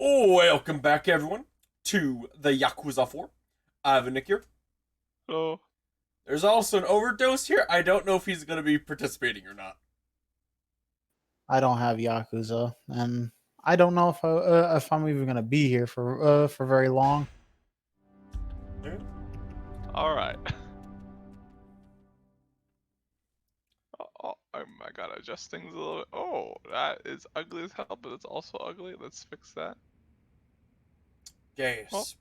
Welcome back, everyone, to the Yakuza 4. I have a Nick here. Oh, There's also an overdose here. I don't know if he's going to be participating or not. I don't have Yakuza, and I don't know if I'm even gonna be here for very long. all right. Oh my god, adjust things a little bit. Oh, that is ugly as hell, but it's also ugly. Let's fix that. Gasp.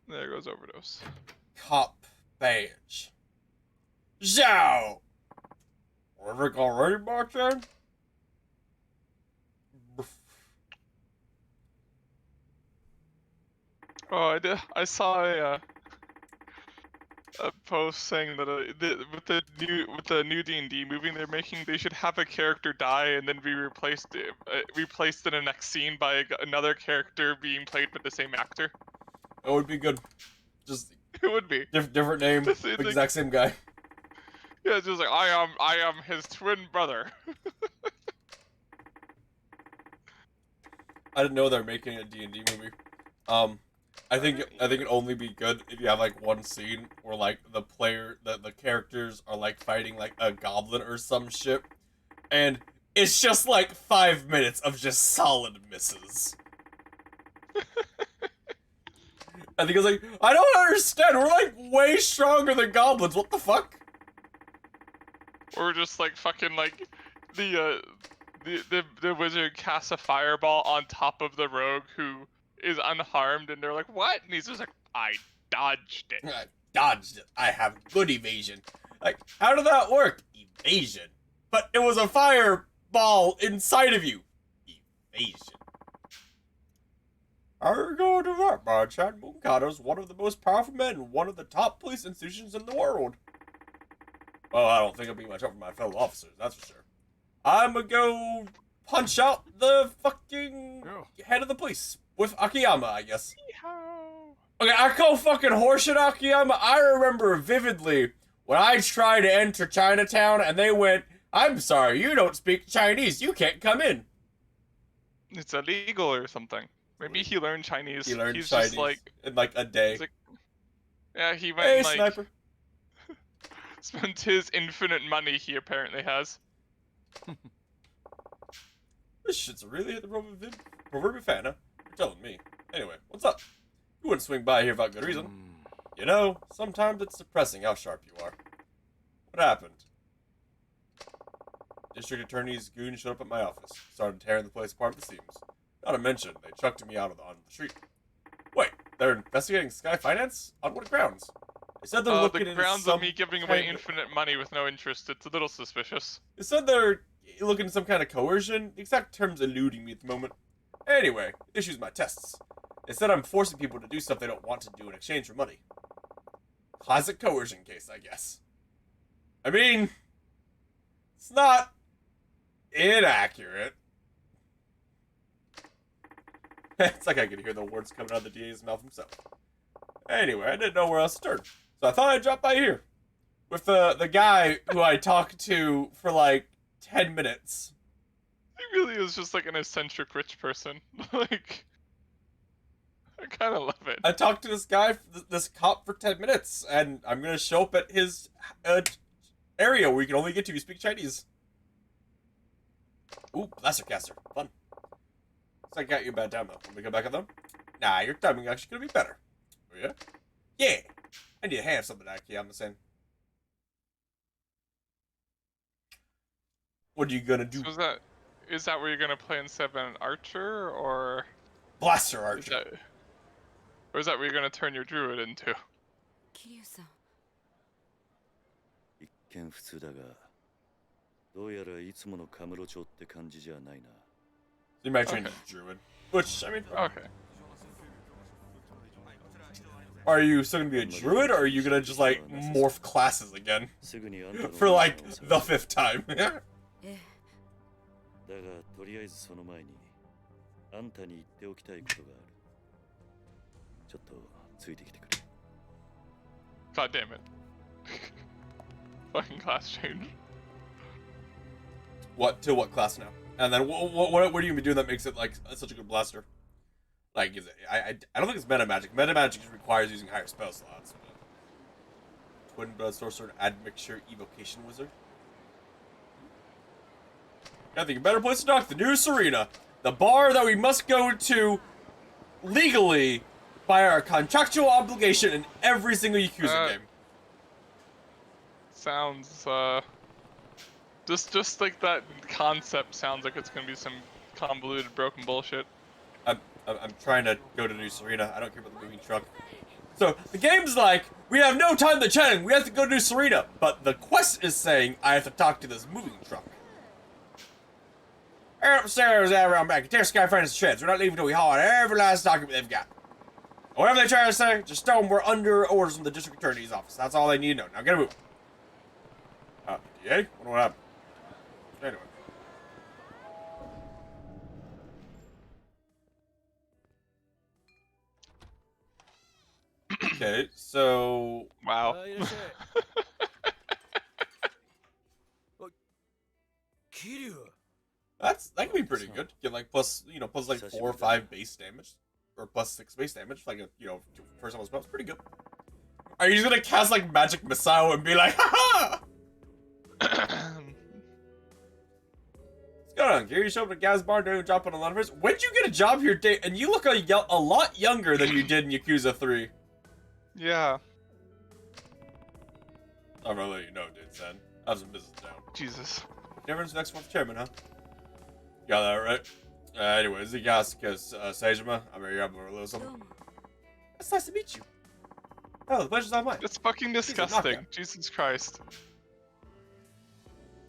There goes overdose. Cop badge. Zhao! Rick already, bartend? Oh, I did. I saw a post saying that with the new D&D movie they're making, they should have a character die and then be replaced in the next scene by another character being played by the same actor. It would be good. Just It would be. different name, It's exact like, same guy. yeah, it's just like I am his twin brother. I didn't know they were making a D&D movie. I think it'd only be good if you have like one scene where like the characters are like fighting like a goblin or some shit, and it's just like 5 minutes of just solid misses. I think it's like, I don't understand. We're like way stronger than goblins. What the fuck? Or just like fucking like the wizard casts a fireball on top of the rogue who is unharmed, and they're like, "What?" And he's just like, "I dodged it." I dodged it. I have good evasion. Like, how did that work? Evasion. But it was a fireball inside of you. Evasion. How are you going to do that, man? Chad Moncada's one of the most powerful men and one of the top police institutions in the world. Well, I don't think I'll be much up for my fellow officers, that's for sure. I'm gonna go punch out the fucking head of the police with Akiyama, I guess. Okay, I call fucking horseshit Akiyama. I remember vividly when I tried to enter Chinatown and they went, "I'm sorry, you don't speak Chinese. You can't come in." It's illegal or something. Maybe he learned Chinese. He learned He's Chinese just like, in like a day. like, yeah, he went Hey, and, like, sniper. spent his infinite money he apparently has. This shit's really hit the proverbial fan, huh? You're telling me. Anyway, what's up? You wouldn't swing by here without good reason. You know, sometimes it's depressing how sharp you are. What happened? District Attorney's goon showed up at my office, started tearing the place apart at the seams. Not to mention, they chucked me out onto the street. Wait, they're investigating Sky Finance? On what grounds? They said they're looking The into grounds some of me giving away infinite money with no interest, it's a little suspicious. They said they're looking into some kind of coercion. The exact term's eluding me at the moment. Anyway, issues my tests. They said I'm forcing people to do stuff they don't want to do in exchange for money. Classic coercion case, I guess. I mean, it's not inaccurate. It's like I could hear the words coming out of the DA's mouth himself. Anyway, I didn't know where else to turn, so I thought I'd drop by here. With the guy who I talked to for like 10 minutes. He really is just like an eccentric rich person. Like, I kind of love it. I talked to this guy, this cop, for 10 minutes, and I'm gonna show up at his area where you can only get to if you speak Chinese. Ooh, Blaster Caster. Fun. Looks like I got you a bad time, though. When we come back at them? Nah, your timing actually gonna be better. Oh, yeah? Yeah! I need to have something Akiyama saying. What are you gonna do? So is that where you're gonna play instead of an archer, or Blaster Archer. Or is that where you're gonna turn your druid into? 一見普通だが、どうやらいつものカムロ町って感じじゃないな。 So you might train Druid. Which, I mean... Okay. Are you still gonna be a Druid, or are you gonna just, like, morph classes again? For, like, the 5th time. だがとりあえずその前にあんたに言っておきたいことがある。ちょっとついてきてくれ。God damn it. Fucking class change. What? To what class now? And then what are you gonna be doing that makes it, like, such a good blaster? Like, I don't think it's meta magic. Meta magic requires using higher spell slots. But Twin Blood Sorcerer, Admixture, Evocation Wizard. I think a better place to talk, the new Serena. The bar that we must go to legally by our contractual obligation in every single Yakuza game. Sounds, just like that concept sounds like it's gonna be some convoluted, broken bullshit. I'm trying to go to New Serena. I don't care about the moving truck. So the game's like, we have no time to chat. We have to go to New Serena. But the quest is saying I have to talk to this moving truck. Upstairs, around back. Tear Sky finds the sheds. We're not leaving until we haul out every last document they've got. Whatever they try to say, just tell them we're under orders from the district attorney's office. That's all they need to know. Now get a move. DA? Wonder what happened. Anyway. Okay, so... Wow. that can be pretty good. Get like plus like 4 or 5 base damage. Or plus 6 base damage. Like a, first level spell. It's pretty good. Are you just gonna cast like magic missile and be like, haha! What's going on, Gary? You showed up at Gaz Bar doing a job on a lot of first. When did you get a job here, Date? And you look a lot younger than you did in Yakuza 3. Yeah. I'm gonna let you know, dude, son. I have some business down. Jesus. Everyone's next month's chairman, huh? Got that right? Anyways, Igasuka's Seijima. I'm here to a little something. It's nice to meet you. Oh, the pleasure's all mine. That's fucking disgusting. Jesus Christ.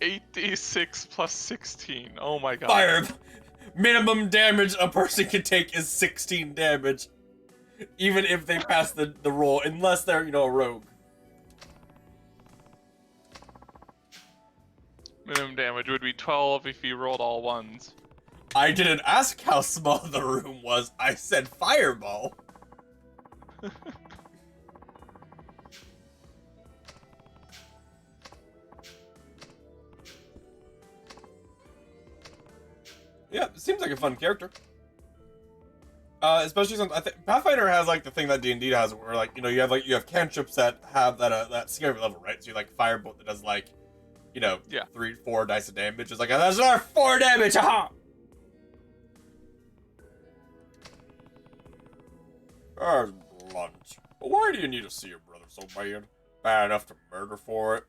86 plus 16. Oh my god. Fire! Minimum damage a person can take is 16 damage. Even if they pass the roll, unless they're, a rogue. Minimum damage would be 12 if you rolled all ones. I didn't ask how small the room was. I said fireball. Yeah, it seems like a fun character. Especially since I think Pathfinder has like the thing that D&D has, where like you have cantrips that have that scary level, right? So you like firebolt that does like, 3-4 dice of damage. It's like that's our 4 damage. Haha. There's lunch. But why do you need to see your brother so bad? Bad enough to murder for it?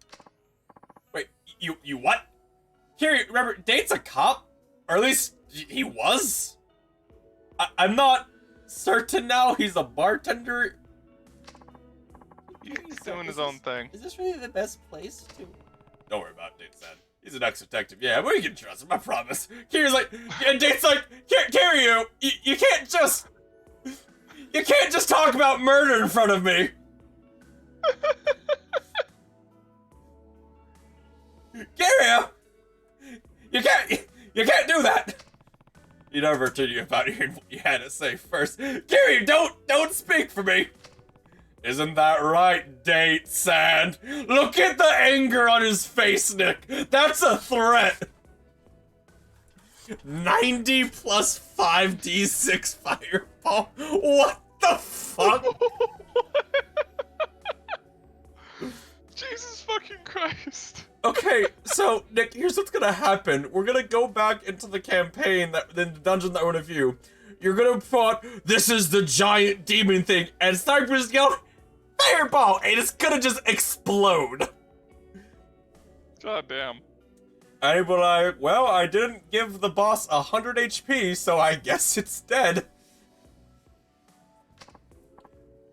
Wait, you what? Here, remember, Date's a cop? Or at least, he was? I'm not certain now. He's a bartender. He's doing his own thing. Is this really the best place to... Don't worry about it, Date's dad. He's an ex-detective. Yeah, we can trust him, I promise. Kiri's like... And Date's like, Kiri, you can't just... You can't just talk about murder in front of me. Kiri! You can't do that. You never told you about hearing what you had to say first. Gary, don't speak for me. Isn't that right, Date Sand? Look at the anger on his face, Nick. That's a threat. 90 plus 5d6 fireball. What the fuck? Jesus fucking Christ. Okay, so Nick, here's what's gonna happen. We're gonna go back into the campaign the dungeon that we're gonna view. You're gonna put this is the giant demon thing, and Sniper's going fireball, and it's gonna just explode. God damn. And he'll be like, well, I didn't give the boss 100 HP, so I guess it's dead.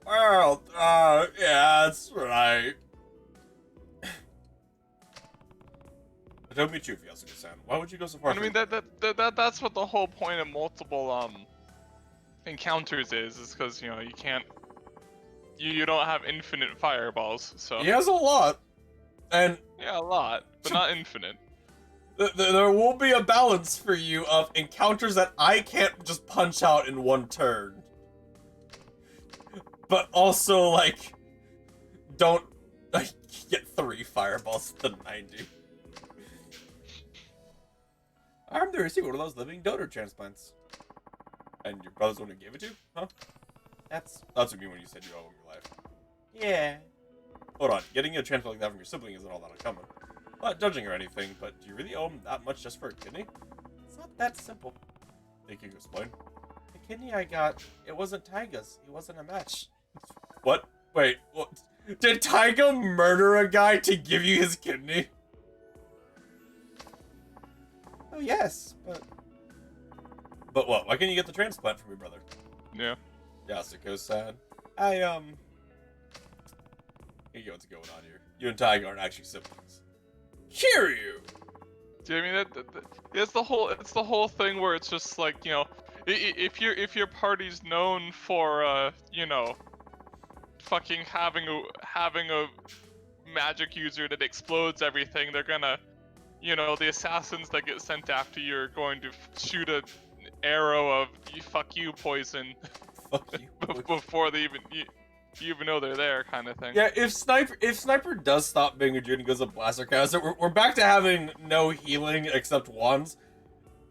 Well, yeah, that's right. Don't be Chufi, Yasuko-san. Why would you go so far? I mean, that's what the whole point of multiple encounters is because you can't, you don't have infinite fireballs. So he has a lot, and yeah, a lot, but not infinite. There will be a balance for you of encounters that I can't just punch out in one turn, but also like don't get 3 fireballs to 90. I'm the receiver, one of those living donor transplants. And your brother's the one who gave it to you? Huh? That's what you mean when you said you owe him your life. Yeah. Hold on, getting a transfer like that from your sibling isn't all that uncommon. Not judging or anything, but do you really owe him that much just for a kidney? It's not that simple. Think you can explain? The kidney I got, it wasn't Taiga's. He wasn't a match. What? Wait, what? Did Taiga murder a guy to give you his kidney? Oh, yes, but... But what? Why can't you get the transplant from your brother? Yeah. Yasuko's sad. You get what's going on here. You and Taiga aren't actually siblings. Kiryu! Do you know what I mean it's the whole thing where it's just like, you know, if your party's known for you know, fucking having a magic user that explodes everything, they're gonna, you know, the assassins that get sent after you are going to shoot an arrow of fuck you poison Fuck you. before they even you even know they're there, kind of thing. Yeah, if Sniper does stop being a dude and goes up Blaster Caster, we're back to having no healing except wands.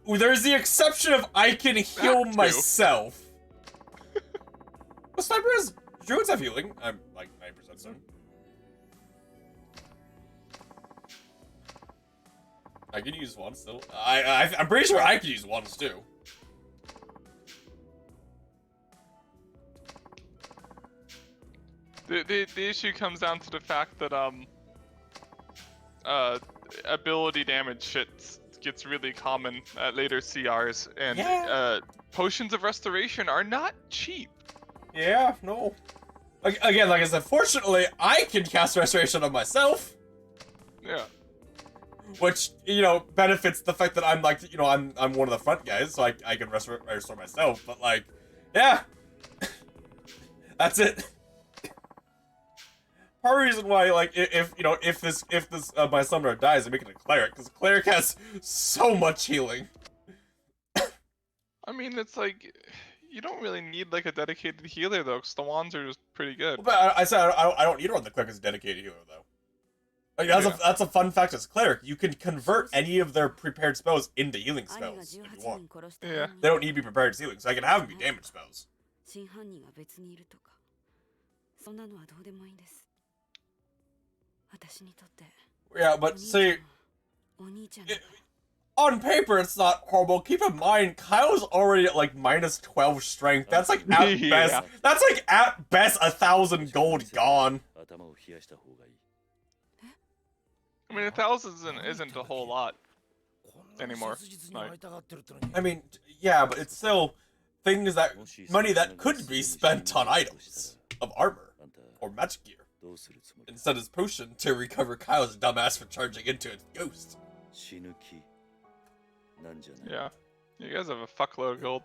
There's the exception of I can heal myself. Well, Sniper is... Druids have healing. I'm like 90% certain. I can use wands still. I'm pretty sure I can use wands too. The issue comes down to the fact that ability damage shit gets really common at later CRs, and potions of restoration are not cheap. Yeah, no. Again, like I said, fortunately, I can cast restoration on myself. Yeah. Which, you know, benefits the fact that I'm like, you know, I'm one of the front guys, so I can restore myself. But like, yeah, that's it. Part of the reason why, like, if this my summoner dies, I'm making a cleric, because cleric has so much healing. I mean, it's like, you don't really need like a dedicated healer though, because the wands are just pretty good. But I said I don't need to run the cleric as a dedicated healer though. Like, that's a fun fact as cleric. You can convert any of their prepared spells into healing spells if you want. Yeah. They don't need to be prepared as healing, so I can have them be damage spells. Yeah, but see, on paper it's not horrible. Keep in mind, Kyle's already at like minus 12 strength. That's like at best. That's like at best 1,000 gold gone. I mean, 1,000 isn't a whole lot anymore. Like, I mean, yeah, but it's still things that money that could be spent on items of armor or magic gear instead of potion to recover Kyle's dumbass for charging into its ghost. yeah, you guys have a fuckload of gold.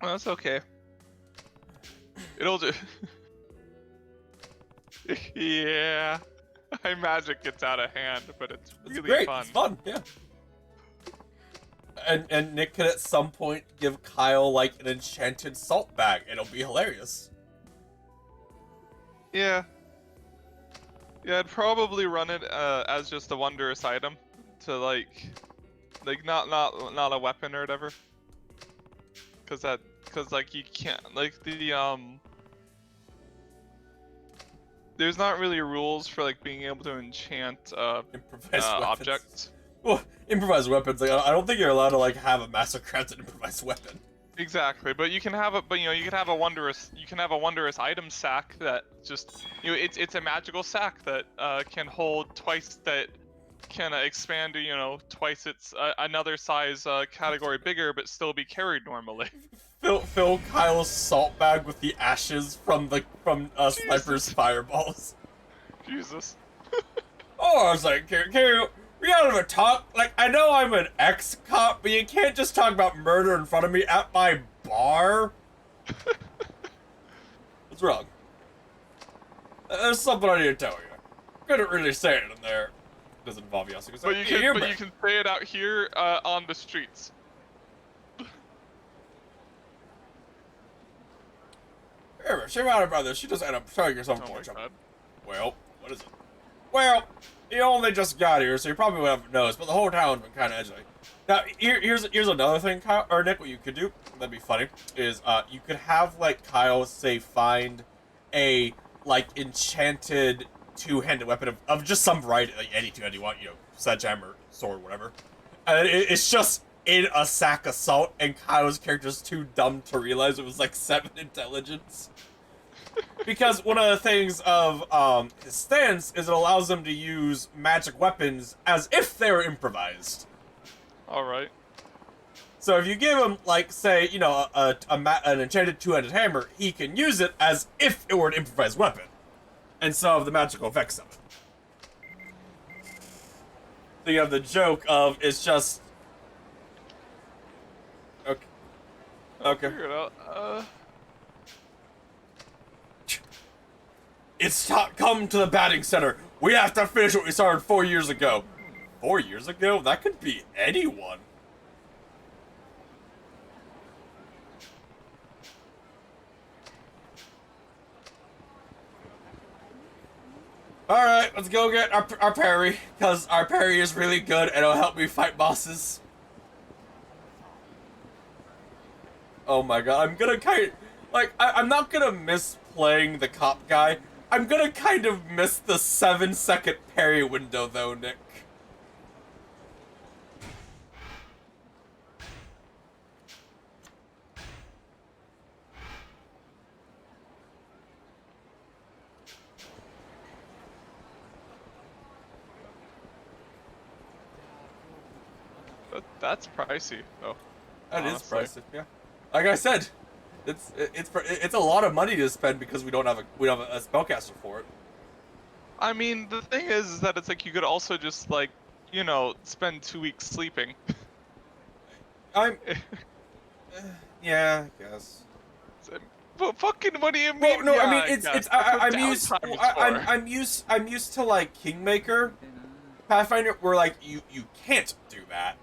Well, that's okay. It'll just... yeah. Magic gets out of hand, but it's really great. fun. It's fun, yeah. And Nick could at some point give Kyle like an enchanted salt bag. It'll be hilarious. Yeah. Yeah, I'd probably run it as just a wondrous item to like not a weapon or whatever. Cause like you can't like there's not really rules for like being able to enchant objects. Well, improvised weapons. Like, I don't think you're allowed to like have a master crafted improvised weapon. Exactly, but you can have you can have a wondrous item sack that just it's a magical sack that can hold twice that can expand to twice its another size category bigger but still be carried normally. Fill Kyle's salt bag with the ashes from Sniper's fireballs. Jesus. Oh, I was like, Carrie, we gotta have a talk. Like, I know I'm an ex-cop, but you can't just talk about murder in front of me at my bar. What's wrong? There's something I need to tell you. Couldn't really say it in there. Doesn't involve Yasuko. But you can say it out here on the streets. Here, she found her brother. She just ended up showing her something Oh more my trouble. God. Well, what is it? Well, you only just got here, so you probably would have noticed, but the whole town's been kind of edgy. Now, here's another thing, Kyle, or Nick, what you could do, that'd be funny, is, you could have, like, Kyle, say, find a, like, enchanted two-handed weapon of just some variety, like, any two-handed you want, you know, sledgehammer, sword, whatever. And it's just in a sack assault, and Kyle's character's too dumb to realize it was, like, 7 intelligence. Because one of the things of his stance is it allows him to use magic weapons as if they were improvised. Alright. So if you give him, like, say, you know, an enchanted two-handed hammer, he can use it as if it were an improvised weapon. And so the magical effects of it. So you have the joke of, it's just... Okay. Okay. Figure it out. It's come to the batting center. We have to finish what we started 4 years ago. 4 years ago? That could be anyone. Alright, let's go get our parry, because our parry is really good and it'll help me fight bosses. Oh my god, I'm gonna I'm not gonna miss playing the cop guy. I'm gonna kind of miss the 7-second parry window though, Nick. That's pricey, though. That is Honestly. pricey, yeah. Like I said, it's a lot of money to spend because we don't have a spellcaster for it. I mean, the thing is that it's like you could also just like, you know, spend 2 weeks sleeping. Yeah, I guess. But fucking, what do you mean? Well, no, yeah, I mean I'm I'm used to like Kingmaker, Pathfinder, where like you can't do that.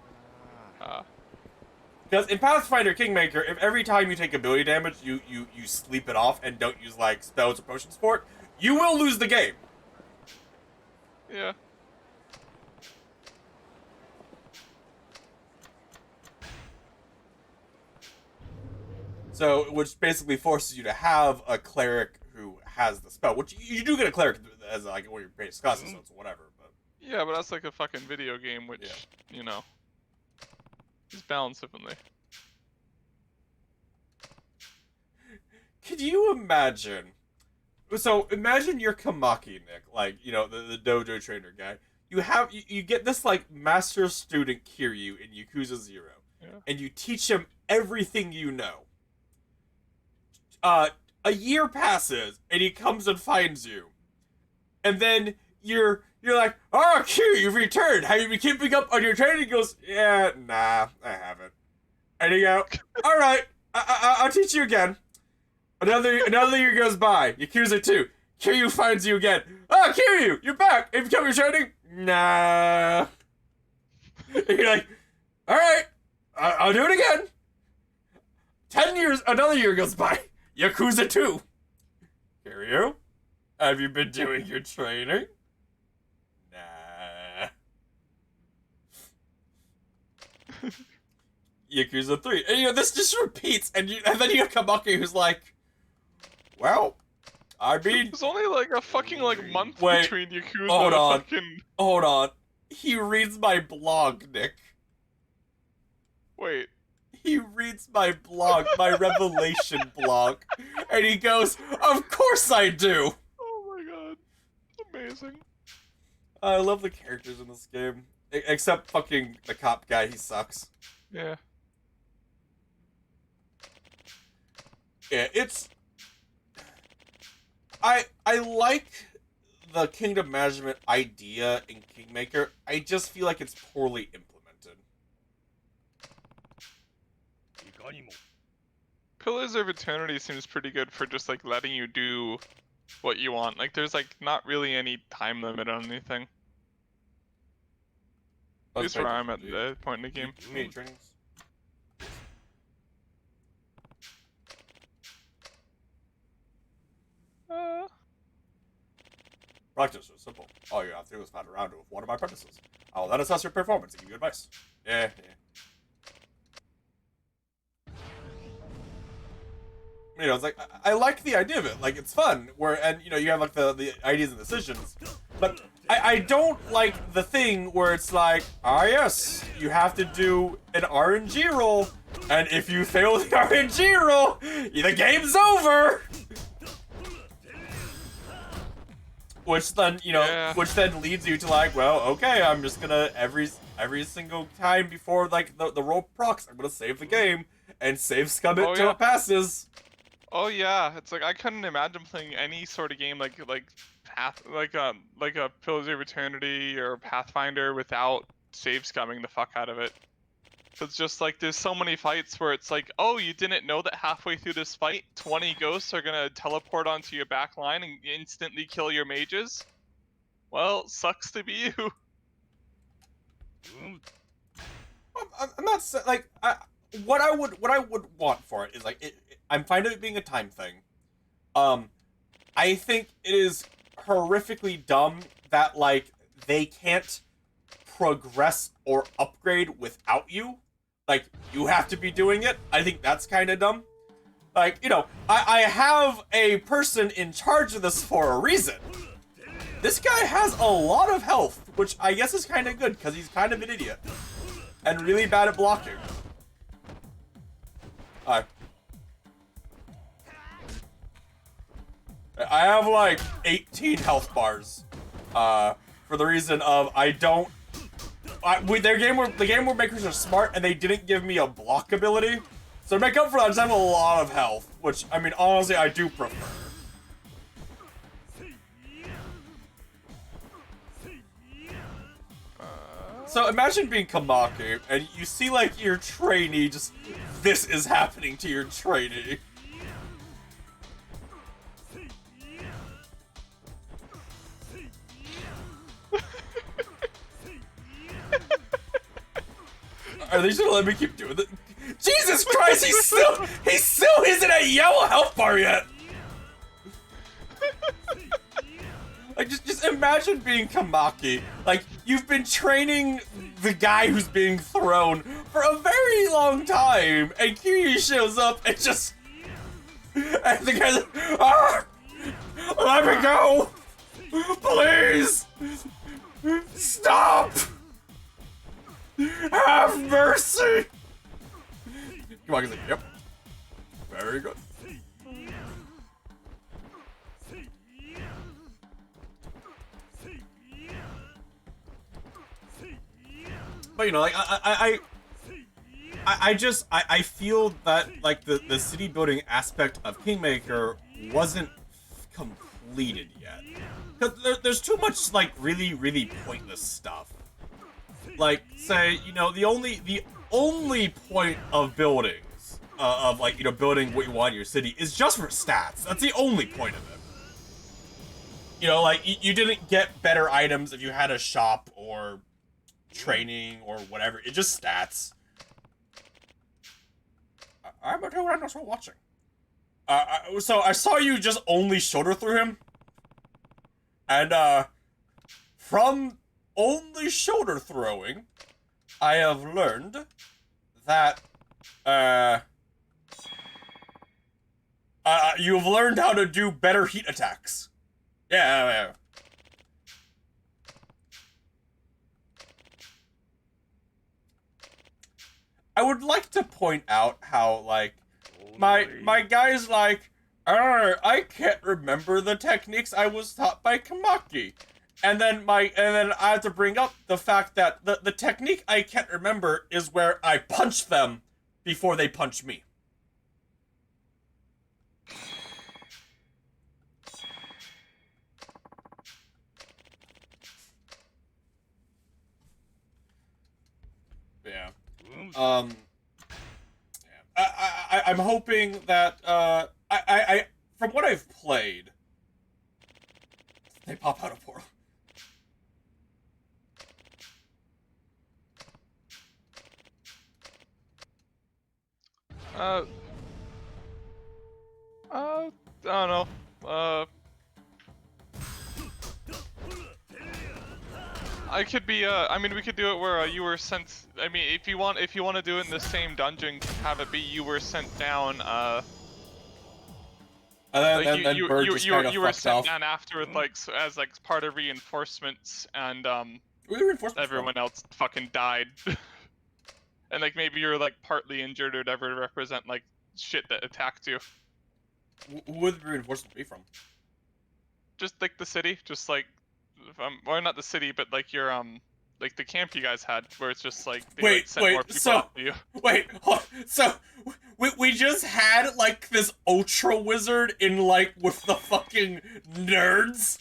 Because in Pathfinder Kingmaker, if every time you take ability damage, you sleep it off and don't use like spells or potions for it, you will lose the game. Yeah. So, which basically forces you to have a cleric who has the spell, which you do get a cleric as like one of your base classes, so it's whatever. But Yeah, but that's like a fucking video game, which, you know, is balanced differently. Could you imagine? So imagine you're Kamaki, Nick, like, you know, the dojo trainer guy. You get this like master student Kiryu in Yakuza 0, and you teach him everything you know. A year passes, and he comes and finds you, and then you're like, "Oh, Kiryu, you've returned. Have you been keeping up on your training?" He goes, "Yeah, nah, I haven't." And you go, "All right, I'll teach you again." Another year goes by. Yakuza 2. Kiryu finds you again. "Oh, Kiryu, you're back. Have you come your training?" "Nah." And you're like, "All right, I'll do it again." 10 years, another year goes by. Yakuza 2. "Kiryu, have you been doing your training?" "Nah." Yakuza 3. And you know, this just repeats, and then you have Kamaki who's like, "Well, I mean..." There's only like a fucking like month Wait, between Yakuza hold and on. fucking... Hold on. He reads my blog, Nick. Wait. He reads my blog, my Revelation blog, and he goes, "Of course I do!" Oh my god. Amazing. I love the characters in this game. Except fucking the cop guy, he sucks. Yeah. Yeah, it's... I like the kingdom management idea in Kingmaker. I just feel like it's poorly implemented. Pillars of Eternity seems pretty good for just like letting you do what you want. Like there's like not really any time limit on anything. At least where I'm at the point in the game. Trainings? Practice is simple. All you have to do is find a round with one of my apprentices. I will then assess your performance and give you advice. Yeah. You know, it's like, I like the idea of it. Like, it's fun. And you know, you have like the ideas and decisions. But I don't like the thing where it's like, yes, you have to do an RNG roll. And if you fail the RNG roll, the game's over. Which then, you know, which then leads you to like, well, okay, I'm just gonna every single time before like the roll procs, I'm gonna save the game and save scum it till it passes. Oh yeah, it's like I couldn't imagine playing any sort of game like a Pillars of Eternity or Pathfinder without save scumming the fuck out of it. It's just like there's so many fights where it's like, oh, you didn't know that halfway through this fight, 20 ghosts are gonna teleport onto your back line and instantly kill your mages. Well, sucks to be you. I'm not like what I would want for it is like I'm fine with it being a time thing. I think it is horrifically dumb that like they can't progress or upgrade without you. Like, you have to be doing it. I think that's kind of dumb. Like, you know, I have a person in charge of this for a reason. This guy has a lot of health, which I guess is kind of good, because he's kind of an idiot. And really bad at blocking. I have, like, 18 health bars. For the reason of the game makers are smart and they didn't give me a block ability. So to make up for that, I just have a lot of health, which, I mean, honestly, I do prefer. So imagine being Kamaki and you see like your trainee just, this is happening to your trainee. Are they just gonna let me keep doing it? Jesus Christ, he still isn't at yellow health bar yet! Like, just imagine being Kamaki. Like, you've been training the guy who's being thrown for a very long time, and Kiryu shows up and just... And the guy's like, let me go! Please! Stop! Have mercy! Come on, he's like, yep. Very good. But you know, like I feel that like the city building aspect of Kingmaker wasn't completed yet. Cause there's too much like really pointless stuff. Like, say, you know, the only point of buildings, of like, you know, building what you want in your city is just for stats. That's the only point of it. You know, like, you didn't get better items if you had a shop or training or whatever. It's just stats. I'm gonna tell you what I'm not watching. So I saw you just only shoulder through him. And, from only shoulder throwing, I have learned that, you've learned how to do better heat attacks. Yeah. I would like to point out how, like, my guy's like, I can't remember the techniques I was taught by Kamaki. And then I have to bring up the fact that the technique I can't remember is where I punch them before they punch me. Yeah. I'm hoping that from what I've played, they pop out of portal. I don't know. I could be. I mean, we could do it where you were sent. I mean, if you want to do it in the same dungeon, have it be you were sent down. And Like then Bird just kind of you were fucked sent off. down after like as like part of reinforcements, and Where the reinforcements everyone else fucking died. And like maybe you're like partly injured or whatever to represent like shit that attacked you. from? Who would the reinforcements be from? Just like the city, just like, or not the city, but like your like the camp you guys had, where it's just like they like, sent more people after you. Wait, so we just had like this ultra wizard in like with the fucking nerds.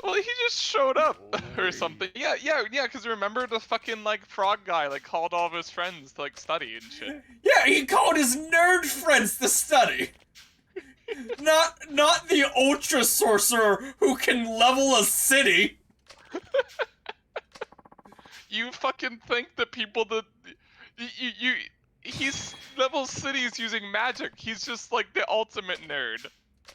Well, he just showed up or something. Yeah, because remember the fucking like frog guy like called all of his friends to like study and shit. Yeah, he called his nerd friends to study. Not the ultra sorcerer who can level a city. You fucking think that people that he's levels cities using magic. He's just like the ultimate nerd.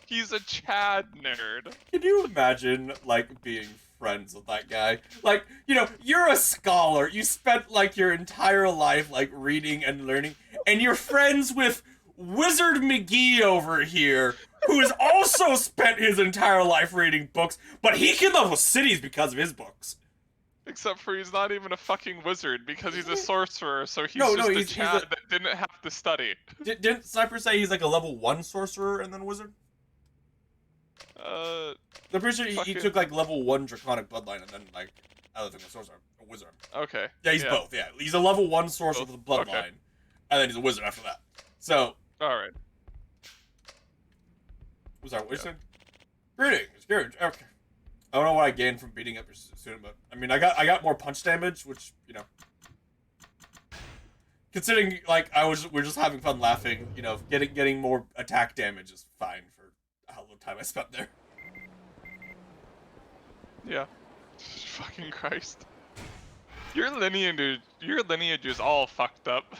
He's a Chad nerd. Can you imagine, like, being friends with that guy? Like, you know, you're a scholar. You spent, like, your entire life, like, reading and learning, and you're friends with Wizard McGee over here, who has also spent his entire life reading books, but he can level cities because of his books. Except for he's not even a fucking wizard because he's a sorcerer, so he's he's a Chad that didn't have to study. Didn't Cypher say he's like a level 1 sorcerer and then wizard? I'm pretty sure he took like level 1 draconic bloodline and then like other thing, a wizard. Okay. Yeah, he's both. Yeah, he's a level 1 sorcerer with a bloodline, Okay. and then he's a wizard after that. So. All right. I'm sorry. What you said? Greetings. Okay. I don't know what I gained from beating up your student, but I mean, I got more punch damage, which you know. Considering like we're just having fun laughing, you know, getting more attack damage is fine for how little time I spent there. Yeah. Fucking Christ. Your lineage is all fucked up.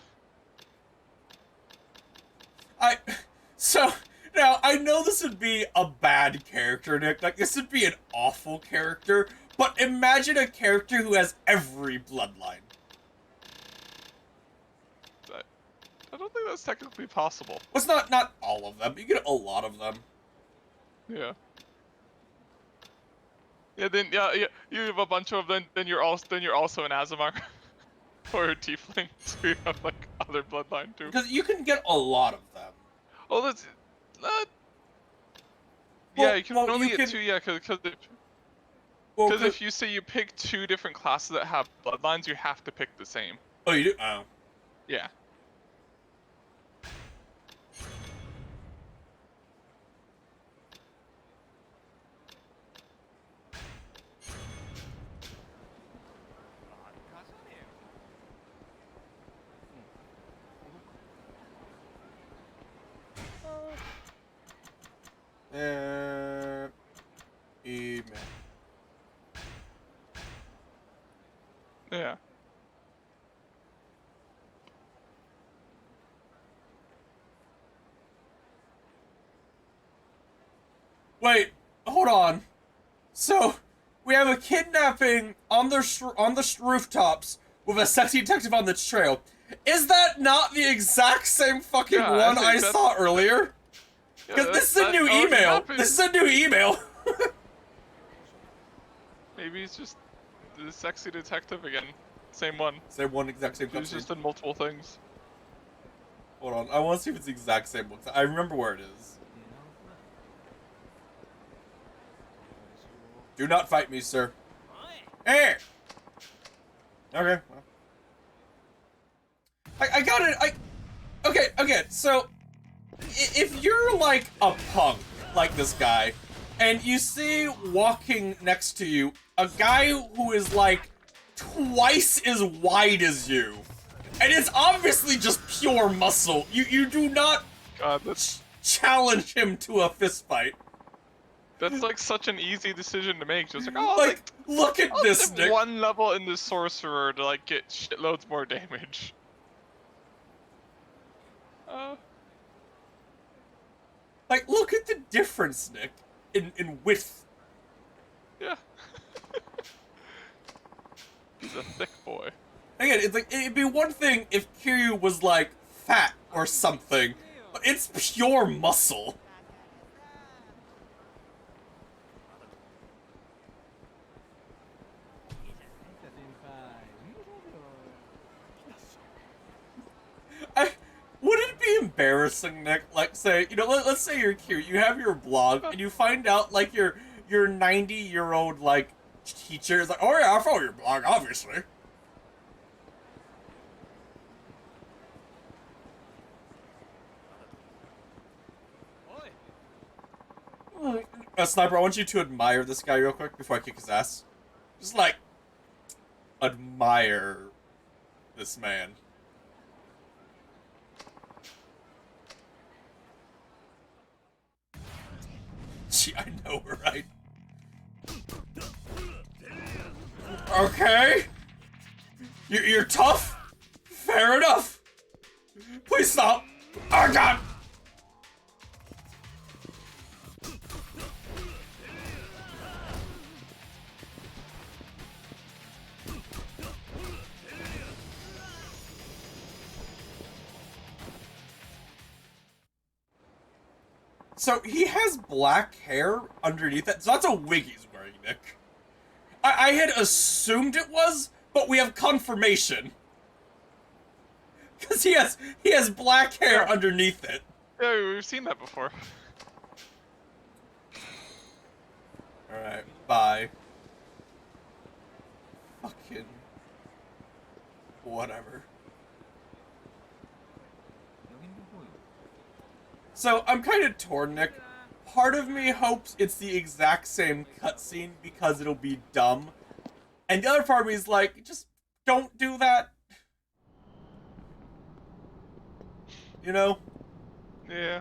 So now I know this would be a bad character, Nick. Like this would be an awful character, but imagine a character who has every bloodline. I don't think that's technically possible. Well, it's not all of them. You get a lot of them. Yeah. Yeah. Then yeah. You have a bunch of them. Then you're also an Azamar or a Tiefling, so you have like other bloodline too. Because you can get a lot of them. Oh, that's. Yeah, you can only get 2. Yeah, because if you say you pick 2 different classes that have bloodlines, you have to pick the same. Oh, you do? Oh. Yeah. Email. Yeah. Wait, hold on. So, we have a kidnapping on the rooftops with a sexy detective on the trail. Is that not the exact same fucking one I saw earlier? Because this is a new email. This is a new email. Maybe it's just the sexy detective again. Same one. Same one, exact same He's just in multiple things. Hold on, I want to see if it's the exact same one. I remember where it is. Do not fight me, sir. Hey! Okay, well. I got it, okay, so, if you're like a punk, like this guy, and you see walking next to you a guy who is like twice as wide as you, and it's obviously just pure muscle, you do not challenge him to a fist fight. That's like such an easy decision to make. Just like, oh, like look at this, Nick. One level in the sorcerer to like get shitloads more damage. Like, look at the difference, Nick, in width. Yeah. He's a thick boy. Again, it's like, it'd be one thing if Kiryu was, like, fat or something, but it's pure muscle. Wouldn't it be embarrassing, Nick? Like, say, you know, let's say you're Kiryu, you have your blog, and you find out, like, your 90-year-old, like, teacher is like, oh yeah, I follow your blog, obviously. Sniper, I want you to admire this guy real quick before I kick his ass. Just, like, admire this man. Gee, I know, right? Okay. You're tough? Fair enough. Please stop. Oh, God. So he has black hair underneath it. So that's a wig he's wearing, Nick. I had assumed it was, but we have confirmation. Because he has black hair underneath it. Yeah, we've seen that before. Alright, bye. Fucking... whatever. So, I'm kind of torn, Nick. Part of me hopes it's the exact same cutscene because it'll be dumb. And the other part of me is like, just don't do that. You know? Yeah.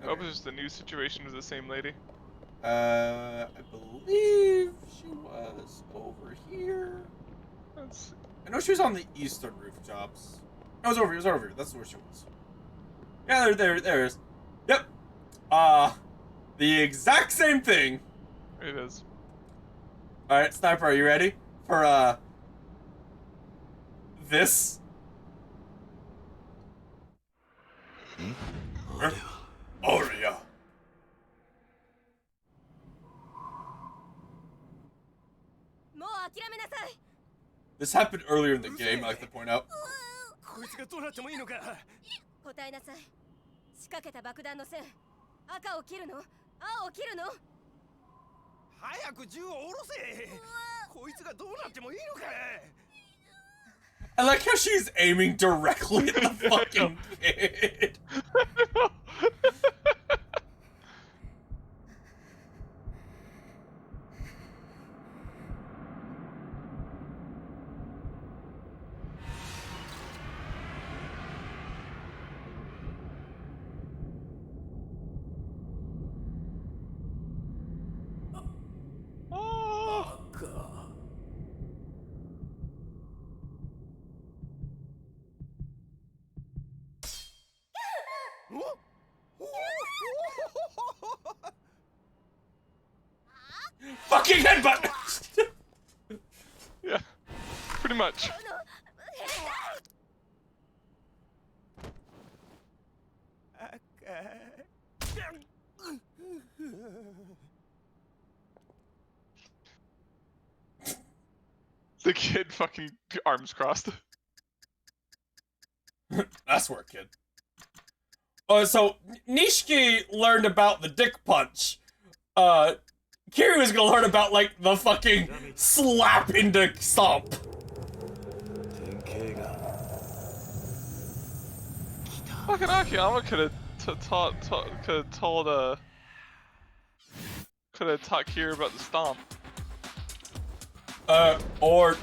I hope Okay. it's just a new situation with the same lady. I believe she was over here. That's... I know she was on the eastern rooftops. No, it was over here. It was over here. That's where she was. Yeah, there it is. Yep. The exact same thing. It is. All right, Sniper, are you ready for this? Aria. This happened earlier in the game, I like to point out. こいつがどうなってもいいのか。答えなさい。仕掛けた爆弾の線、赤を切るの？青を切るの？早く銃を下ろせ。こいつがどうなってもいいのか。I like how she's aiming directly at the fucking kid. Fucking headbutt! Yeah, pretty much. The kid fucking arms crossed. That's where, kid. Oh, so Nishiki learned about the dick punch. Kiryu is gonna learn about, like, the fucking slap into stomp. Fucking Akiyama could have taught Kiryu about the stomp. Or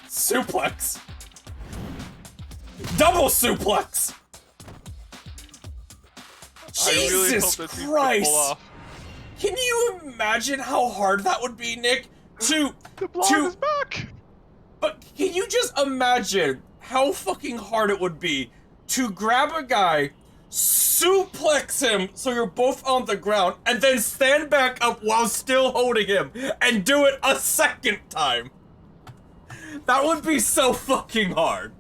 suplex. Double suplex. I really Jesus hope that he's gonna Christ! pull off. Can you imagine how hard that would be, Nick? The blonde is back! But can you just imagine how fucking hard it would be to grab a guy suplex him so you're both on the ground, and then stand back up while still holding him, and do it a second time. That would be so fucking hard.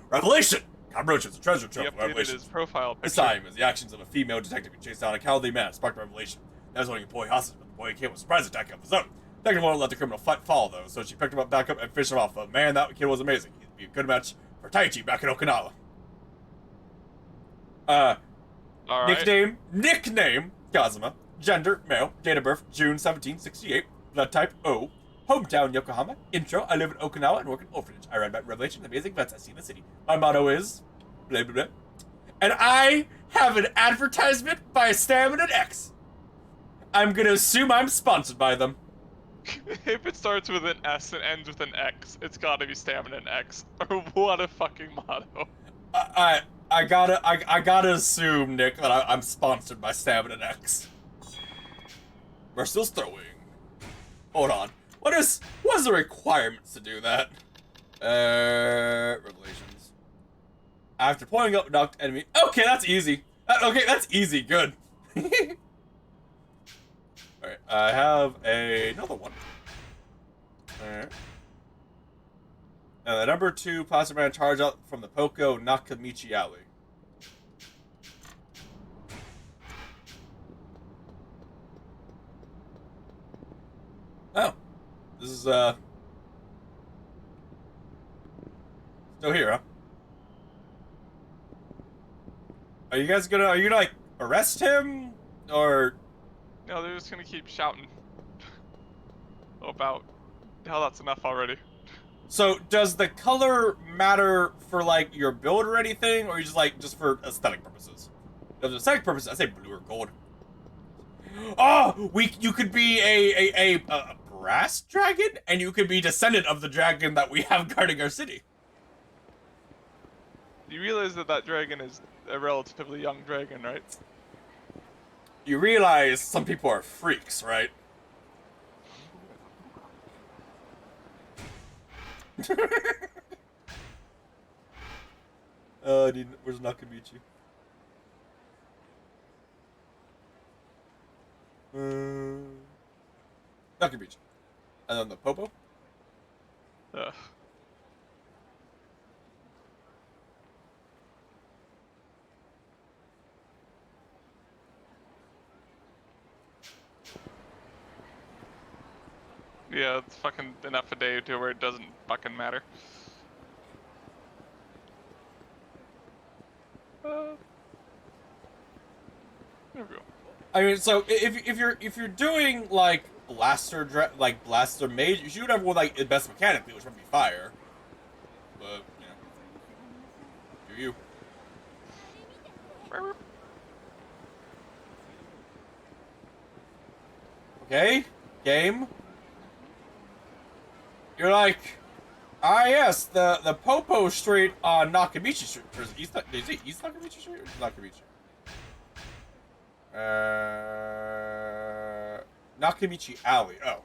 Revelation! Cockroach is a treasure trove He of updated revelations. his profile picture. This time, as the actions of a female detective who chased down a cowardly man sparked a revelation. That was holding a boy hostage, but the boy came with a surprise attack of his own. The detective wanted to let the criminal fall, though, so she picked him up, back up, and fished him off. But man, that kid was amazing. He'd be a good match for Taichi back in Okinawa. All right. Nickname, Kazuma. Gender, male. Date of birth, June 1768. Blood type, O. Hometown, Yokohama. Intro, I live in Okinawa and work in orphanage. I write about revelations and amazing events I see in the city. My motto is... blah, blah, blah. And I have an advertisement by Stamina X. I'm gonna assume I'm sponsored by them. If it starts with an S and ends with an X, it's gotta be Stamina X. Or what a fucking motto. I gotta assume, Nick, that I'm sponsored by Stamina X. We're still throwing. Hold on. What is the requirements to do that? Revelations. After pulling up knocked enemy. Okay, that's easy. Okay, that's easy. Good. Alright, I have another one. Alright. And the number 2 plastic man charge out from the Poco Nakamichi Alley. Oh. This is, still here, huh? Are you gonna, like, arrest him? Or... No, they're just gonna keep shouting about how that's enough already. So, does the color matter for, like, your build or anything? Or you just for aesthetic purposes? If it's aesthetic purposes, I say blue or gold. Oh! You could be a brass dragon? And you could be descendant of the dragon that we have guarding our city. You realize that dragon is a relatively young dragon, right? You realize some people are freaks, right? Where's Nakamichi? Nakamichi. And then the Popo? Ugh. Yeah, it's fucking enough a day to where it doesn't fucking matter. There we go. I mean, so if you're doing like blaster mage, you shoot everyone like best mechanically, which would be fire. But you know, do you? Okay, game. You're like, yes, the Popo Street on Nakamichi Street. Or is it East Nakamichi Street or Nakamichi? Nakamichi Alley. Oh.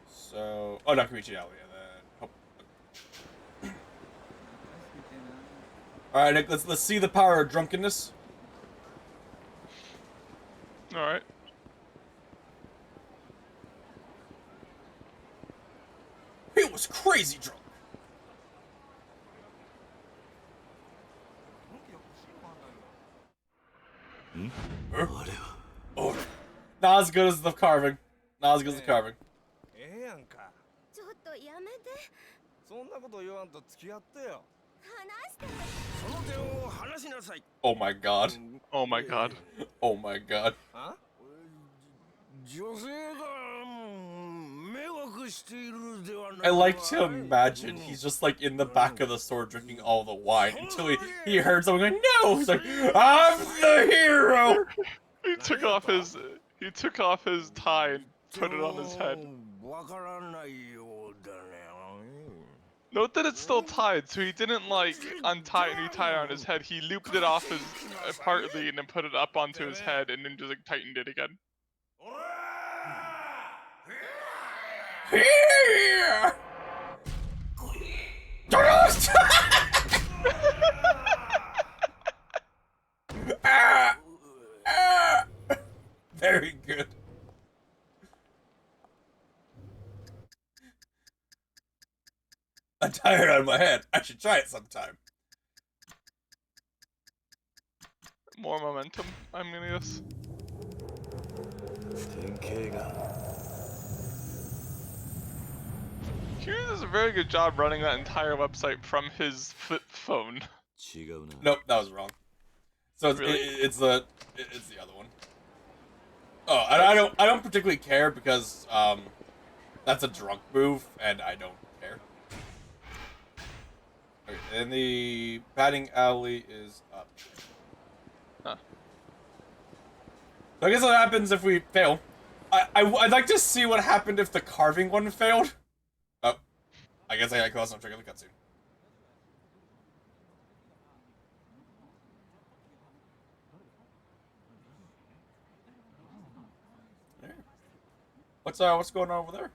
So, Nakamichi Alley, and then. All right, Nick. Let's see the power of drunkenness. All right. He was crazy drunk. Huh? Oh, not as good as the carving. Not as good as the carving. ええやんか。ちょっとやめて。そんなこと言わんと付き合ってよ。話して。その点を話しなさい。 Oh my god. Oh my god. Oh my god. あ？女性が迷惑しているではない。 I like to imagine he's just like in the back of the store drinking all the wine until he heard someone going, no! He's like, I'm the hero! He took off his tie and put it on his head. わからないようだね。 Note that it's still tied, so he didn't like untie and retie it on his head. He looped it off his partly and then put it up onto his head and then just like tightened it again. Here! tired out of my head. I should try it sometime. More momentum, I'm gonna guess. 典型が Kiryu does a very good job running that entire website from his flip phone. 違うな。 Nope, that was wrong. So it's, Really? it's the other one. Oh, and I don't particularly care because that's a drunk move and I don't care. Okay, and the batting alley is up. Huh. So I guess what happens if we fail. I'd like to see what happened if the carving one failed. Oh, I guess I got close. I'm checking the cutscene. What's going on over there?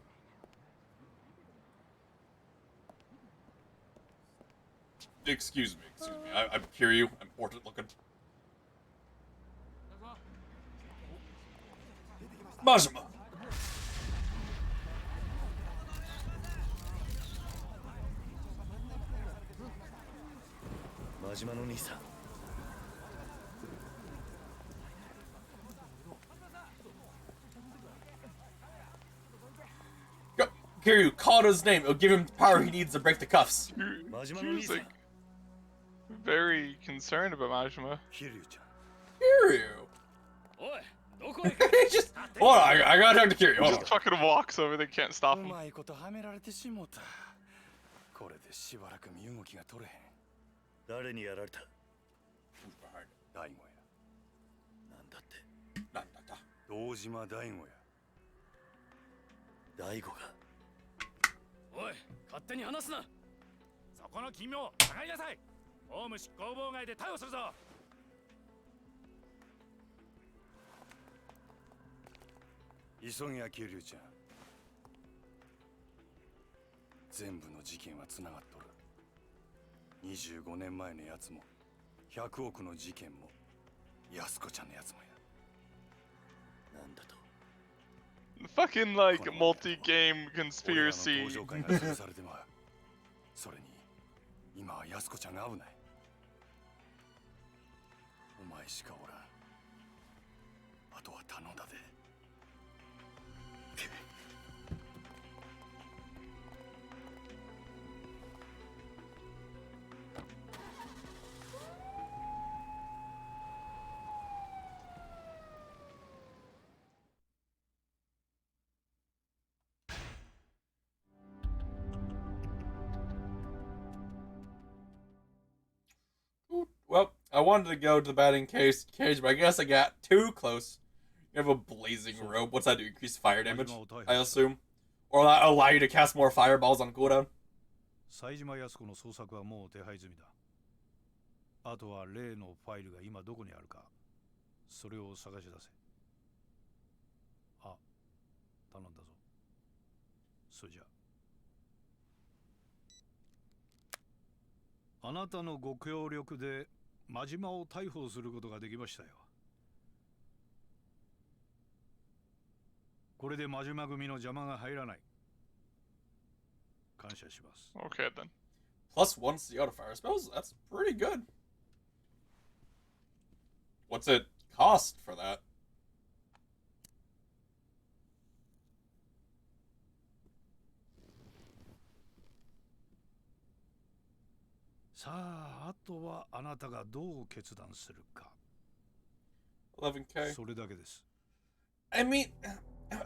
Excuse me. I'm Kiryu. I'm important looking. Majima. 真島の兄さん。 Go, Kiryu, call out his name. It'll give him the power he needs to break the cuffs. Kiryu's like very concerned about Majima. キリュウちゃん。 Kiryu. おいどこへ He just hold on. I gotta talk to Kiryu. He Hold just on. fucking walks over, they can't stop う him. まいことはめられてしもたこれでしばらく身動きが取れへん誰にやられた？ Who's behind it? 大悟やなんだって。なんだった? 堂島大悟や大悟が。おい勝手に話すなそこの君を下がりなさいオウム執行妨害で逮捕するぞ急ぎや桐生ちゃん全部の事件はつながっとる25年前のやつも100億の事件も安子ちゃんのやつもやなんだと。 Fucking like multi-game 俺らの conspiracy. 登場会が潰されてまうそれに今は安子ちゃんが危ないお前しかおらんあとは頼んだで Well, I wanted to go to the batting cage, but I guess I got too close. You have a blazing robe. What's that do? Increase fire damage, I assume? Or allow you to cast more fireballs on cooldown? 冴島康子の捜索はもう手配済みだ。あとは例のファイルが今どこにあるか、それを探し出せ。あ、頼んだぞ。それじゃ。あなたのご協力で真島を逮捕することができましたよ。これで真島組の邪魔が入らない。感謝します。 Okay then. Plus one to the auto fire spells? That's pretty good. What's it cost for that? a とはあなたがどう決断するか。 11k. それだけです。 I mean,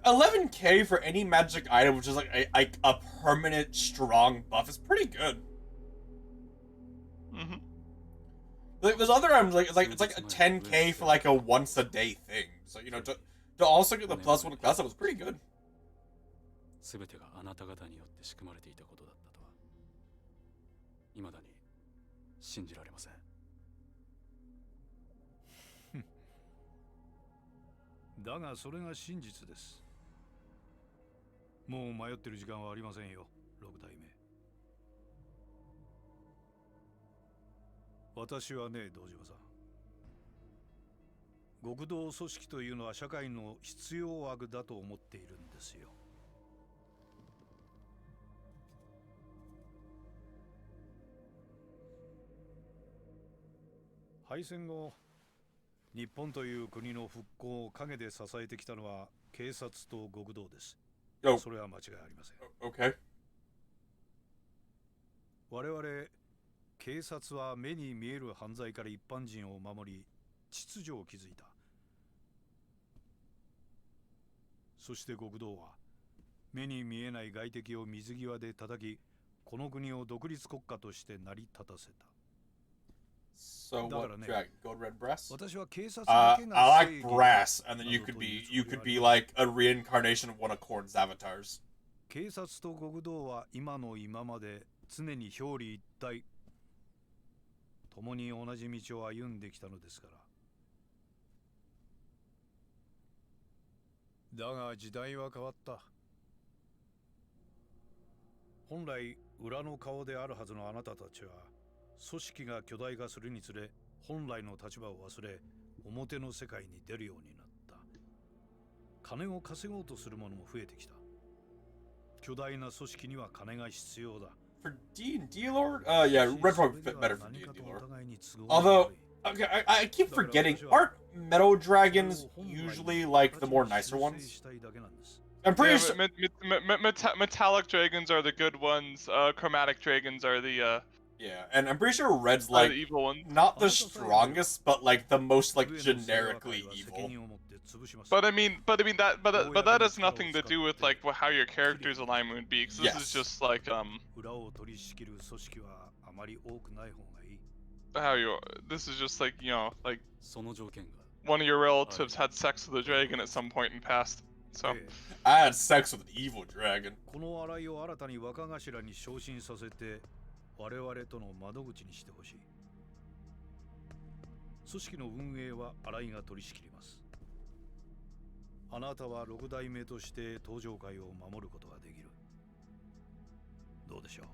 11k for any magic item, which is like a permanent strong buff, is pretty good. Mm-hmm. Like, there's other items like it's like a 10k for like a once a day thing. So you know to also get the plus one class up was pretty good. すべてがあなた方によって仕組まれていたことだったとは、未だに信じられません。だがそれが真実です。もう迷ってる時間はありませんよ、六代目。私はね、堂島さん。極道組織というのは社会の必要悪だと思っているんですよ。敗戦後、日本という国の復興を陰で支えてきたのは警察と極道です。Oh, それは間違いありません。 okay. 我々警察は目に見える犯罪から一般人を守り、秩序を築いた。そして極道は目に見えない外敵を水際で叩き、この国を独立国家として成り立たせた。 So what dragon? Gold red brass? 私は警察だけ I が like brass, and then you could be like a reincarnation of one of Korn's avatars. 警察と極道は今の今まで常に表裏一体、共に同じ道を歩んできたのですから。だが時代は変わった。本来裏の顔であるはずのあなたたちは、組織が巨大化するにつれ、本来の立場を忘れ、表の世界に出るようになった。金を稼ごうとする者も増えてきた。巨大な組織には金が必要だ。For D&D lore? Yeah, red probably fit better for D&D lore. Although, okay, I keep forgetting, aren't metal dragons usually like the more nicer ones? I'm pretty sure. Metallic dragons are the good ones. Chromatic dragons are the Yeah, and I'm pretty sure red's like the evil ones. not the strongest, but like the most like generically evil. But that has nothing to do with like how your character's alignment would be. Cause this is just like how you. This is just like, you know, like one of your relatives had sex with a dragon at some point in past. So I had sex with an evil dragon. この洗いを新たに若頭に昇進させて、我々との窓口にしてほしい。組織の運営は新井が取り仕切ります。あなたは6代目として登場会を守ることができる。どうでしょう。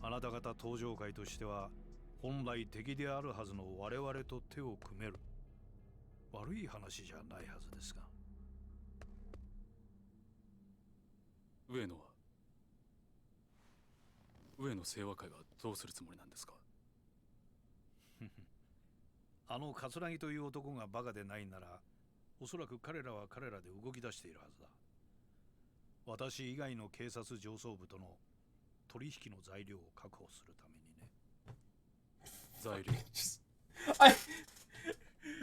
あなた方登場会としては、本来敵であるはずの我々と手を組める。悪い話じゃないはずですが。上野清和会はどうするつもりなんですか？あの桂木という男がバカでないなら、おそらく彼らは彼らで動き出しているはずだ。私以外の警察上層部との取引の材料を確保するためにね。材料。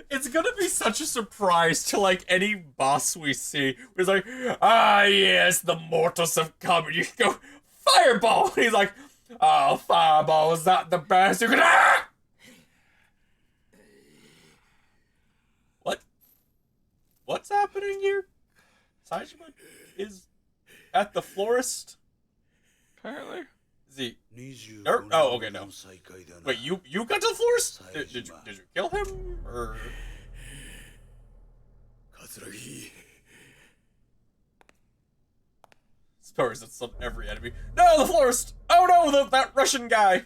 It's gonna be such a surprise to like any boss we see. It's like, ah yes, the mortals have come, and you go, fireball! And he's like, oh, fireball, is that the best you can ah! What? What's happening here? Saijima is at the florist? apparently. Is he? Oh, okay, no. Wait, you got to the florist? Did you kill him? Or... Suppose it's on every enemy. No, the florist! Oh no, that Russian guy!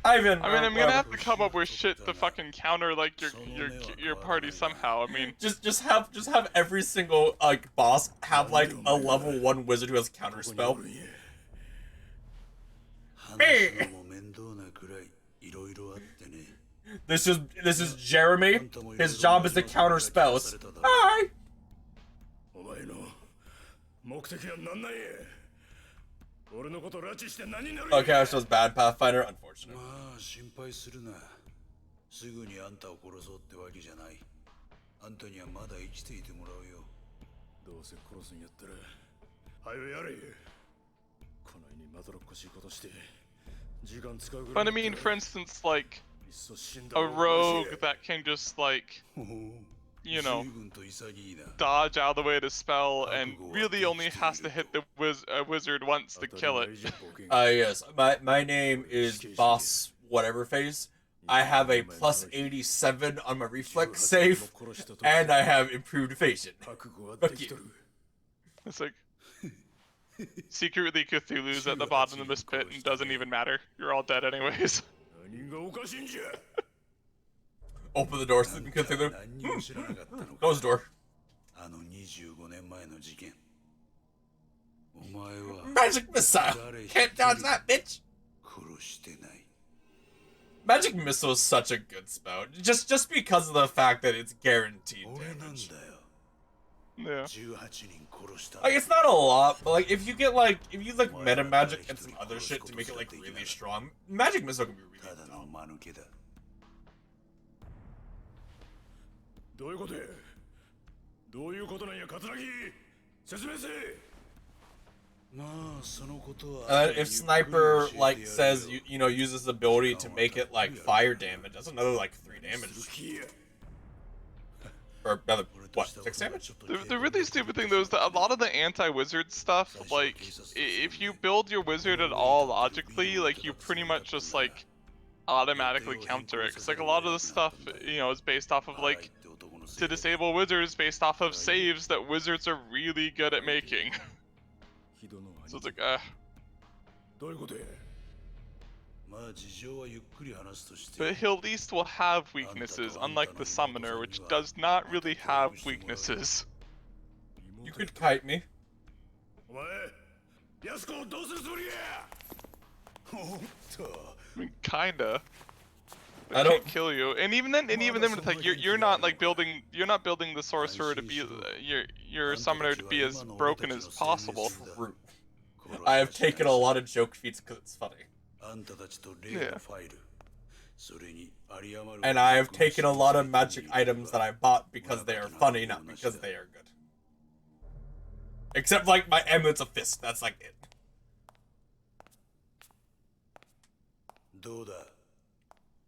Ivan! I mean, I'm gonna have to come up with shit to fucking counter like your party somehow. I mean, just have every single like boss have like a level 1 wizard who has counter spell. This is Jeremy. His job is to counter spells. Hi. Okay, I was bad Pathfinder, unfortunate. 心配するな。すぐにあんたを殺そうってわけじゃない。あんたにはまだ生きていてもらうよ。どうせ殺すんやったら、早くやれ。この世にまどろっこしいことして、時間使うぐらい。 but I mean, for instance, like a rogue that can just like, you know, dodge out of the way to spell and really only has to hit the wizard once to kill it. Yes. My name is Boss Whatever Face. I have a plus 87 on my reflex save, and I have improved evasion. Fuck you. It's like secretly Cthulhu's at the bottom of this pit and doesn't even matter. You're all dead anyways. Open the door so we can Cthulhu. Close the door. Magic missile! Can't dodge that, bitch! Magic Missile is such a good spell. Just because of the fact that it's guaranteed 俺なん damage. だよ Yeah. 18人殺した Like, it's not a lot, but like, if you get like, if you use like meta magic and some other shit to make it like really strong, Magic Missile can be really ただの dumb. 間抜けだどういうことやどういうことなんや桂木説明せまあそのことは And if Sniper like says you know uses the ability to make it like fire damage, that's another like 3 damage. Or another what, 6 damage? The really stupid thing though is that a lot of the anti-wizard stuff, like, if you build your wizard at all logically, like, you pretty much just, like, automatically counter it. 'Cause, like, a lot of the stuff, you know, is based off of, like, to disable wizards based off of saves that wizards are really good at making. So it's like, どういうことやまあ事情はゆっくり話すとして but he at least will have weaknesses, unlike the summoner, which does not really have weaknesses. You could kite me. お前安子をどうするつもりやおっと I mean, kinda. They I don't- can't kill you, and even then, it's like you're not like building the sorcerer to be your summoner to be as broken as possible. True. I have taken a lot of joke feats because it's funny. あんたたちと例のファイルそれに有り余る And I have taken a lot of magic items that I bought because they are funny, not because they are good. Except like my amulets of fist, that's like it. どうだ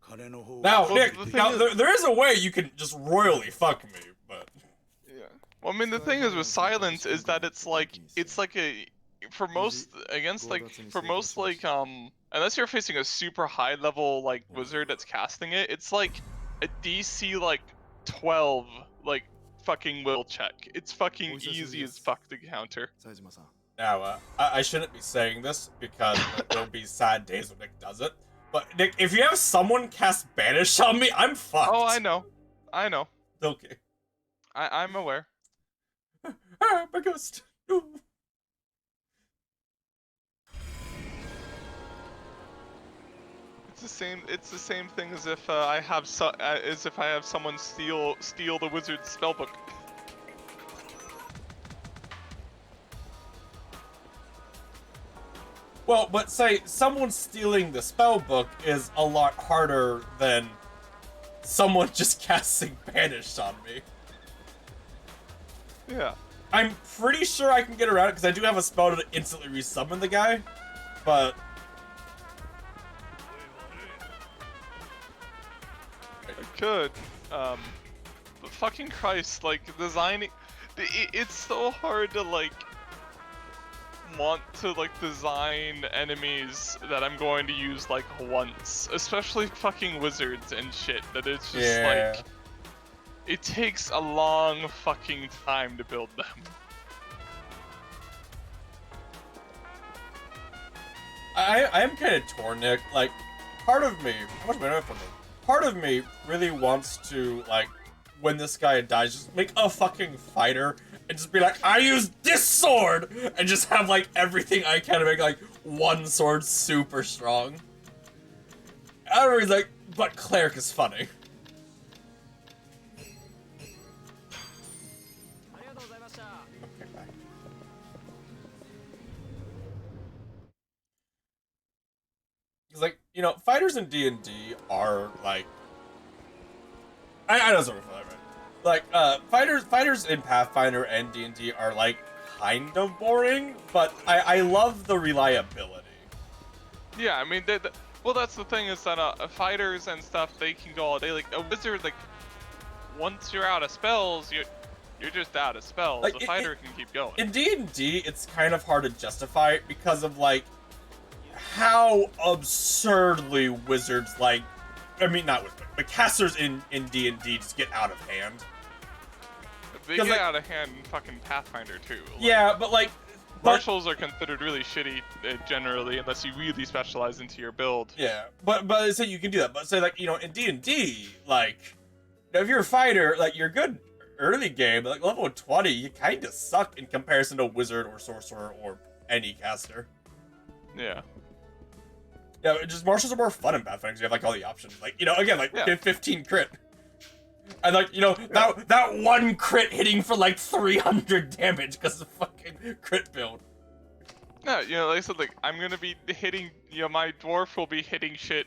金の方 Now, Well, Nick, the thing now is- there is a way you can just royally fuck me, but Yeah. Well, I mean, the thing is with silence is that it's like a for most unless you're facing a super high level like wizard that's casting it, it's like a DC like 12 like fucking will check. It's fucking easy as fuck to counter. now I shouldn't be saying this because there'll be sad days when Nick does it. But Nick, if you have someone cast Banish on me, I'm fucked. Oh, I know. Okay. I'm aware. Ah, my ghost. Ooh. It's the same thing as if I have someone steal the wizard's spellbook. Well, but say someone stealing the spell book is a lot harder than someone just casting Banish on me. Yeah. I'm pretty sure I can get around it because I do have a spell to instantly resummon the guy, but I could. But fucking Christ, like designing, it's so hard to like want to like design enemies that I'm going to use like once, especially fucking wizards and shit. That it's just like it takes a long fucking time to build them. I am kind of torn, Nick. Like, part of me, how much money for me? Part of me really wants to like, when this guy dies, just make a fucking fighter and just be like, I use this sword, and just have like everything I can to make like one sword super strong. Everybody's like, but cleric is funny. Okay, bye. Because like, you know, fighters in D&D are like, I know something for that, right? Like, fighters in Pathfinder and D&D are like kind of boring, but I love the reliability. Yeah, I mean, well, that's the thing is that fighters and stuff, they can go all day. Like a wizard, like once you're out of spells, you're just out of spells. Like, The fighter can keep going. In D&D, it's kind of hard to justify it because of like how absurdly wizards like, I mean not wizards, but casters in D&D just get out of hand. They 'cause, get like- out of hand in fucking Pathfinder too. Like, Yeah, but like, marshals are considered really shitty generally, unless you really specialize into your build. yeah, but say you can do that. But say like, you know, in D&D, like, if you're a fighter, like you're good early game, but like level 20, you kind of suck in comparison to wizard or sorcerer or any caster. Yeah. Yeah, just martials are more fun in Pathfinder because you have like all the options. Like, you know, again, like 15 crit. And like, you know, that one crit hitting for like 300 damage because of fucking crit build. Yeah, you know, like I said, like I'm gonna be hitting, you know, my dwarf will be hitting shit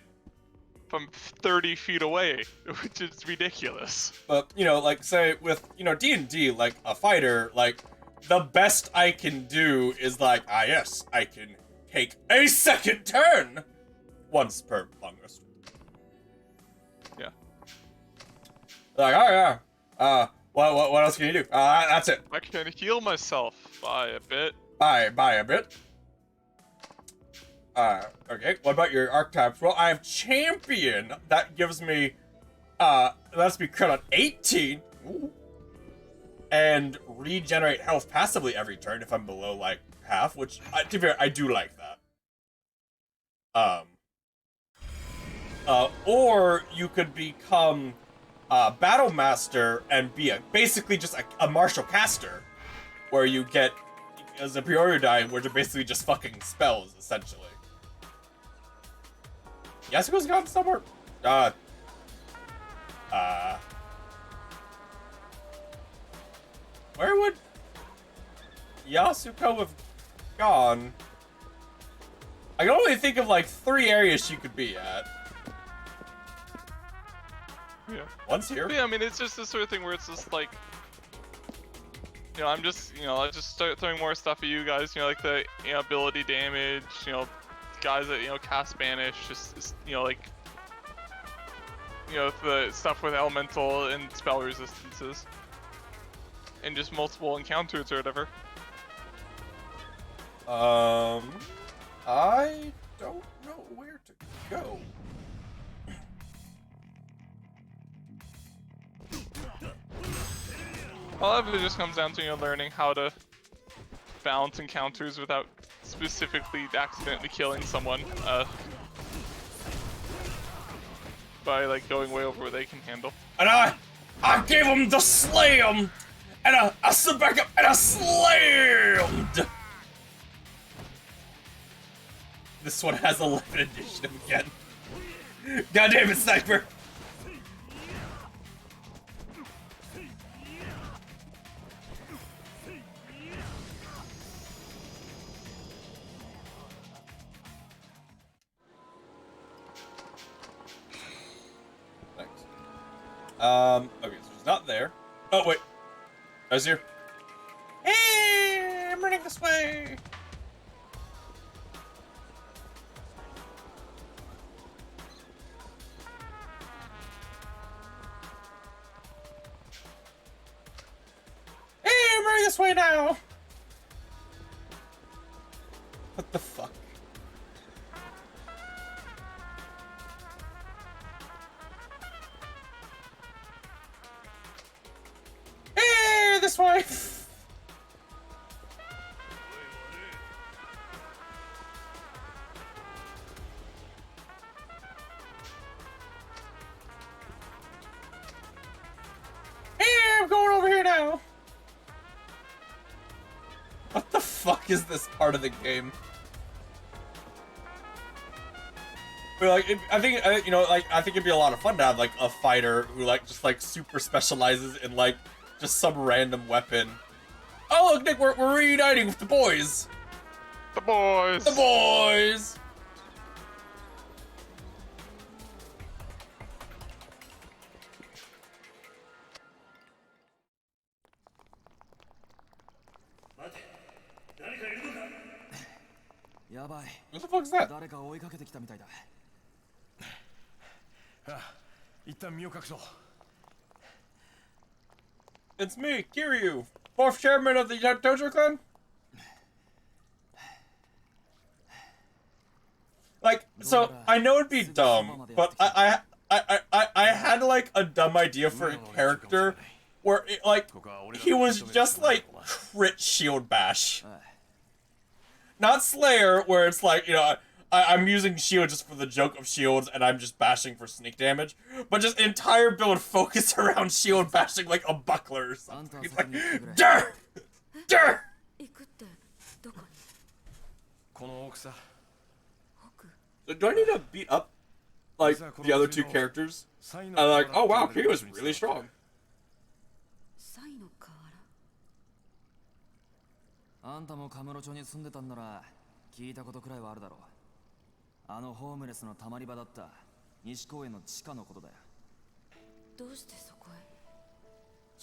from 30 feet away, which is ridiculous. But, you know, like say with, you know, D&D, like a fighter, like the best I can do is like, yes, I can take a second turn once per long rest. Yeah. Like, oh yeah. What else can you do? That's it. I can heal myself by a bit. By a bit. Okay. What about your archetypes? Well, I have champion. That gives me, lets me crit on 18. Ooh. And regenerate health passively every turn if I'm below like half, which to be fair, I do like that. Or you could become Battle Master and be basically just a martial caster, where you get as a Priori die, which are basically just fucking spells, essentially. Yasuko's gone somewhere? Where would Yasuko have gone? I can only think of like 3 areas she could be at. Yeah. One's here. Yeah, I mean, it's just this sort of thing where it's just like, you know, I'm just, you know, I just start throwing more stuff at you guys, you know, like the, you know, ability damage, you know, guys that, you know, cast banish, just, you know, like, you know, the stuff with elemental and spell resistances. And just multiple encounters or whatever. I don't know where to go. A lot of it just comes down to, you know, learning how to balance encounters without specifically accidentally killing someone, by like going way over what they can handle. And I gave him the slam, and I stood back up and I slammed. This one has 11 initiative again. God damn it, sniper! Thanks. Okay, so he's not there. Oh, wait. I was here. Hey, I'm running this way! Hey, I'm running this way now! What the fuck? Hey, this way! Hey, I'm going over here now! What the fuck is this part of the game? But like, I think, you know, like, I think it'd be a lot of fun to have like a fighter who like just like super specializes in like just some random weapon. Oh look, Nick, we're reuniting with the boys. The boys. The boys. What the fuck is that? 誰か追いかけてきたみたいだ。一旦身を隠そう。It's me, Kiryu, fourth chairman of the Dojo clan. Like, so I know it'd be dumb, but I had like a dumb idea for a character where it, like he was just like crit shield bash. Not Slayer, where it's like, you know, I'm using shield just for the joke of shields and I'm just bashing for sneak damage, but just entire build focused around shield bashing like a buckler or something. It's like, Durr! Durr! 行くってどこに？この大きさ。So do I need to beat up like the other two characters? And like, oh wow, Kiryu is really strong. サイの河あんたもカムロ町に住んでたんなら聞いたことくらいはあるだろう。あのホームレスのたまり場だった西公園の地下のことだよ。どうしてそこへ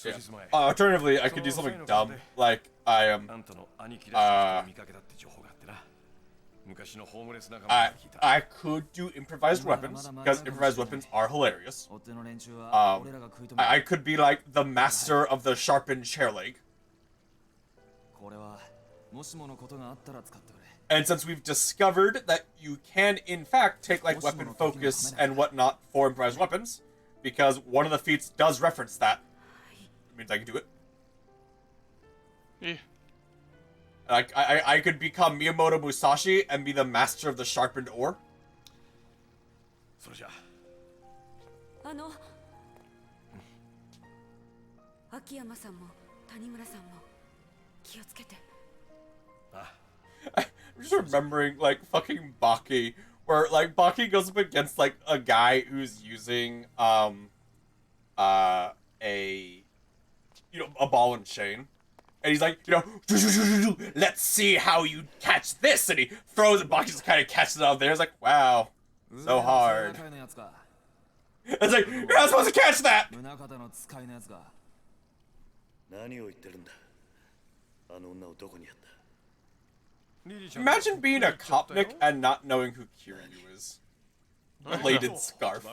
Yeah. Alternatively, I could do something dumb, like I am. I could do improvised weapons because improvised weapons are hilarious. I could be like the master of the sharpened chair leg. And since we've discovered that you can, in fact, take like weapon focus and whatnot for improvised weapons, because one of the feats does reference that, it means I can do it. Yeah. I could become Miyamoto Musashi and be the master of the sharpened ore. 秋山さんも谷村さんも気をつけて I'm just remembering, like, fucking Baki, where, like, Baki goes up against, like, a guy who's using, a ball and chain. And he's like, let's see how you catch this! And he throws it, Baki just kind of catches it out there. It's like, wow, so hard. It's like, you're not supposed to catch that! Imagine being a Kopnik and not knowing who Kiryu is. Bladed scarf.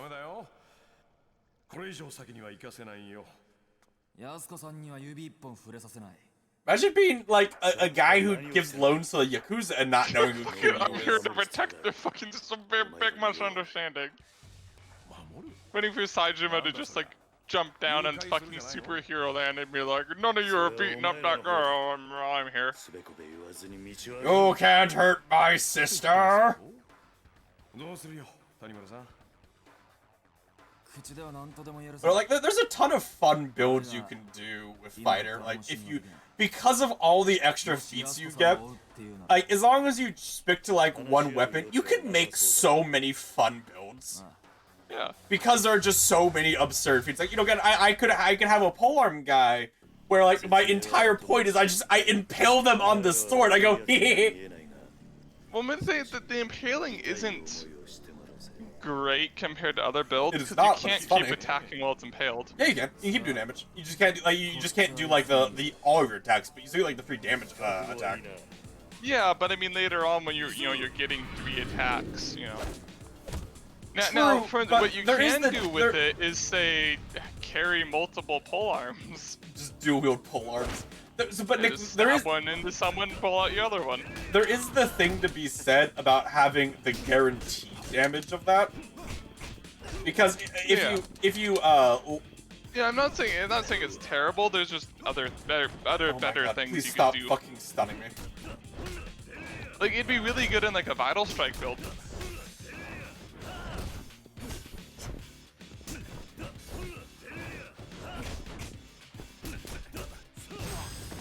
Imagine being, like, a guy who gives loans to the Yakuza and not knowing who Kiryu I'm here is. to protect the fucking just a big misunderstanding. Waiting for Saijima to just like jump down and fucking superhero land and be like, none of you are beating up that girl, I'm here. You can't hurt my sister! But like, there's a ton of fun builds you can do with Fighter. Like, if you, because of all the extra feats you get, like, as long as you stick to like one weapon, you can make so many fun builds. Yeah. Because there are just so many absurd feats. Like, again, I could have a polearm guy where like my entire point is I impale them on the sword. I go hee. Well, I'm gonna say that the impaling isn't great compared to other builds It is because not, you but it's can't funny. keep attacking while it's impaled. Yeah, you can. You can keep doing damage. You just can't do like the all your attacks, but you do like the free damage attack. Yeah, but I mean later on when you're getting 3 attacks, Now what you can do with it is say carry multiple polearms. Just dual wield polearms. But Nick, Just there stab is one into someone, pull out the other one. There is the thing to be said about having the guaranteed damage of that, because if you yeah, I'm not saying it's terrible. There's just other better God, things please you stop can do. fucking stunning me. Like it'd be really good in like a Vital Strike build.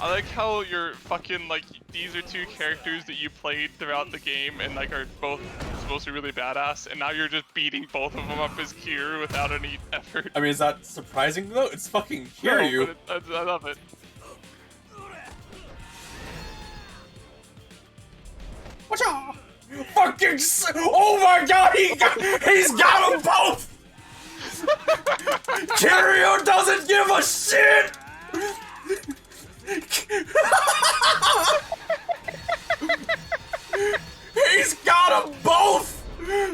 I like how you're fucking like these are 2 characters that you played throughout the game and like are both supposed to be really badass, and now you're just beating both of them up as Kiryu without any effort. I mean, is that surprising though? It's fucking Kiryu. No, but I love it. Watch out! Fucking! Oh my God! He's got them both. Kiryu doesn't give a shit. He's got them both!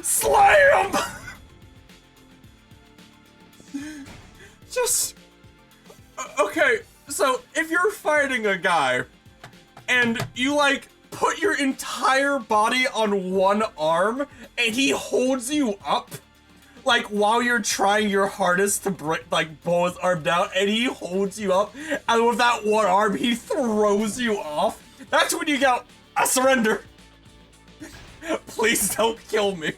Slay him! Just... Okay, so if you're fighting a guy, and you, like, put your entire body on one arm, and he holds you up, like, while you're trying your hardest to pull his arm down, and he holds you up, and with that one arm, he throws you off. That's when you go, I surrender. Please don't kill me.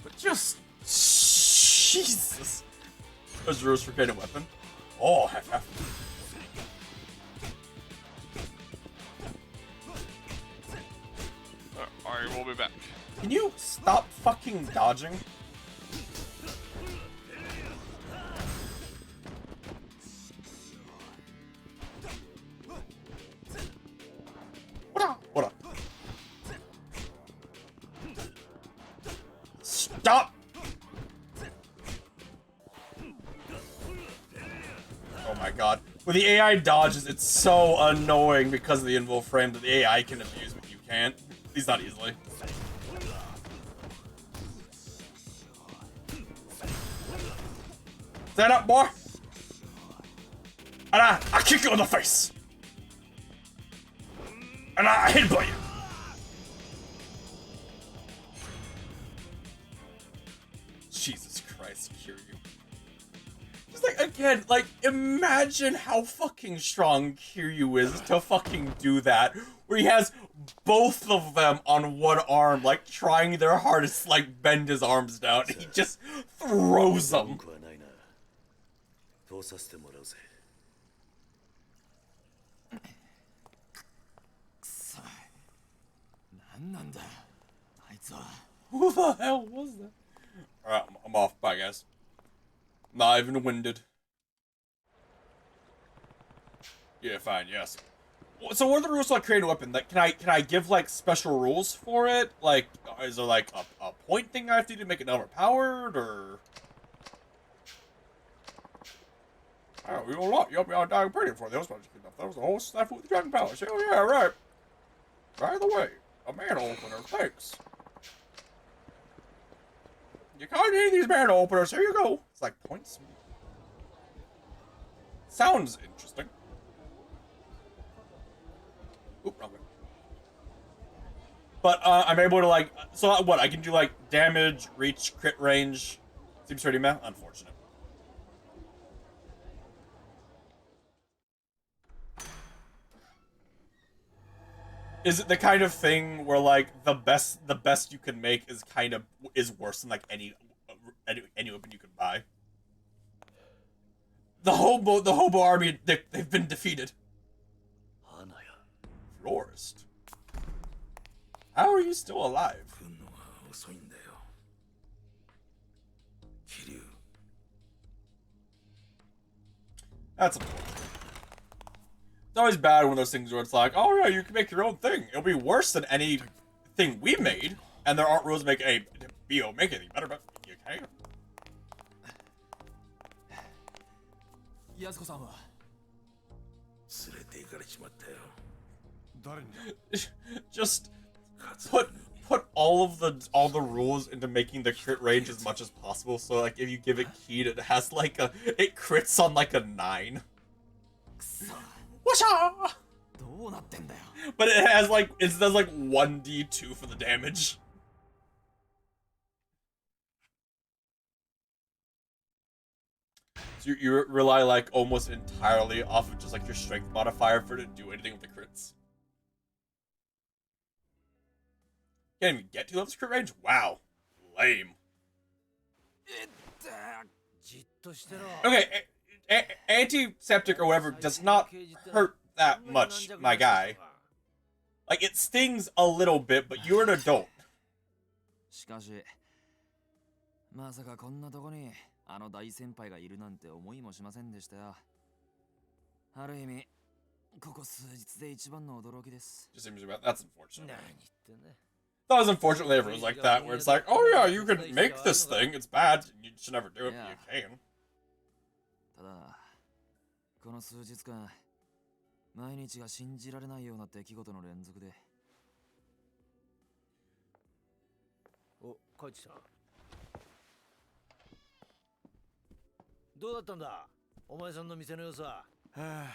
But just Jesus. There's rules for creating a weapon. Oh, half. Alright, we'll be back. Can you stop fucking dodging? What up? Stop! Oh my god. When the AI dodges, it's so annoying because of the invul frame that the AI can abuse, but you can't. At least not easily. Stand up, boy! And I kick you in the face! And I headbutt you! Jesus Christ, Kiryu. Just like, again, like, imagine how fucking strong Kiryu is to fucking do that. Where he has both of them on one arm, like, trying their hardest to, like, bend his arms down. He just throws them. Who the hell was that? Alright, I'm off. Bye, guys. Not even winded. Yeah, fine, yes. So what are the rules to like create a weapon? Like, can I give like special rules for it? Like, is there like a point thing I have to do to make it overpowered, or? Oh, you know a lot. You helped me out dying pretty before. That was the whole stuff with the Dragon Palace. Oh yeah, right. By the way, a manhole opener. Thanks. You can't need these manhole openers. Here you go. It's like points. Sounds interesting. Oop, wrong way. But I'm able to like. So what? I can do like damage, reach, crit range. Seems pretty meh. Unfortunate. Is it the kind of thing where like the best you can make is worse than like any weapon you can buy? The hobo army, they've been defeated. Florist. How are you still alive? That's unfortunate. It's always bad when those things where it's like, oh yeah, you can make your own thing. It'll be worse than anything we made, and there aren't rules to make make anything better, but you can. Just put all the rules into making the crit range as much as possible. So like if you give it keyed, it has like it crits on like a 9. Washa! But it has like it does like 1d2 for the damage. So you rely like almost entirely off of just like your strength modifier for it to do anything with the crits. Can't even get 2 levels crit range? Wow. Lame. Okay, antiseptic or whatever does not hurt that much, my guy. Like, it stings a little bit, but you're an adult. しかし、まさかこんなとこにあの大先輩がいるなんて思いもしませんでしたよ。ある意味、ここ数日で一番の驚きです。Just seems about that's unfortunate. That was unfortunate whenever it was like that, where it's like, oh yeah, you can make this thing, it's bad, you should never do it, but you can. ただ、この数日間、毎日が信じられないような出来事の連続で。お、帰ってきた。どうだったんだ、お前さんの店の良さ。はあ、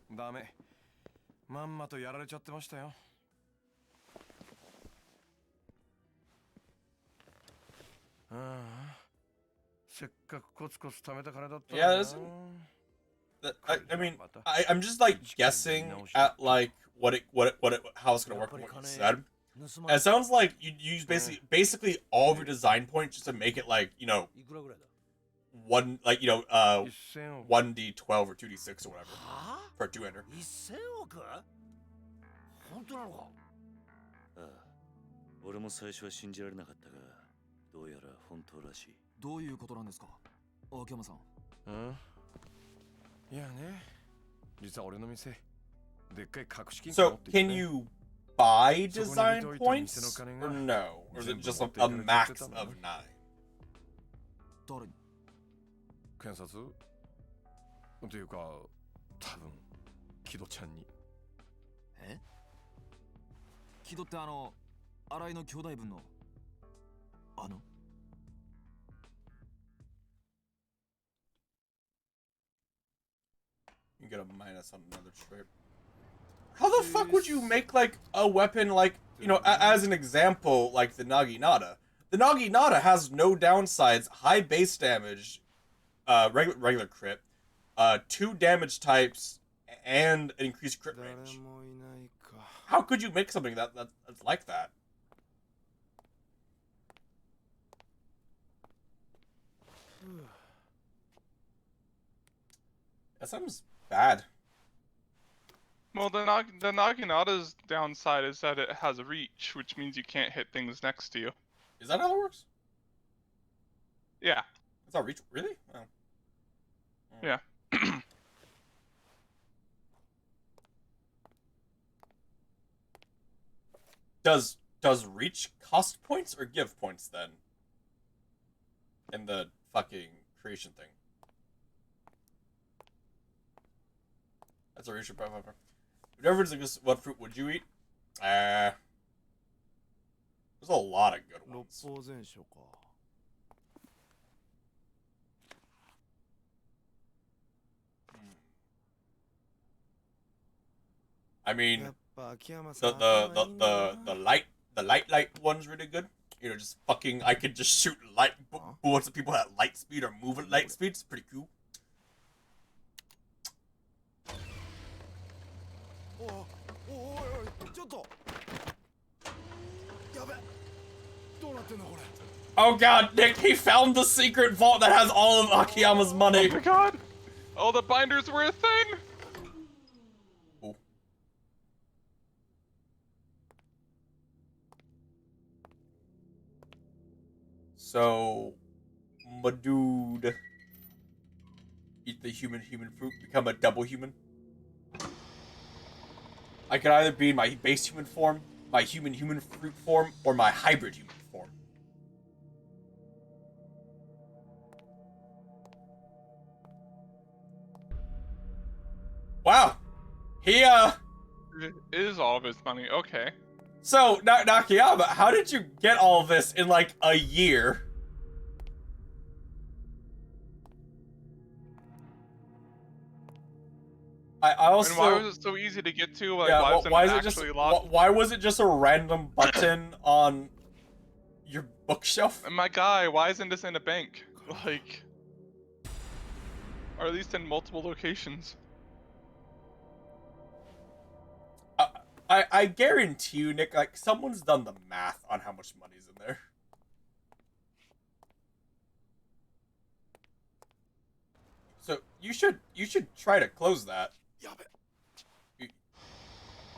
ダメ。まんまとやられちゃってましたよ。ああ、せっかくコツコツ貯めた金だったんだ。Yeah, I mean, I'm just like guessing at like how it's gonna work from what you said. And it sounds like you use basically all of your design points just to make it like, you know, one, like, you know, 1000億 1d12 or 2d6 or whatever はあ for a two-hander. 1000億本当なのかああ、俺も最初は信じられなかったが、どうやら本当らしい。どういうことなんですか、秋山さん。うんいやね、実は俺の店、でっかい隠し金庫 So 持っていて can ね you buy So when design you do it, points you know, or kinda- no? Or is it全部 just 持って a いかれちゃって max たんだ of ね 9? 誰に？検察というか、多分木戸ちゃんに。え？木戸って新井の兄弟分のYou get a minus on another trait. How the fuck would you make, like, a weapon, like, you know, as an example, like the Naginata? The Naginata has no downsides, high base damage, regular crit, 2 damage types, and an increased crit 誰 range. もいないか。 How could you make something that's like that? That sounds bad. Well, the Naginata's downside is that it has reach, which means you can't hit things next to you. Is that how it works? Yeah. That's how reach, really? Oh. Yeah. Does reach cost points or give points then? In the fucking creation thing. That's a reach of pepper. Whatever it is, what fruit would you eat? There's a lot of good 六 ones. 法全書か。 I mean, やっぱ秋山さん the light one's really good. You know, just fucking, I could just shoot light bullets at people at light speed or move at light speed. It's pretty cool. おおいちょっとやべどうなってんのこれ Oh god, Nick, he found the secret vault that has all of Akiyama's money. Oh my god! Oh, the binders were a thing! Ooh. So, my dude, eat the human fruit, become a double human. I could either be in my base human form, my human fruit form, or my hybrid human form. Wow. He, It is all of his money, okay. So, Nakayama, how did you get all this in, like, a year? I also... And why was it so easy to get to? Like, yeah, why isn't why it is it just... actually locked? Why was it just a random button on your bookshelf? And my guy, why isn't this in a bank? Like... Or at least in multiple locations. I guarantee you, Nick, like, someone's done the math on how much money's in there. So, you should try to close that.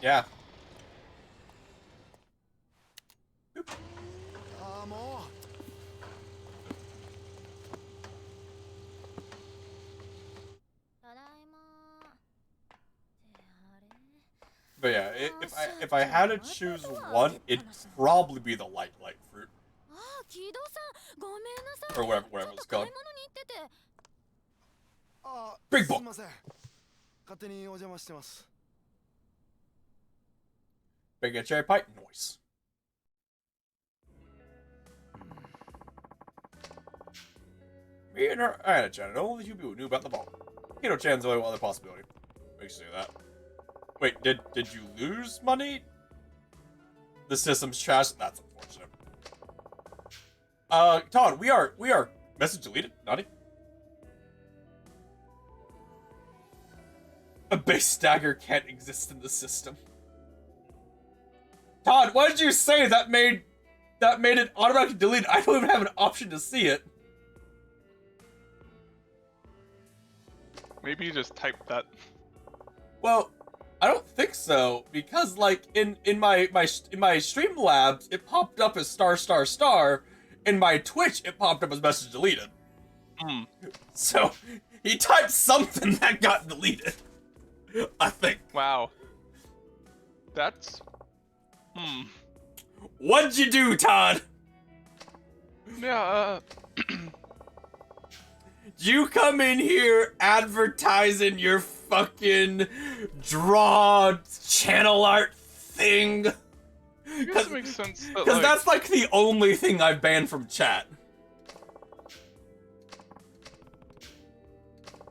Yeah. Oop. ああも But yeah, if I had to choose one, it'd probably be the light fruit. Or whatever it's called. あ Big す book. いません勝手にお邪魔してます Big cherry pie? Noise. Me and her, I had a chat. Only few people knew about the vault. Chan's only one other possibility. Makes you say that. Wait, did you lose money? The system's trash. That's unfortunate. Todd, we are message deleted. Naughty. A base stagger can't exist in the system. Todd, what did you say that made it automatically deleted? I don't even have an option to see it. Maybe you just typed that. Well, I don't think so, because like in my Streamlabs, it popped up as ****. In my Twitch, it popped up as message deleted. So he typed something that got deleted. I think. Wow. That's. What'd you do, Todd? Yeah. You come in here advertising your fucking draw channel art thing. I guess it makes sense. Because that's like the only thing I've banned from chat.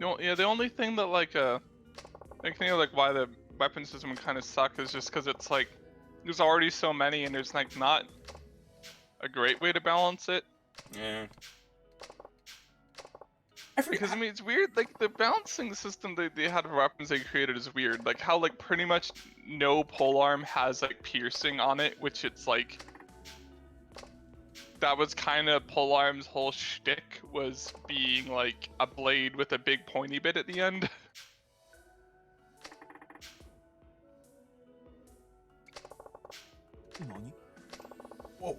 No, yeah, the only thing that like why the weapon system kind of suck is just because it's like there's already so many and there's like not a great way to balance it. Yeah. Because I mean it's weird, like the balancing system they had for weapons they created is weird. Like how like pretty much no polearm has like piercing on it, which it's like that was kind of polearm's whole shtick, was being like a blade with a big pointy bit at the end. Whoa.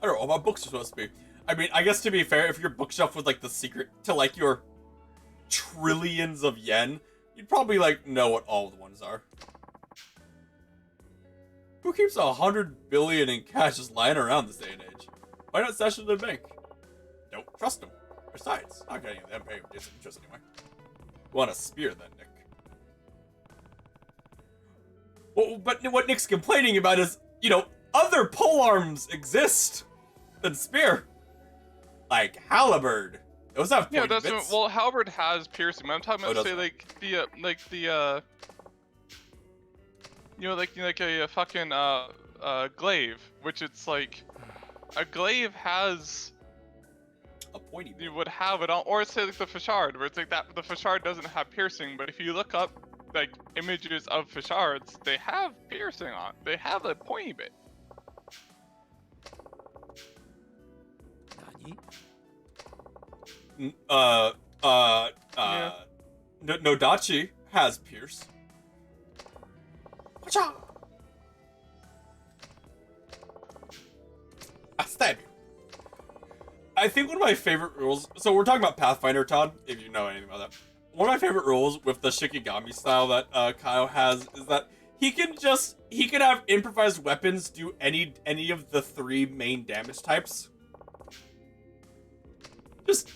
I don't know what my books are supposed to be. I mean, I guess to be fair, if your bookshelf was like the secret to like your trillions of yen, you'd probably like know what all the ones are. Who keeps 100 billion in cash just lying around this day and age? Why not stash it in the bank? Don't trust them. Besides, not getting them paying decent interest anyway. You want a spear then, Nick? Well, but what Nick's complaining about is, you know, other polearms exist than spear. Like halberd. Those have pointy Yeah, bits. well, halberd has piercing. But I'm talking about say like the you know like a fucking glaive, which it's like a glaive has a pointy bit. You would have it on, or say like the fashard, where it's like that the fashard doesn't have piercing, but if you look up like images of fashards, they have piercing on. They have a pointy bit. Nodachi has pierce. Wacha! I stab you. I think one of my favorite rules, so we're talking about Pathfinder, Todd, if you know anything about that. One of my favorite rules with the Shikigami style that Kyle has is that he can have improvised weapons do any of the 3 main damage types. Just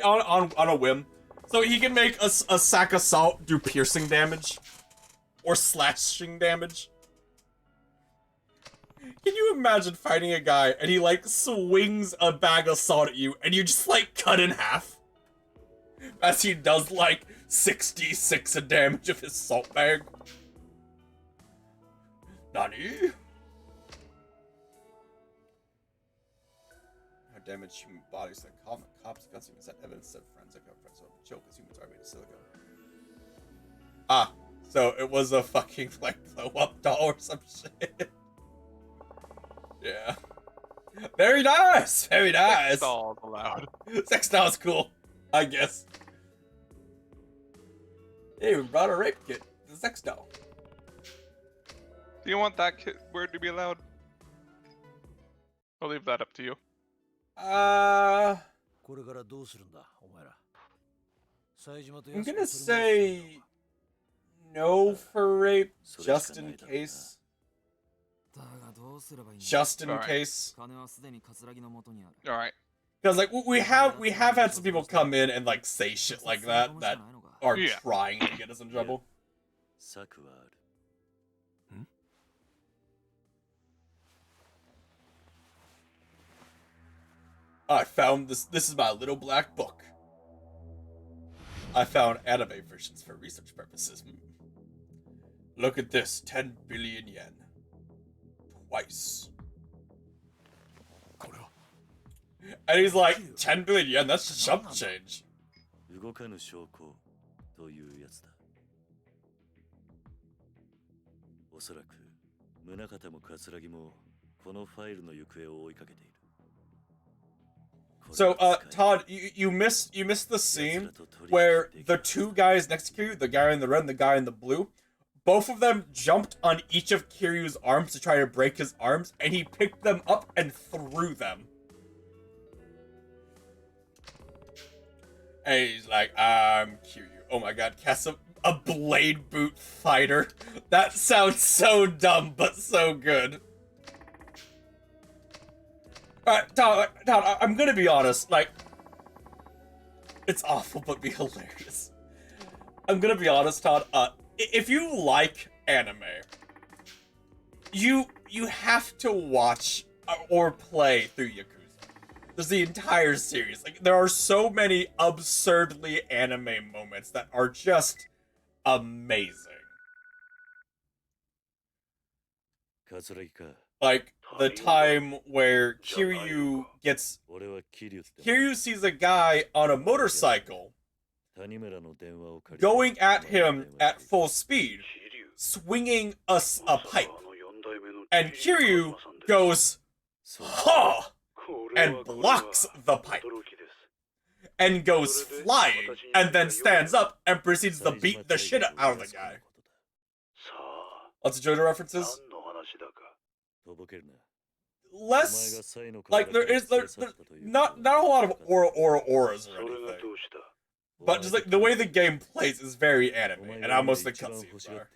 on a whim. So he can make a sack of salt do piercing damage. Or slashing damage. Can you imagine fighting a guy and he like swings a bag of salt at you and you just like cut in half? As he does like 66 of damage of his salt bag. Nani? How damage human bodies like common cops, guts, even set evidence of forensic friends of joke as humans are made of silicone. Ah, so it was a fucking like blow up doll or some shit. Yeah. Very nice! Very nice! Sex doll allowed. Sex doll's cool, I guess. Hey, we brought a rape kit. The sex doll. Do you want that word to be allowed? I'll leave that up to you. I'm gonna say no for rape, just in case. Just in case. Alright. Because like we have had some people come in and like say shit like that are trying to get us in trouble. I found this. This is my little black book. I found anime versions for research purposes. Look at this, 10 billion yen. Twice. And he's like, 10 billion yen, that's chump change. 動かぬ証拠というやつだ。おそらく宗像も桂木もこのファイルの行方を追いかけている。So, Todd, you missed the scene where the two guys next to Kiryu, the guy in the red and the guy in the blue, both of them jumped on each of Kiryu's arms to try to break his arms, and he picked them up and threw them. And he's like, I'm Kiryu. Oh my god, cast a blade boot fighter. That sounds so dumb, but so good. Alright, Todd, I'm gonna be honest, like, it's awful, but be hilarious. I'm gonna be honest, Todd, if you like anime, you have to watch or play through Yakuza. There's the entire series. Like, there are so many absurdly anime moments that are just amazing. Like, the time where Kiryu sees a guy on a motorcycle going at him at full speed, swinging a pipe. And Kiryu goes, ha! And blocks the pipe. And goes flying, and then stands up and proceeds to beat the shit out of the guy. Lots of JoJo references. Less, like, there's not a whole lot of auras or anything. But just, like, the way the game plays is very anime, and how most of the cutscenes are.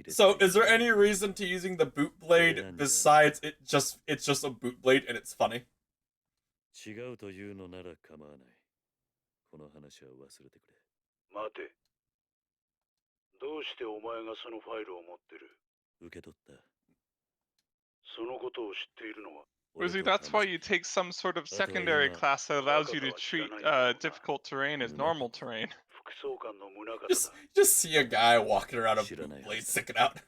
So, is there any reason to using the boot blade besides it's just a boot blade and it's funny? 違うというのなら構わない。この話は忘れてくれ。待て。どうしてお前がそのファイルを持ってる？受け取った。そのことを知っているのは。Wizzy, that's why you take some sort of secondary class that allows you to treat difficult terrain as normal terrain. Just see a guy walking around a blade sticking out.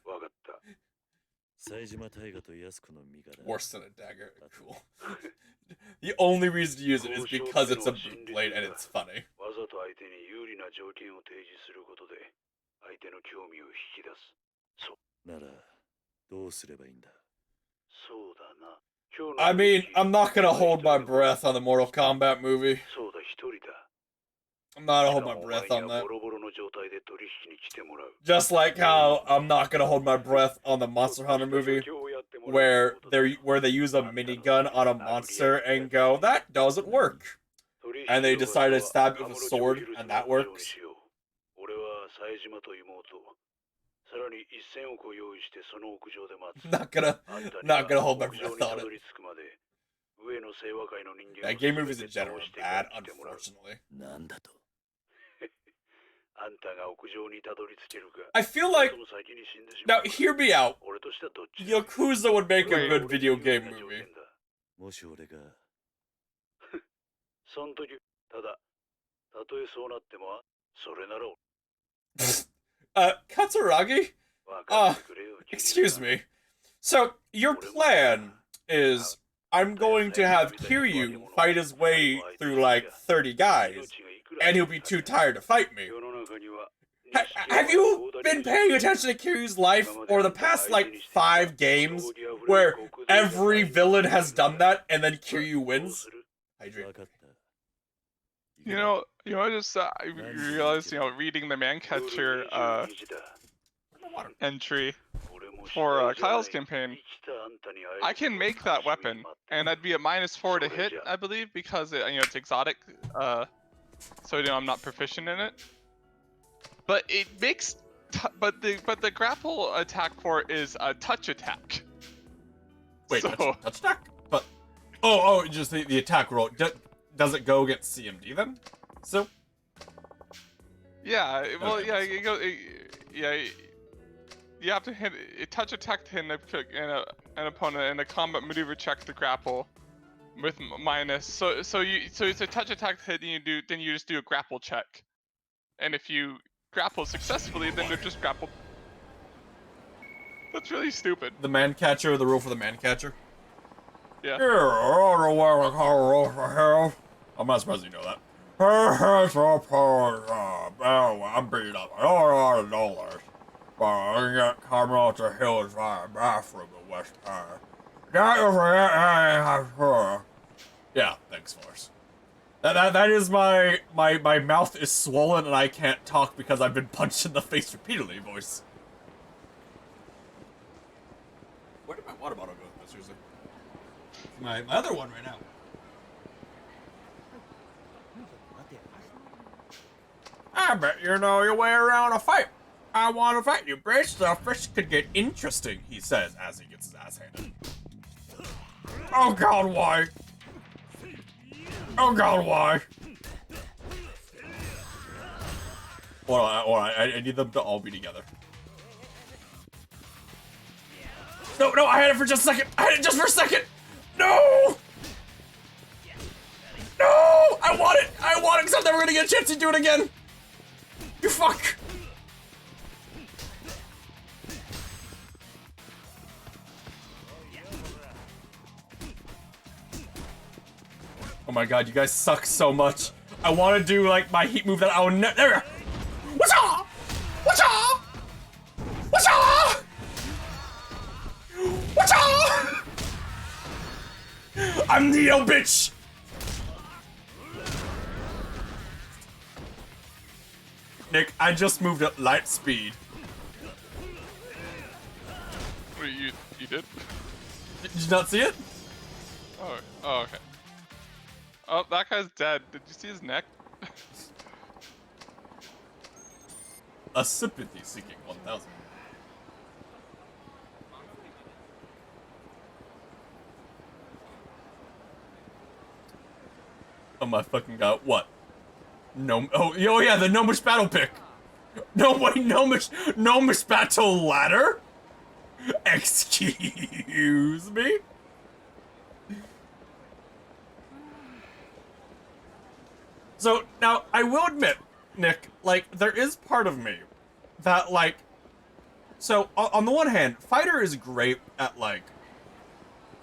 Worse than a dagger. Cool. The only reason to use it is because it's a boot blade and it's funny. I mean, I'm not gonna hold my breath on the Mortal Kombat movie. I'm not gonna hold my breath on that. Just like how I'm not gonna hold my breath on the Monster Hunter movie, where they use a minigun on a monster and go, that doesn't work. And they decide to stab it with a sword, and that works. Not gonna hold my breath on it. Yeah, game movies in general are bad, unfortunately. I feel like, now hear me out, Yakuza would make a good video game movie. Katsuragi? Excuse me. So, your plan is, I'm going to have Kiryu fight his way through like 30 guys, and he'll be too tired to fight me. Have you been paying attention to Kiryu's life, or the past like 5 games, where every villain has done that, and then Kiryu wins? Hydrate. I just realized, reading the Mancatcher entry for Kyle's campaign, I can make that weapon, and I'd be at -4 to hit, I believe, because it's exotic, so I'm not proficient in it. But it makes, but the grapple attack for it is a touch attack. Wait, touch attack? But just the attack roll. Does it go against CMD then? So. Yeah. Well, yeah. You go. You have to hit a touch attack to hit an opponent, and a combat maneuver check to grapple with minus. So it's a touch attack to hit, and then you just do a grapple check, and if you grapple successfully, then they're just grappled. That's really stupid. The man catcher, the rule for the man catcher. Yeah. I'm not surprised you know that. I'm beat up. $100. I got Carmel to Hills bathroom in West Park. Yeah, thanks, Force. That is my mouth is swollen and I can't talk because I've been punched in the face repeatedly, voice. Where did my water bottle go, seriously? My other one right now. I bet you know your way around a fight. I want to fight you, bitch. The fish could get interesting, he says as he gets his ass handed. Oh god, why? Oh god, why? Hold on, I need them to all be together. No, I had it for just a second. I had it just for a second. No! No! I want it, because I'm never gonna get a chance to do it again. You fuck! Oh my god, you guys suck so much. I want to do like my heat move that I would never. There. Whatcha? Whatcha? Whatcha? Whatcha? I'm Neo, bitch. Nick, I just moved at light speed. Wait, you did? Did you not see it? Oh, okay. Oh, that guy's dead. Did you see his neck? A sympathy-seeking 1000. Oh my fucking god, what? No, oh yeah, the Gnomish battle pick. No, wait, Gnomish battle ladder? Excuse me? So, now, I will admit, Nick, like, there is part of me that, like, so, on the one hand, Fighter is great at, like,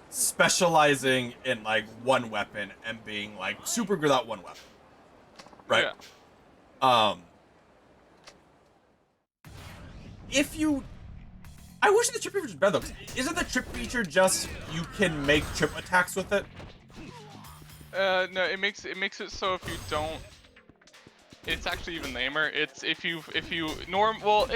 specializing in, like, one weapon and being, like, super good at one weapon. Right? Yeah. If you... I wish the trip feature was better, though. Isn't the trip feature just you can make trip attacks with it? No, it makes it so if you don't, it's actually even lamer. It's if you well,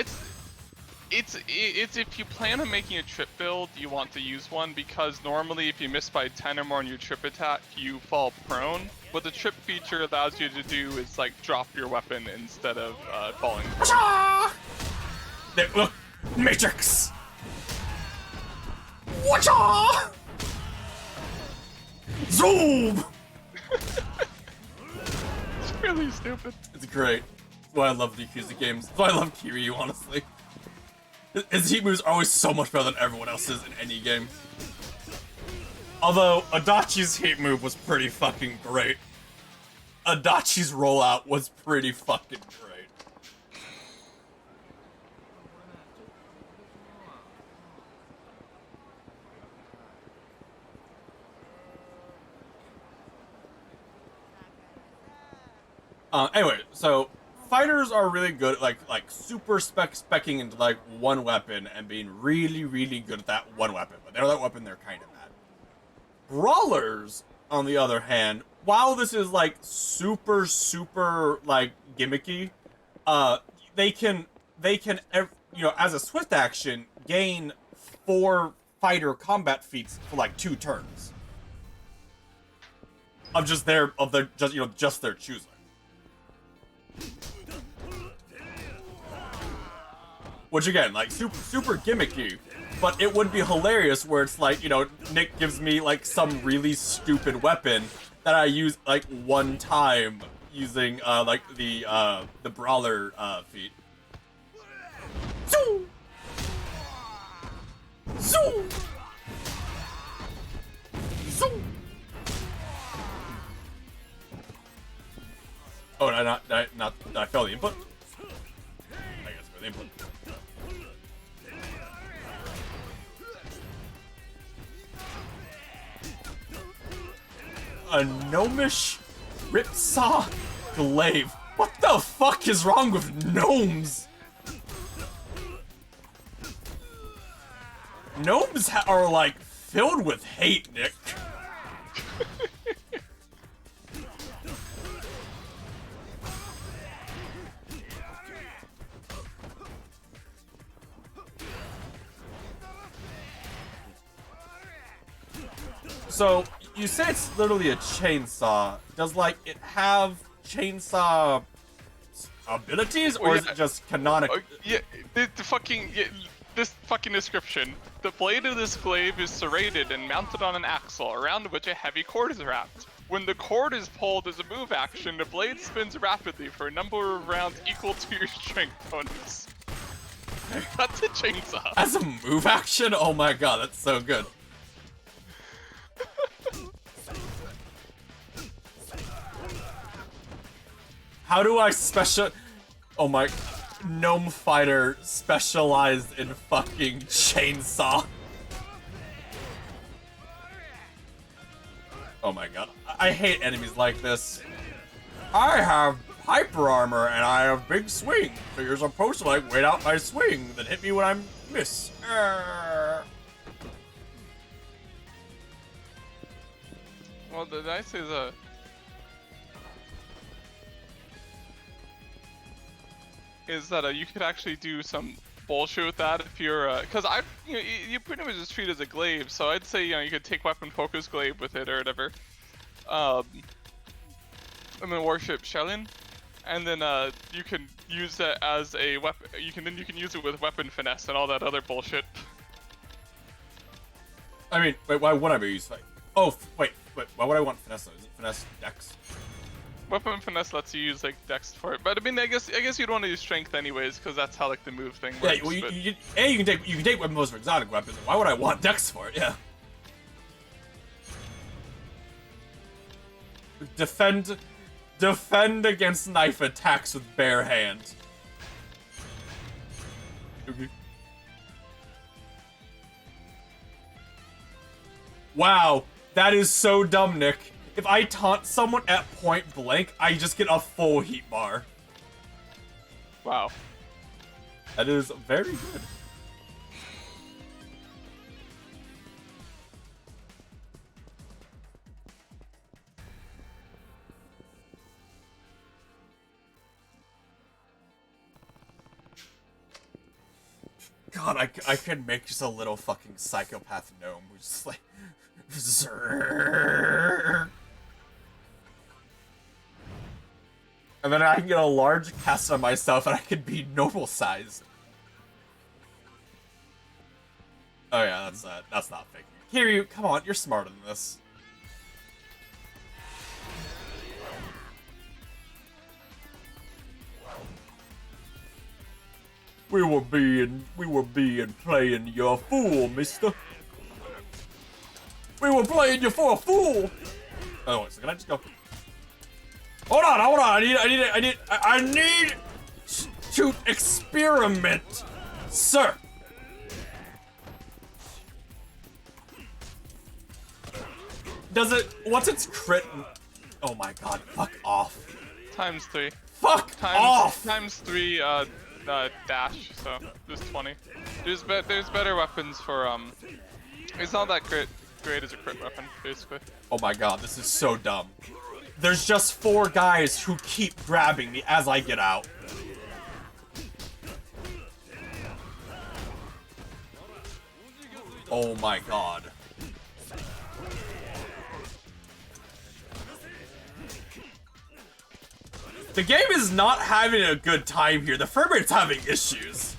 it's if you plan on making a trip build, you want to use one because normally if you miss by 10 or more on your trip attack, you fall prone. What the trip feature allows you to do is like drop your weapon instead of falling prone. Look, Matrix. Watcha! Zoom! It's really stupid. It's great. That's why I love the Yakuza games. That's why I love Kiryu, honestly. His heat moves are always so much better than everyone else's in any game. Although, Adachi's heat move was pretty fucking great. Adachi's rollout was pretty fucking great. Anyway, so fighters are really good at like super specking into like one weapon and being really, really good at that one weapon. But they're that weapon, they're kind of bad. Brawlers, on the other hand, while this is like super like gimmicky, they can you know, as a swift action, gain 4 fighter combat feats for like 2 turns of just their choosing. Which again, like super gimmicky, but it would be hilarious where it's like, you know, Nick gives me like some really stupid weapon that I use like one time using like the brawler feat. Zoom! Zoom! Zoom! Oh, I failed the input? I guess for the input. A gnomish ripsaw glaive. What the fuck is wrong with gnomes? Gnomes are like filled with hate, Nick. So, you say it's literally a chainsaw. Does, like, it have chainsaw abilities, or is it just canonical? Yeah, this fucking description. The blade of this glaive is serrated and mounted on an axle, around which a heavy cord is wrapped. When the cord is pulled as a move action, the blade spins rapidly for a number of rounds equal to your strength bonus. That's a chainsaw. As a move action? Oh my god, that's so good. How do I Oh my... Gnome fighter specialized in fucking chainsaw. Oh my god. I hate enemies like this. I have hyper armor and I have big swing. So you're supposed to like wait out my swing, then hit me when I miss. Well, the nice is that you could actually do some bullshit with that if you're because you pretty much just treat it as a glaive, so I'd say you could take weapon focus glaive with it or whatever, and then worship Shellin, and then you can use that as a weapon. You can use it with weapon finesse and all that other bullshit. I mean, wait, why would I be using? Oh, wait, why would I want finesse? Is it finesse dex? Weapon finesse lets you use like dex for it, but I mean, I guess you'd want to use strength anyways, because that's how like the move thing works. Yeah, well, you can take weapon moves for exotic weapons. Why would I want dex for it? Yeah. Defend against knife attacks with bare hand. Okay. Wow, that is so dumb, Nick. If I taunt someone at point blank, I just get a full heat bar. Wow. That is very good. God, I could make just a little fucking psychopath gnome who's just like... And then I can get a large cast on myself and I could be normal size. Oh yeah, that's not fake. Kiryu, come on, you're smarter than this. We were being playing your fool, mister. We were playing you for a fool. Oh wait, so can I just go? Hold on. I need to experiment, sir. Does it? What's its crit? Oh my god! Fuck off. ×3. Fuck off. ×3 dash. So there's 20. There's better weapons for It's not that great as a crit weapon, basically. Oh my god, this is so dumb. There's just 4 guys who keep grabbing me as I get out. Oh my god. The game is not having a good time here. The frame rate's having issues.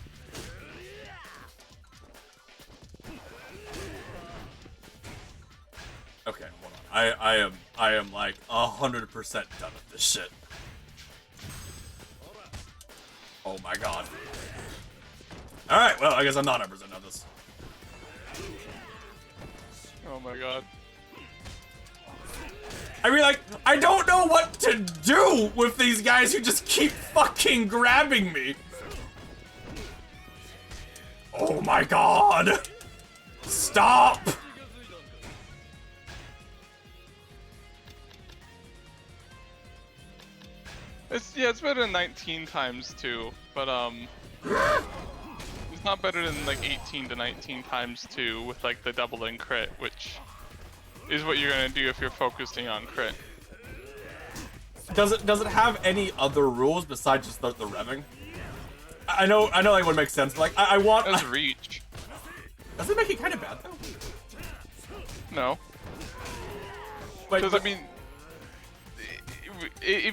Okay, hold on. I am like 100% done with this shit. Oh my god. Alright, well, I guess I'm not 100% done with this. Oh my god. I mean, like, I don't know what to do with these guys who just keep fucking grabbing me. Oh my god. Stop. It's better than 19 ×2, but It's not better than like 18 to 19 times 2 with like the doubling crit, which is what you're gonna do if you're focusing on crit. Does it have any other rules besides just the revving? I know like what makes sense, but like I want. It has reach. Does it make it kind of bad though? No. Because I mean,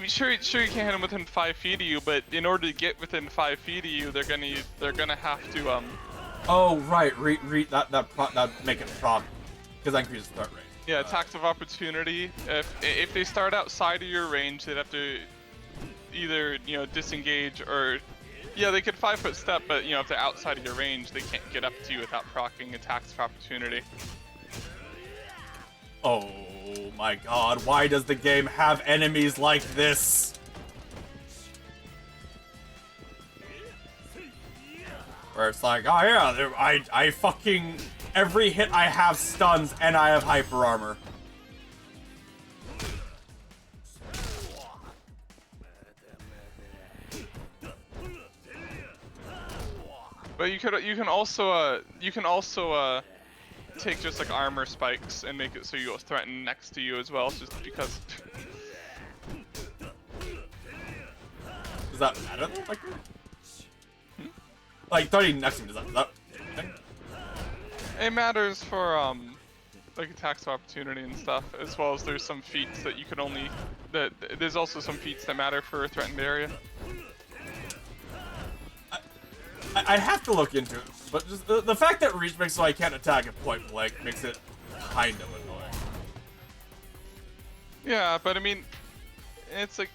sure you can't hit them within 5 feet of you, but in order to get within 5 feet of you, they're gonna have to Oh right, that make it proc, because that increases threat range. Yeah, attacks of opportunity. If they start outside of your range, they'd have to either disengage or they could 5-foot step, but if they're outside of your range, they can't get up to you without proccing attacks of opportunity. Oh my god, why does the game have enemies like this? Where it's like, oh yeah, I fucking, every hit I have stuns and I have hyper armor. But you can also take just like armor spikes and make it so you threaten next to you as well, just because. Does that matter? Like threatening next to me, does that thing? It matters for like attacks of opportunity and stuff, as well as there's some feats that you can only there's also some feats that matter for a threatened area. I have to look into it, but just the fact that reach makes so I can't attack at point blank makes it kind of annoying. Yeah, but I mean, it's like,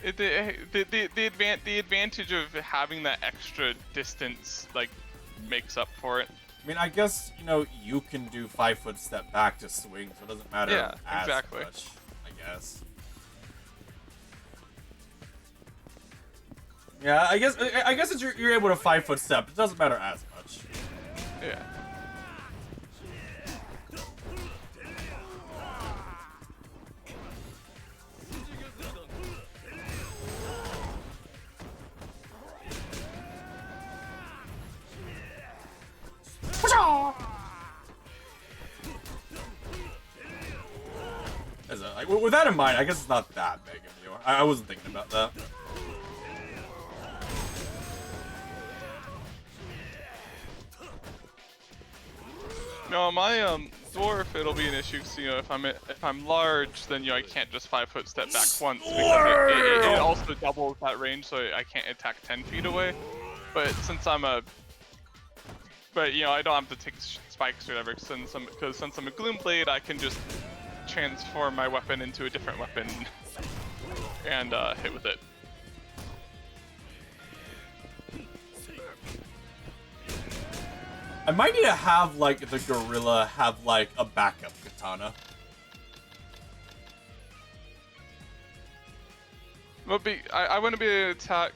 the advantage of having that extra distance like makes up for it. I mean, I guess you can do 5-foot step back to swing, so it doesn't matter as much, I guess. Yeah, I guess since you're able to 5-foot step, it doesn't matter as much. Yeah. Like, with that in mind, I guess it's not that big of a deal. I wasn't thinking about that. No, my dwarf, it'll be an issue. So, if I'm large, then I can't just 5-foot step back once because it also doubles that range, so I can't attack 10 feet away. But since I don't have to take spikes or whatever. Because since I'm a Gloom Blade, I can just transform my weapon into a different weapon and hit with it. I might need to have, like, the gorilla have, like, a backup katana. Well, I wouldn't be able to attack.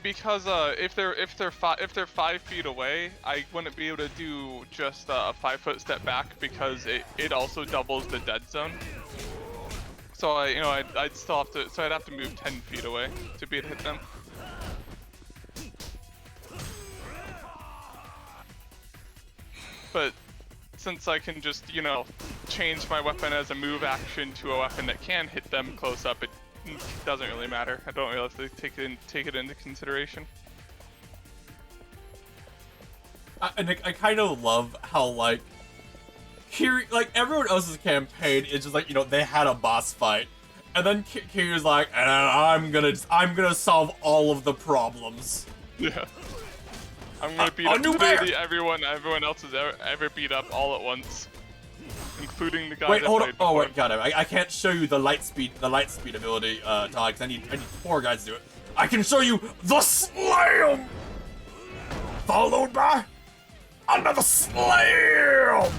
Because if they're 5 feet away, I wouldn't be able to do just a 5-foot step back because it also doubles the dead zone. So I'd still have to. So I'd have to move 10 feet away to be able to hit them. But since I can just, change my weapon as a move action to a weapon that can hit them close up, it doesn't really matter. I don't really have to take it into consideration. And I kind of love how, like, everyone else's campaign is just like, they had a boss fight, and then Kiryu's like, and I'm gonna solve all of the problems. Yeah. I'm gonna beat up literally everyone else has ever beat up all at once, including the guy. Wait, that hold on. played Oh before. wait, got it. I can't show you the light speed ability, Todd, because I need 4 guys to do it. I can show you the slam, followed by another slam.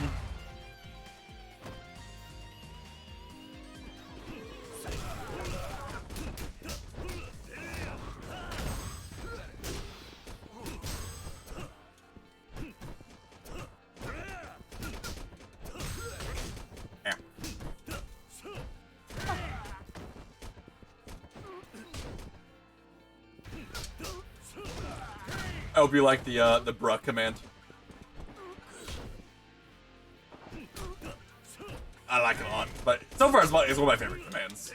I hope you like the bruh command. I like it a lot, but so far it's one of my favorite commands.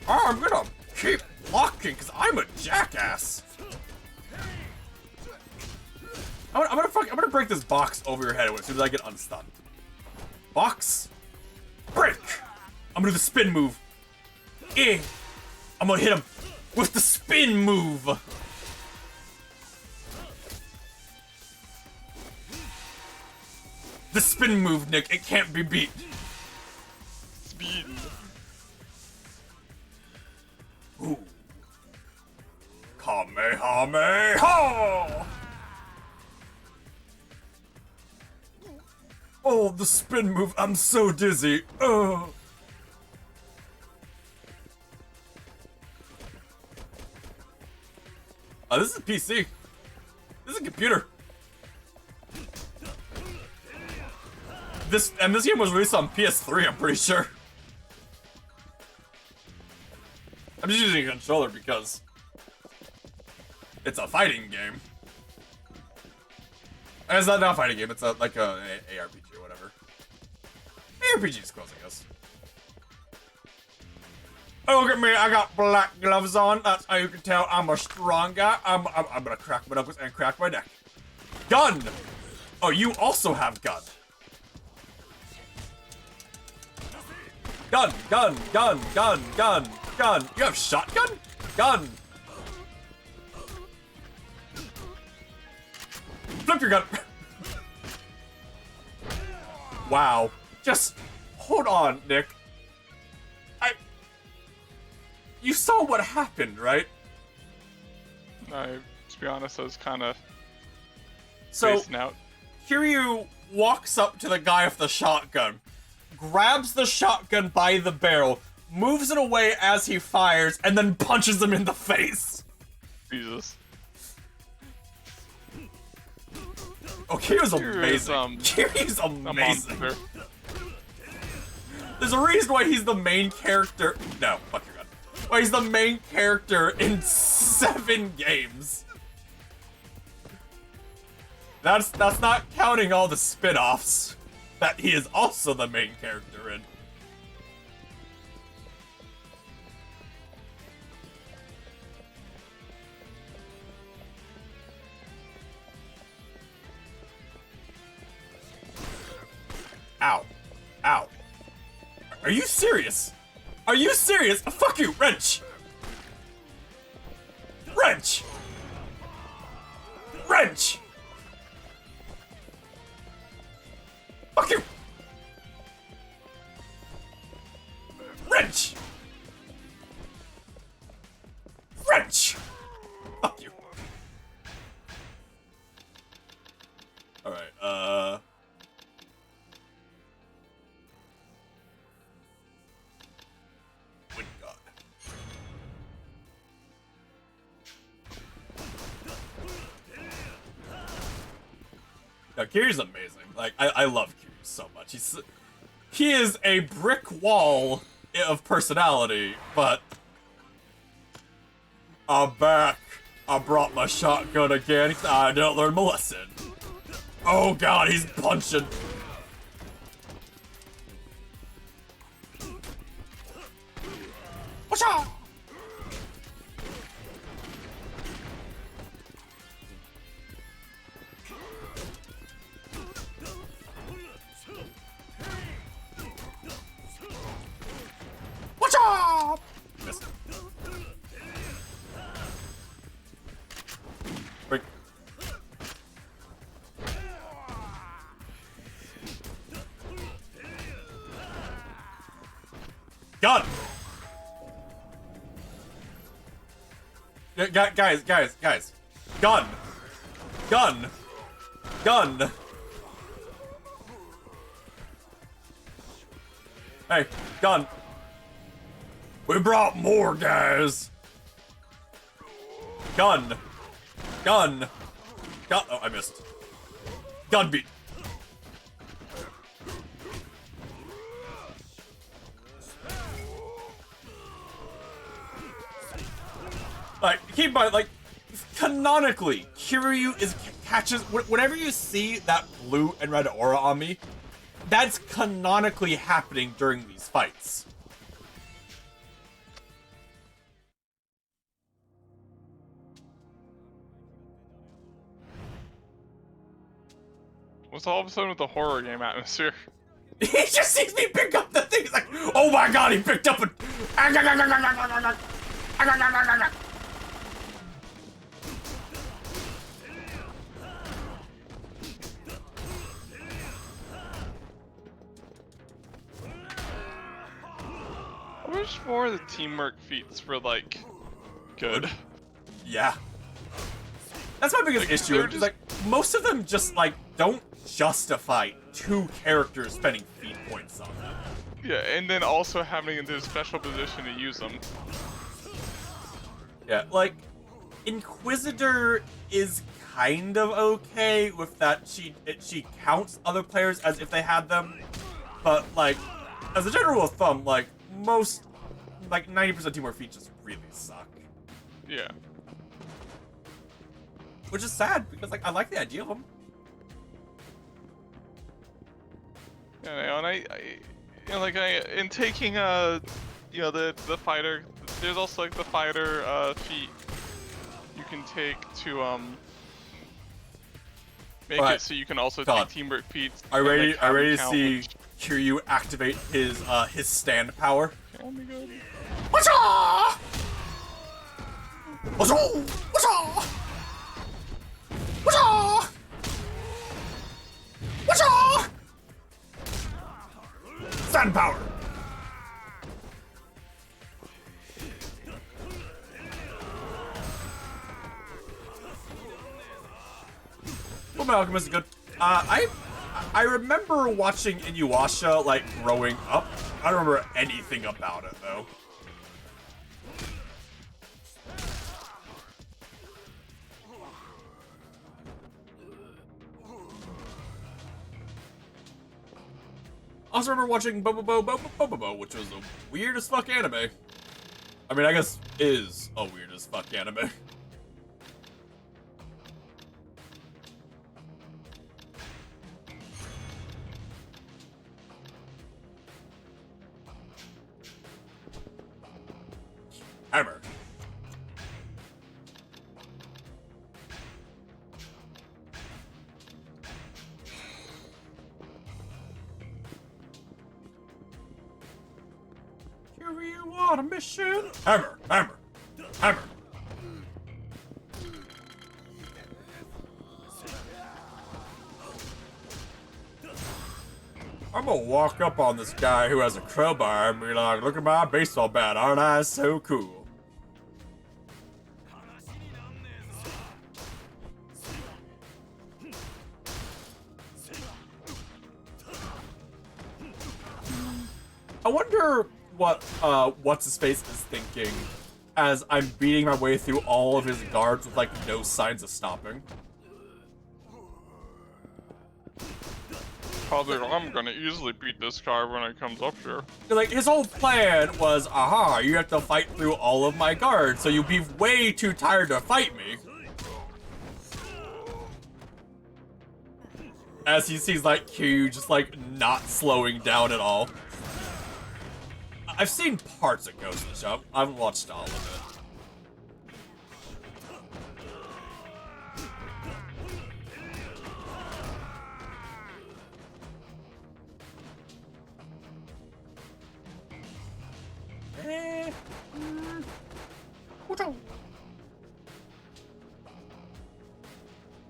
Oh, I'm gonna keep blocking because I'm a jackass. I'm gonna break this box over your head as soon as I get unstunned. Box, break. I'm gonna do the spin move. I'm gonna hit him with the spin move. The spin move, Nick. It can't be beat. Speed. Ooh. Kamehameha! Oh, the spin move. I'm so dizzy. Oh. Oh, this is a PC. This is a computer. This game was released on PS3, I'm pretty sure. I'm just using a controller because it's a fighting game. It's not a fighting game, it's like a ARPG or whatever. ARPG is close, I guess. Oh, look at me, I got black gloves on. That's how you can tell I'm a strong guy. I'm gonna crack my knuckles and crack my neck. Gun! Oh, you also have gun. Gun, gun, gun, gun, gun, gun. You have shotgun? Gun. Flip your gun. Wow. Just hold on, Nick. You saw what happened, right? To be honest, I was kind of So, out. Kiryu walks up to the guy with the shotgun, grabs the shotgun by the barrel, moves it away as he fires, and then punches him in the face. Jesus. Oh, Kiryu's amazing. Kiryu's amazing. There's a reason why he's the main character. No, fuck your gun. Why he's the main character in 7 games. That's not counting all the spin-offs that he is also the main character in. Ow. Ow. Are you serious? Are you serious? Fuck you, wrench! Wrench! Wrench! Fuck you! Wrench! Wrench! Fuck you. Alright, Good God. Now, Kiryu's amazing. Like, I love Kiryu so much. He is a brick wall of personality, but I'm back. I brought my shotgun again. I didn't learn my lesson. Oh God, he's punching. Watch out! Watch out! Missed. Break. Gun! Guys. Gun! Gun! Gun! Hey, gun! We brought more guys! Gun! Gun! Gun! Oh, I missed. Gun beat! Like, keep in mind, like, canonically, Kiryu catches whenever you see that blue and red aura on me, that's canonically happening during these fights. What's all of a sudden with the horror game atmosphere? He just sees me pick up the thing. He's like, oh my god, he picked up a. I wish more of the teamwork feats were like good. Yeah. That's my biggest issue. They're It's just- like most of them just like don't justify two characters spending feat points on them. Yeah, and then also having into a special position to use them. Yeah, like Inquisitor is kind of okay with that. She counts other players as if they had them, but like as a general rule of thumb, like most, like 90% teamwork feats just really suck. Yeah. Which is sad because like I like the idea of them. Yeah, and in taking the fighter, there's also like the fighter feat you can take to make Alright. it so you can also Todd, take teamwork feats. Are and, ready? like, Are have ready them to count, see which- Kiryu activate his stand power? Oh my god. Whatcha? Whatcha? Whatcha? Whatcha? Whatcha? Stand power. Full Metal Alchemist is good. I remember watching Inuyasha like growing up. I don't remember anything about it though. I also remember watching Bobobo, which was a weird as fuck anime. I mean, I guess is a weird as fuck anime. Hammer. Here you on a mission. Hammer, hammer, hammer. I'm gonna walk up on this guy who has a crowbar and be like, look at my baseball bat, aren't I so cool? I wonder what what's his face is thinking as I'm beating my way through all of his guards with like no signs of stopping. Probably, I'm gonna easily beat this guy when it comes up here. Like his whole plan was, aha, you have to fight through all of my guards, so you'll be way too tired to fight me. As he sees like Q just like not slowing down at all. I've seen parts of Ghost in the Shell. I haven't watched all of it.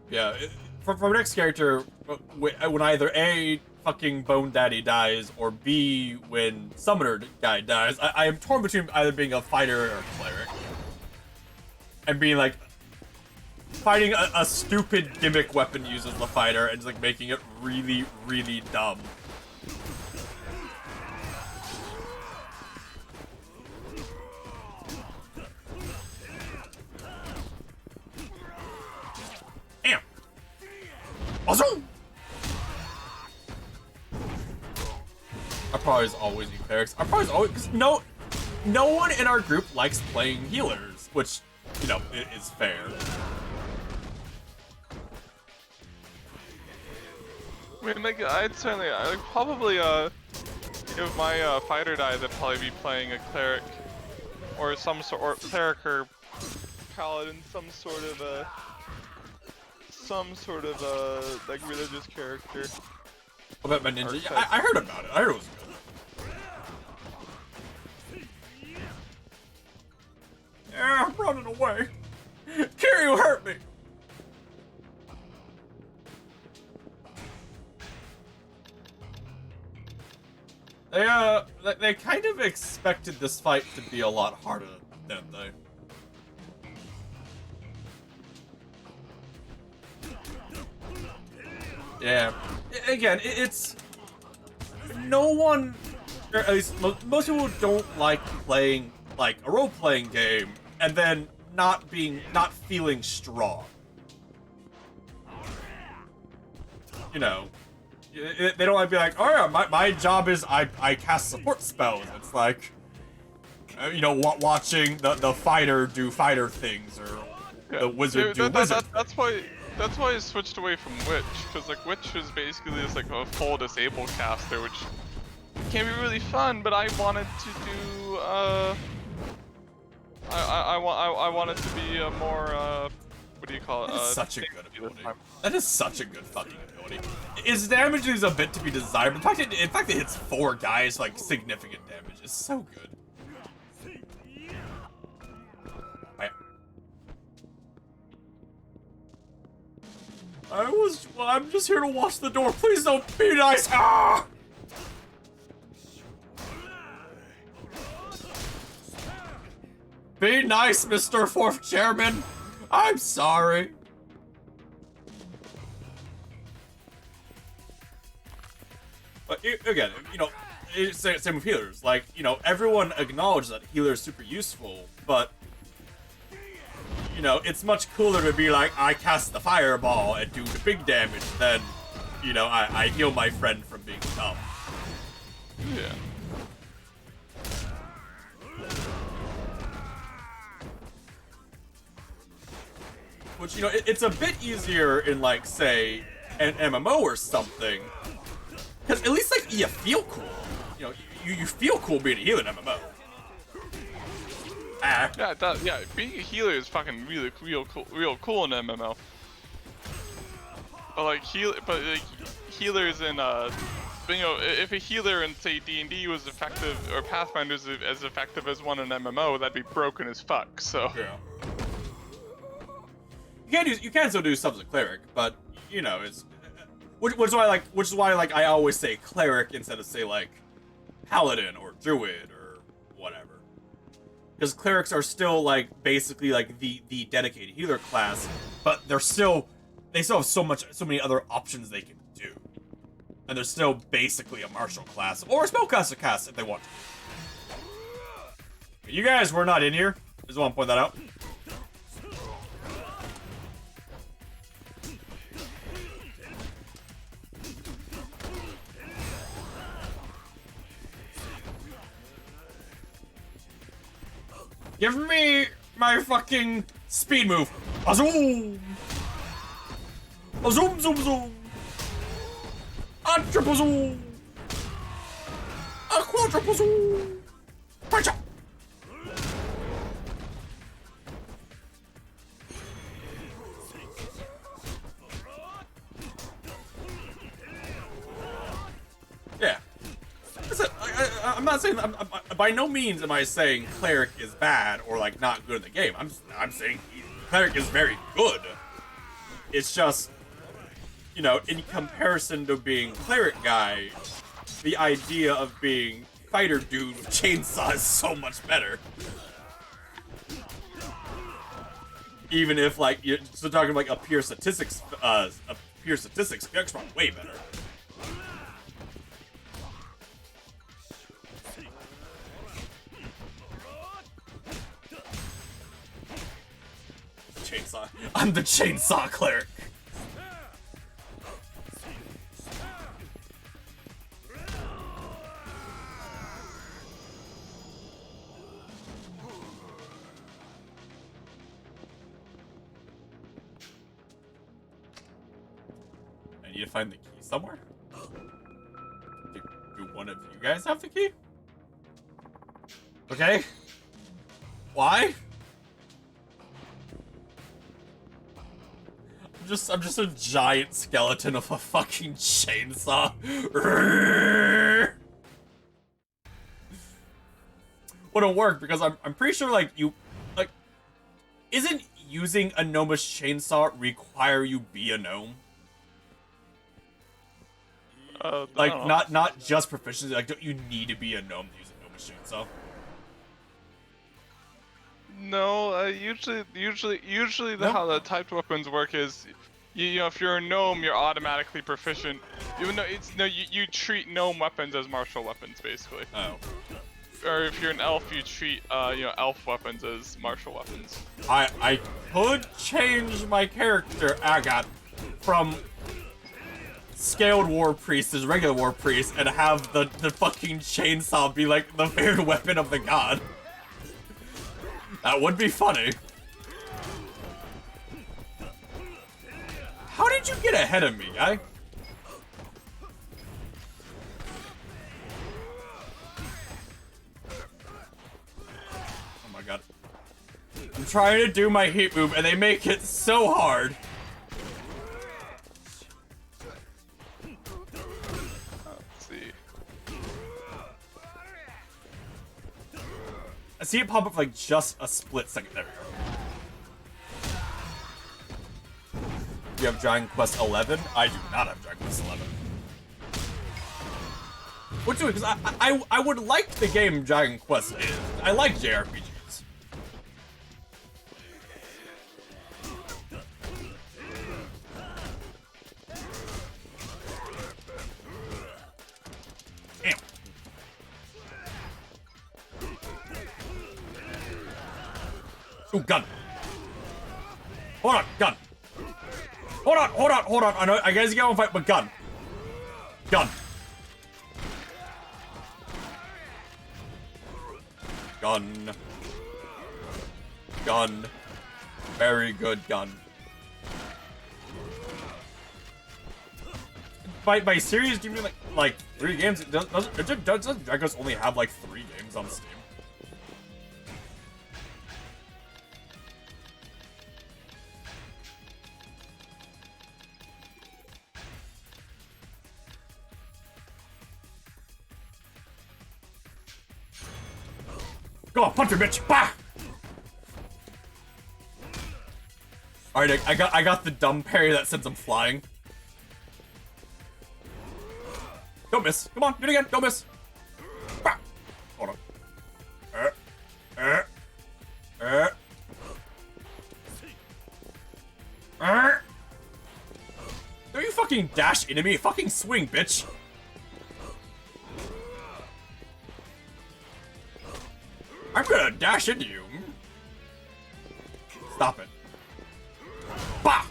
Yeah, for our next character, when either A, fucking Bone Daddy dies, or B, when Summoner guy dies, I am torn between either being a fighter or a cleric. And being like, fighting a stupid gimmick weapon uses the fighter and just like making it really, really dumb. Damn. Awesome. I probably always use clerics. I probably always because no one in our group likes playing healers, which you know, is fair. I mean, like, I'd probably, if my fighter died, I'd probably be playing a cleric, or some sort, or cleric or paladin, some sort of like religious character. What about my ninja? Yeah, I heard about it. I heard it was good. Yeah, I'm running away. Kiryu hurt me. They kind of expected this fight to be a lot harder, didn't they? Yeah. Again, it's no one, or at least most people don't like playing like a role-playing game and then not feeling strong. You know, they don't like to be like, oh yeah, my job is I cast support spells. It's like, you know, watching the fighter do fighter things or the wizard do wizard. That's why I switched away from Witch, because like Witch is basically just like a full disabled caster, which can be really fun. But I wanted to do I wanted to be a more what do you call it? That is such a good ability. That is such a good fucking ability. Its damage is a bit to be desired, but in fact it hits 4 guys like significant damage. It's so good. I'm just here to watch the door. Please don't be nice. Ah! Be nice, Mr. Fourth Chairman. I'm sorry. But again, you know, it's the same with healers. Like, you know, everyone acknowledges that healer is super useful, but you know, it's much cooler to be like, I cast the fireball and do the big damage than, you know, I heal my friend from being dumb. Yeah. Which, you know, it's a bit easier in, like, say, an MMO or something. Because at least, like, you feel cool. You know, you feel cool being a healer in MMO. Yeah, being a healer is fucking real cool in MMO. But like healers in you know, if a healer in say D&D was effective or Pathfinder's as effective as one in MMO, that'd be broken as fuck. So yeah, you can still do stuff as a cleric, but you know it's which is why I always say cleric instead of say like paladin or druid or whatever. Because clerics are still like basically like the dedicated healer class, but they still have so many other options they can do, and they're still basically a martial class or a spellcaster class if they want to. You guys were not in here. Just want to point that out. Give me my fucking speed move. A zoom. A zoom, zoom, zoom. A triple zoom. A quadruple zoom. Punch up. Yeah. Listen, I'm not saying by no means am I saying cleric is bad or like not good in the game. I'm saying cleric is very good. It's just, you know, in comparison to being cleric guy, the idea of being fighter dude with chainsaw is so much better. Even if like you're still talking like a pure statistics, cleric's probably way better. Chainsaw. I'm the chainsaw cleric. need to find the key somewhere? Do one of you guys have the key? Okay. Why? I'm just a giant skeleton of a fucking chainsaw. Wouldn't work because I'm pretty sure like isn't using a gnomish chainsaw require you be a gnome? Like not just proficiency, like don't you need to be a gnome to use a gnomish chainsaw? No, usually how the typed weapons work is, you know, if you're a gnome, you're automatically proficient. Even though you treat gnome weapons as martial weapons, basically. Oh. Or if you're an elf, you treat elf weapons as martial weapons. I could change my character, from scaled war priest to regular war priest and have the fucking chainsaw be like the favorite weapon of the god. That would be funny. How did you get ahead of me, guy? Oh my god. I'm trying to do my heat move and they make it so hard. Let's see. I see it pop up for like just a split second. There we go. You have Dragon Quest 11? I do not have Dragon Quest 11. Which is because I would like the game Dragon Quest is. I like JRPGs. Damn. Ooh, gun. Hold on, gun. Hold on. I know I guys get on fight, but gun. Gun. Very good gun. By series, do you mean like 3 games? Doesn't Dragon Quest only have like 3 games on Steam? Go on, punch her, bitch! Bah! Alright, I got the dumb parry that sends him flying. Don't miss. Come on, do it again. Don't miss. Bah! Hold on. Don't you fucking dash into me. Fucking swing, bitch. I'm gonna dash into you. Stop it. Bah!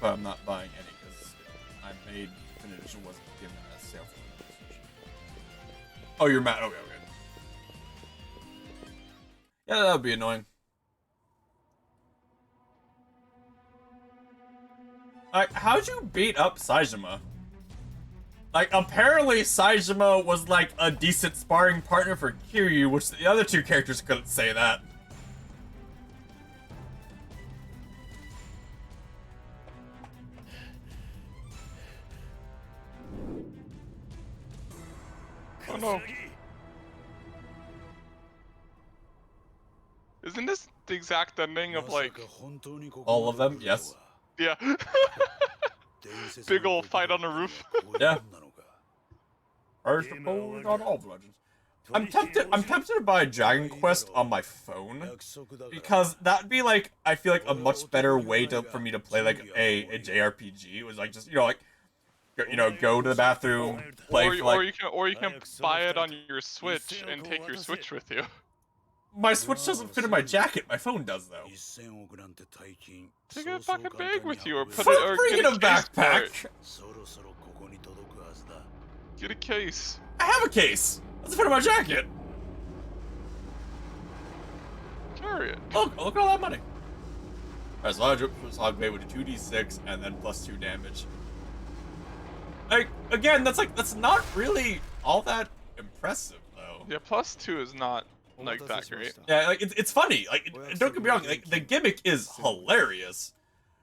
But I'm not buying any because I made Definitive Edition wasn't given a sale for the PlayStation. Oh, you're mad. Okay. Yeah, that would be annoying. Like, how'd you beat up Saejima? Like, apparently Saejima was like a decent sparring partner for Kiryu, which the other 2 characters couldn't say that. Oh no. Isn't this the exact ending of like all of them? Yes. Yeah. Big ol' fight on the roof. Yeah. First opposed on all the legends. I'm tempted to buy Dragon Quest on my phone because that'd be like I feel like a much better way for me to play like a JRPG. It was like just go to the bathroom, play or you can buy it on your Switch and take your Switch with you. My Switch doesn't fit in my jacket. My phone does though. Take a fucking bag with you, or bring in a backpack. Get a case. I have a case. That's the front of my jacket. Carry it. Look at all that money. Alright, so I'll Slog Blade with a 2d6 and then +2 damage. Like, again, that's not really all that impressive, though. Yeah, +2 is not like that great. Yeah, like it's funny. Like, don't get me wrong. Like, the gimmick is hilarious.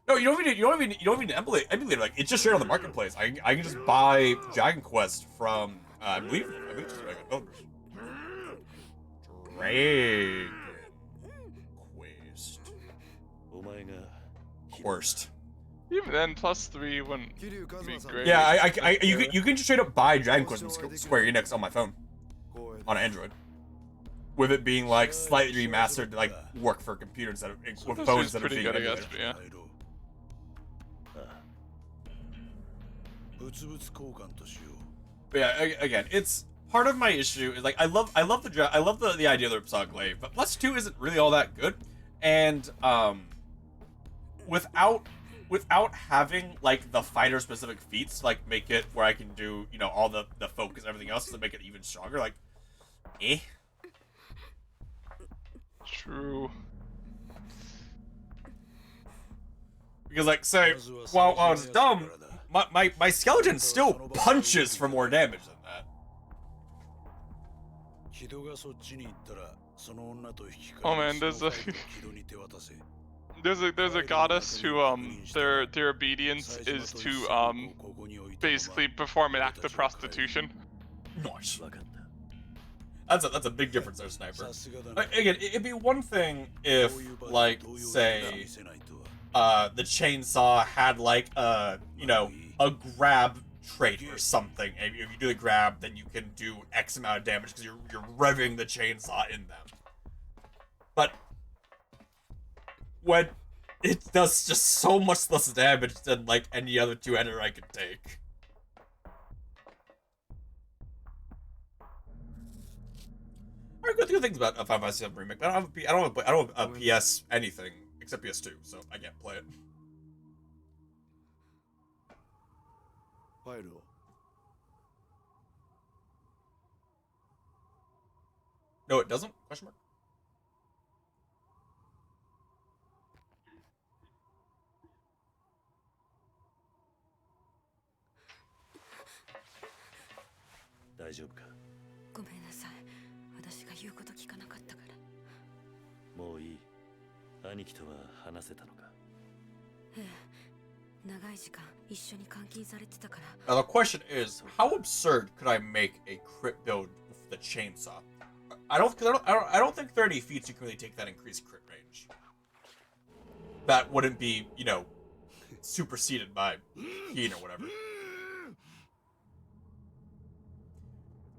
No, you don't even emulate it. Like, it's just straight on the marketplace. I can just buy Dragon Quest from I believe it's just Dragon Quest. Worst. Even then, +3 wouldn't be great. Yeah, you can just straight up buy Dragon Quest from Square Enix on my phone, on Android, with it being like slightly remastered to like work for computers that with phones that are being good, I emulated. guess, but yeah. But yeah, again, it's part of my issue is like I love the idea of the Ripsaw Glaive, but +2 isn't really all that good, and without having like the fighter specific feats to like make it where I can do, you know, all the focus and everything else to make it even stronger, like True. Because like say while I was dumb, my skeleton still punches for more damage than that. Oh man, there's a goddess who their obedience is to basically perform an act of prostitution. Nice. That's a big difference there, Sniper. Again, it'd be one thing if like say the chainsaw had like you know, a grab trait or something, and if you do the grab, then you can do X amount of damage because you're revving the chainsaw in them. But when it does just so much less damage than like any other two-hander I could take. Alright, good things about Final Fantasy VII Remake. I don't have a PS anything except PS2, so I can't play it. No, it doesn't? Question mark. Now the question is, how absurd could I make a crit build with the chainsaw? I don't think 30 feats you can really take that increased crit range. That wouldn't be, you know, superseded by Keen or whatever.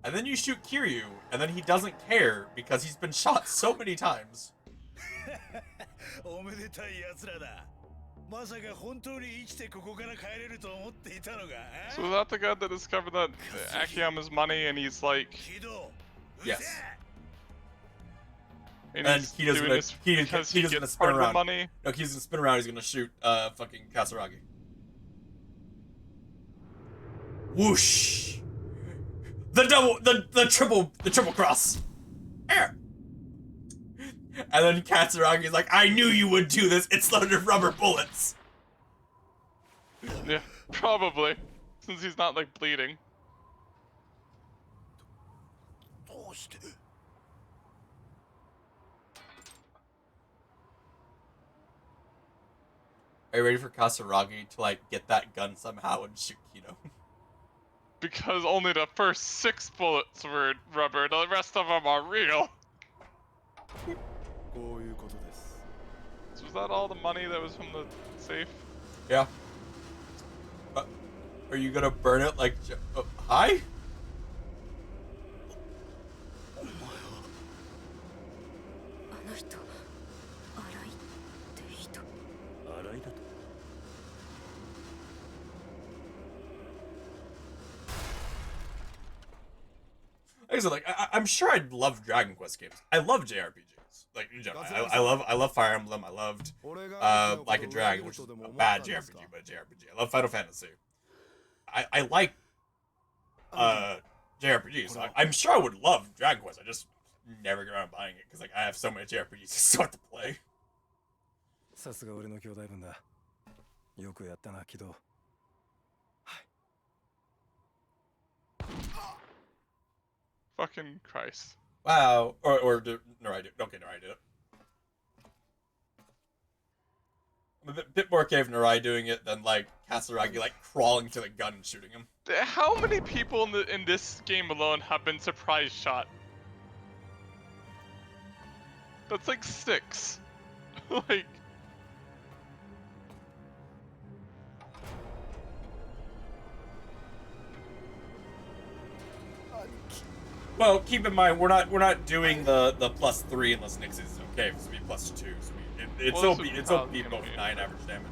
And then you shoot Kiryu, and then he doesn't care because he's been shot so many times. So was that the guy that discovered that Akiyama's money and he's like... Yes. And Kido's gonna spin around. Money. No, Kido's gonna spin around, he's gonna shoot fucking Kasaragi. Whoosh! The triple cross! Air! And then Katsuragi's like, I knew you would do this, it's loaded with rubber bullets! Yeah, probably. Since he's not, like, bleeding. Are you ready for Kasaragi to, like, get that gun somehow and shoot Kido? Because only the first 6 bullets were rubber, the rest of them are real. So was that all the money that was from the safe? Yeah. Are you gonna burn it like... hi? Like I said, like, I'm sure I'd love Dragon Quest games. I love JRPGs. Like, in general. I love Fire Emblem. I loved Like a Dragon, which is a bad JRPG, but a JRPG. I love Final Fantasy. I like JRPGs. Like, I'm sure I would love Dragon Quest. I just never get around buying it because like I have so many JRPGs to start to play. さすが俺の兄弟分だ。よくやったな、木戸。 Fucking Christ. Wow. Or did Narai do it? Okay, Narai did it. I'm a bit more okay with Narai doing it than like Katsuragi like crawling to the gun and shooting him. How many people in this game alone have been surprise shot? That's like 6. Like. Well, keep in mind we're not doing the +3 unless Nyx is okay. This would be +2, so it'll be both 9 average damage.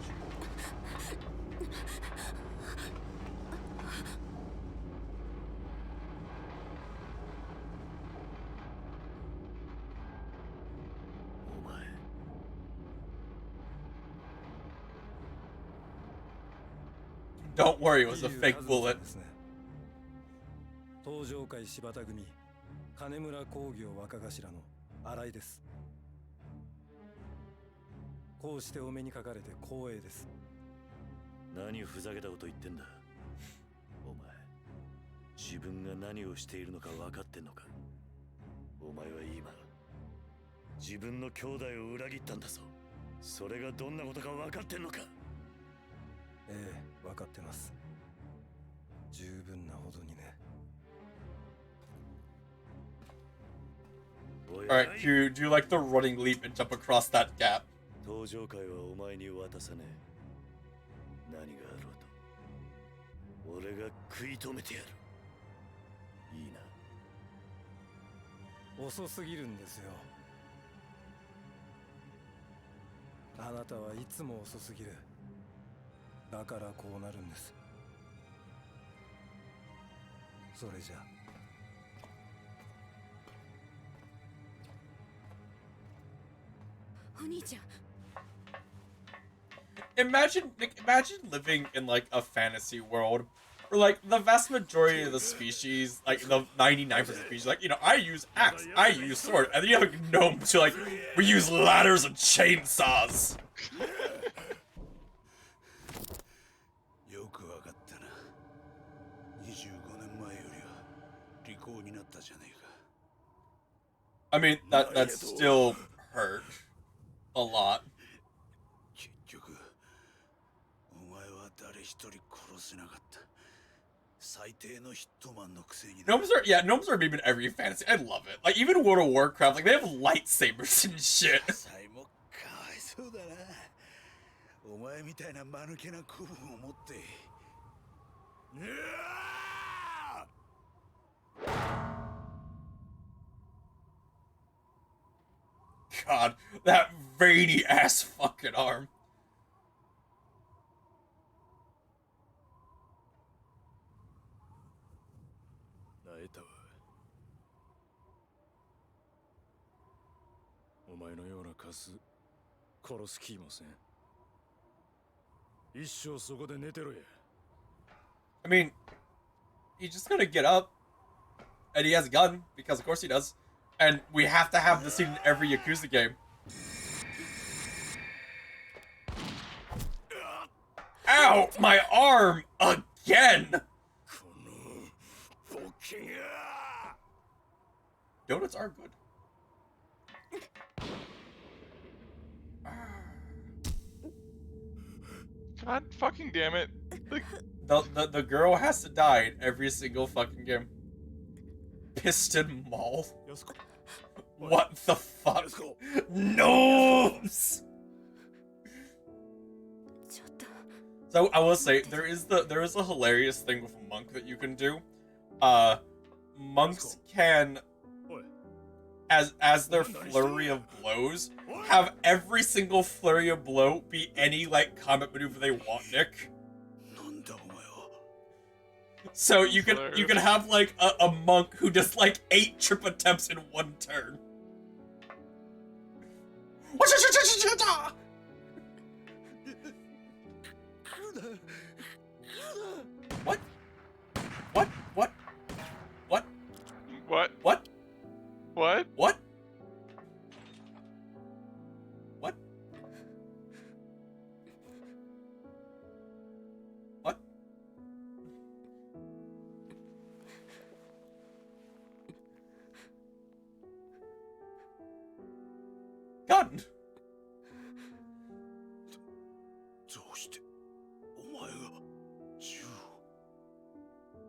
Don't worry, it was a fake bullet. 東上会柴田組金村工業若頭の新井です。こうしてお目にかかれて光栄です。何ふざけたこと言ってんだ。お前、自分が何をしているのか分かってんのか。お前は今、自分の兄弟を裏切ったんだぞ。それがどんなことか分かってんのか。ええ、分かってます。十分なほどにね。 Alright, Q, do like the running leap and jump across that gap. 登場会はお前に渡さねえ。何があろうと、俺が食い止めてやる。いいな。遅すぎるんですよ。あなたはいつも遅すぎる。だからこうなるんです。それじゃ。 Imagine living in like a fantasy world where like the vast majority of the species, like the 99% of the species, like, you know, I use axe, I use sword, and then you have like gnomes who like, we use ladders and chainsaws. よくわかったな。25年前よりは利口になったじゃねえか。 I mean, that still hurt a lot. 結局、お前は誰一人殺せなかった。最低のヒットマンのくせに。Gnomes are maybe in every fantasy. I love it. Like even World of Warcraft, like they have lightsabers and shit. 最もかわいそうだな。お前みたいな間抜けな子分を持って。God, that veiny ass fucking arm. 泣いたわ。お前のようなカス殺す気もせん。一生そこで寝てろや。 I mean, he's just gonna get up, and he has a gun because of course he does. And we have to have this scene in every Yakuza game. Ow! My arm! Again! Donuts are good. God fucking damn it. Like... The girl has to die in every single fucking game. Piston Mall. What the fuck? Gnomes! So I will say there is a hilarious thing with Monk that you can do. Monks can, as their flurry of blows, have every single flurry of blow be any like combat maneuver they want, Nick. So you can have like a monk who does like 8 trip attempts in one turn. What? What? What? What? What? What? What? What? What? Gun. どうしてお前が銃を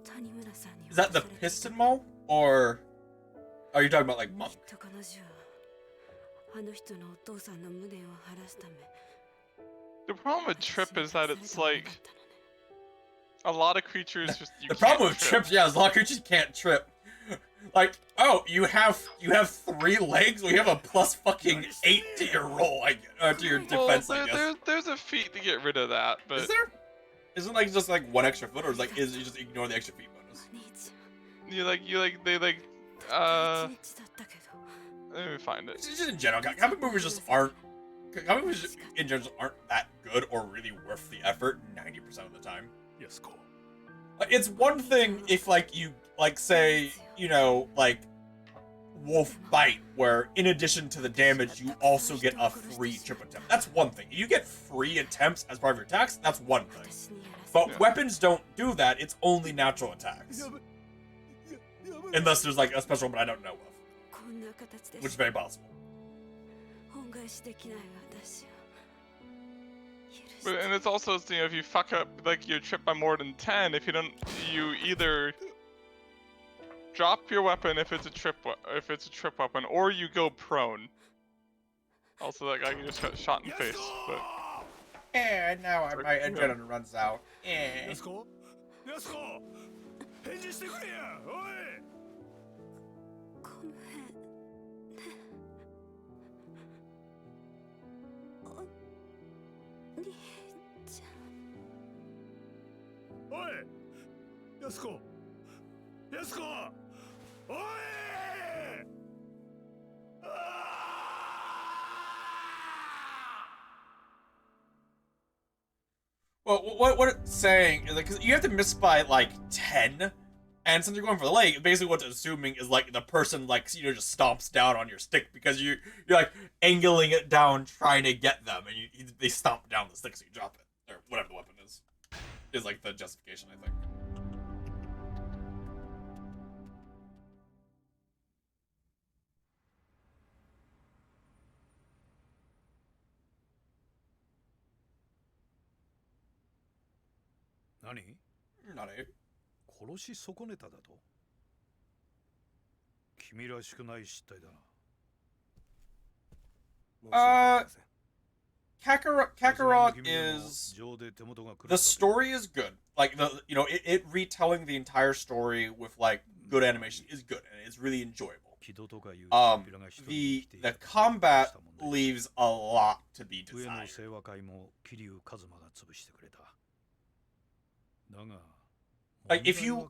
谷村さんに Is that the piston mall? Or are you talking about like き monk? っと彼女はあの人のお父さんの無念を晴らすため The problem with Trip is that it's like a lot of creatures just you The can't problem with trip, yeah, is a lot of creatures can't trip. Like, oh, you have 3 legs. We have a plus fucking 8 to your roll, to your defense. I guess. There's a feat to get rid of that, but Is there? Isn't like just like 1 extra foot, or is like is you just ignore the extra feet bonus? let me find it. Just in general, comic movies just aren't. Comic movies in general aren't that good or really worth the effort 90% of the time. Yes, go. It's one thing if like you like say like Wolf Bite, where in addition to the damage you also get a free trip attempt. That's one thing. You get free attempts as part of your attacks. That's one thing. But weapons don't do that. It's only natural attacks. Unless there's like a special one I don't know of, which is very possible. But, and it's also, if you fuck up like your trip by more than 10, if you don't, you either drop your weapon if it's a trip weapon, or you go prone. Also, that guy can just get shot in the face. But And now my adrenaline runs out. Let's go. Let's go. 返事してくれや。おい。おい。やすこ。やすこ。おい。Well, what it's saying is like, cause you have to miss by like 10, and since you're going for the leg, basically what it's assuming is like the person like just stomps down on your stick because you're like angling it down trying to get them, and they stomp down the stick so you drop it or whatever the weapon is like the justification, I think. Not a. 殺し損ねただと君らしくない失態だな。Kakarot is the story is good. Like it retelling the entire story with like good animation is good and it's really enjoyable. The combat leaves a lot to be desired. Like if you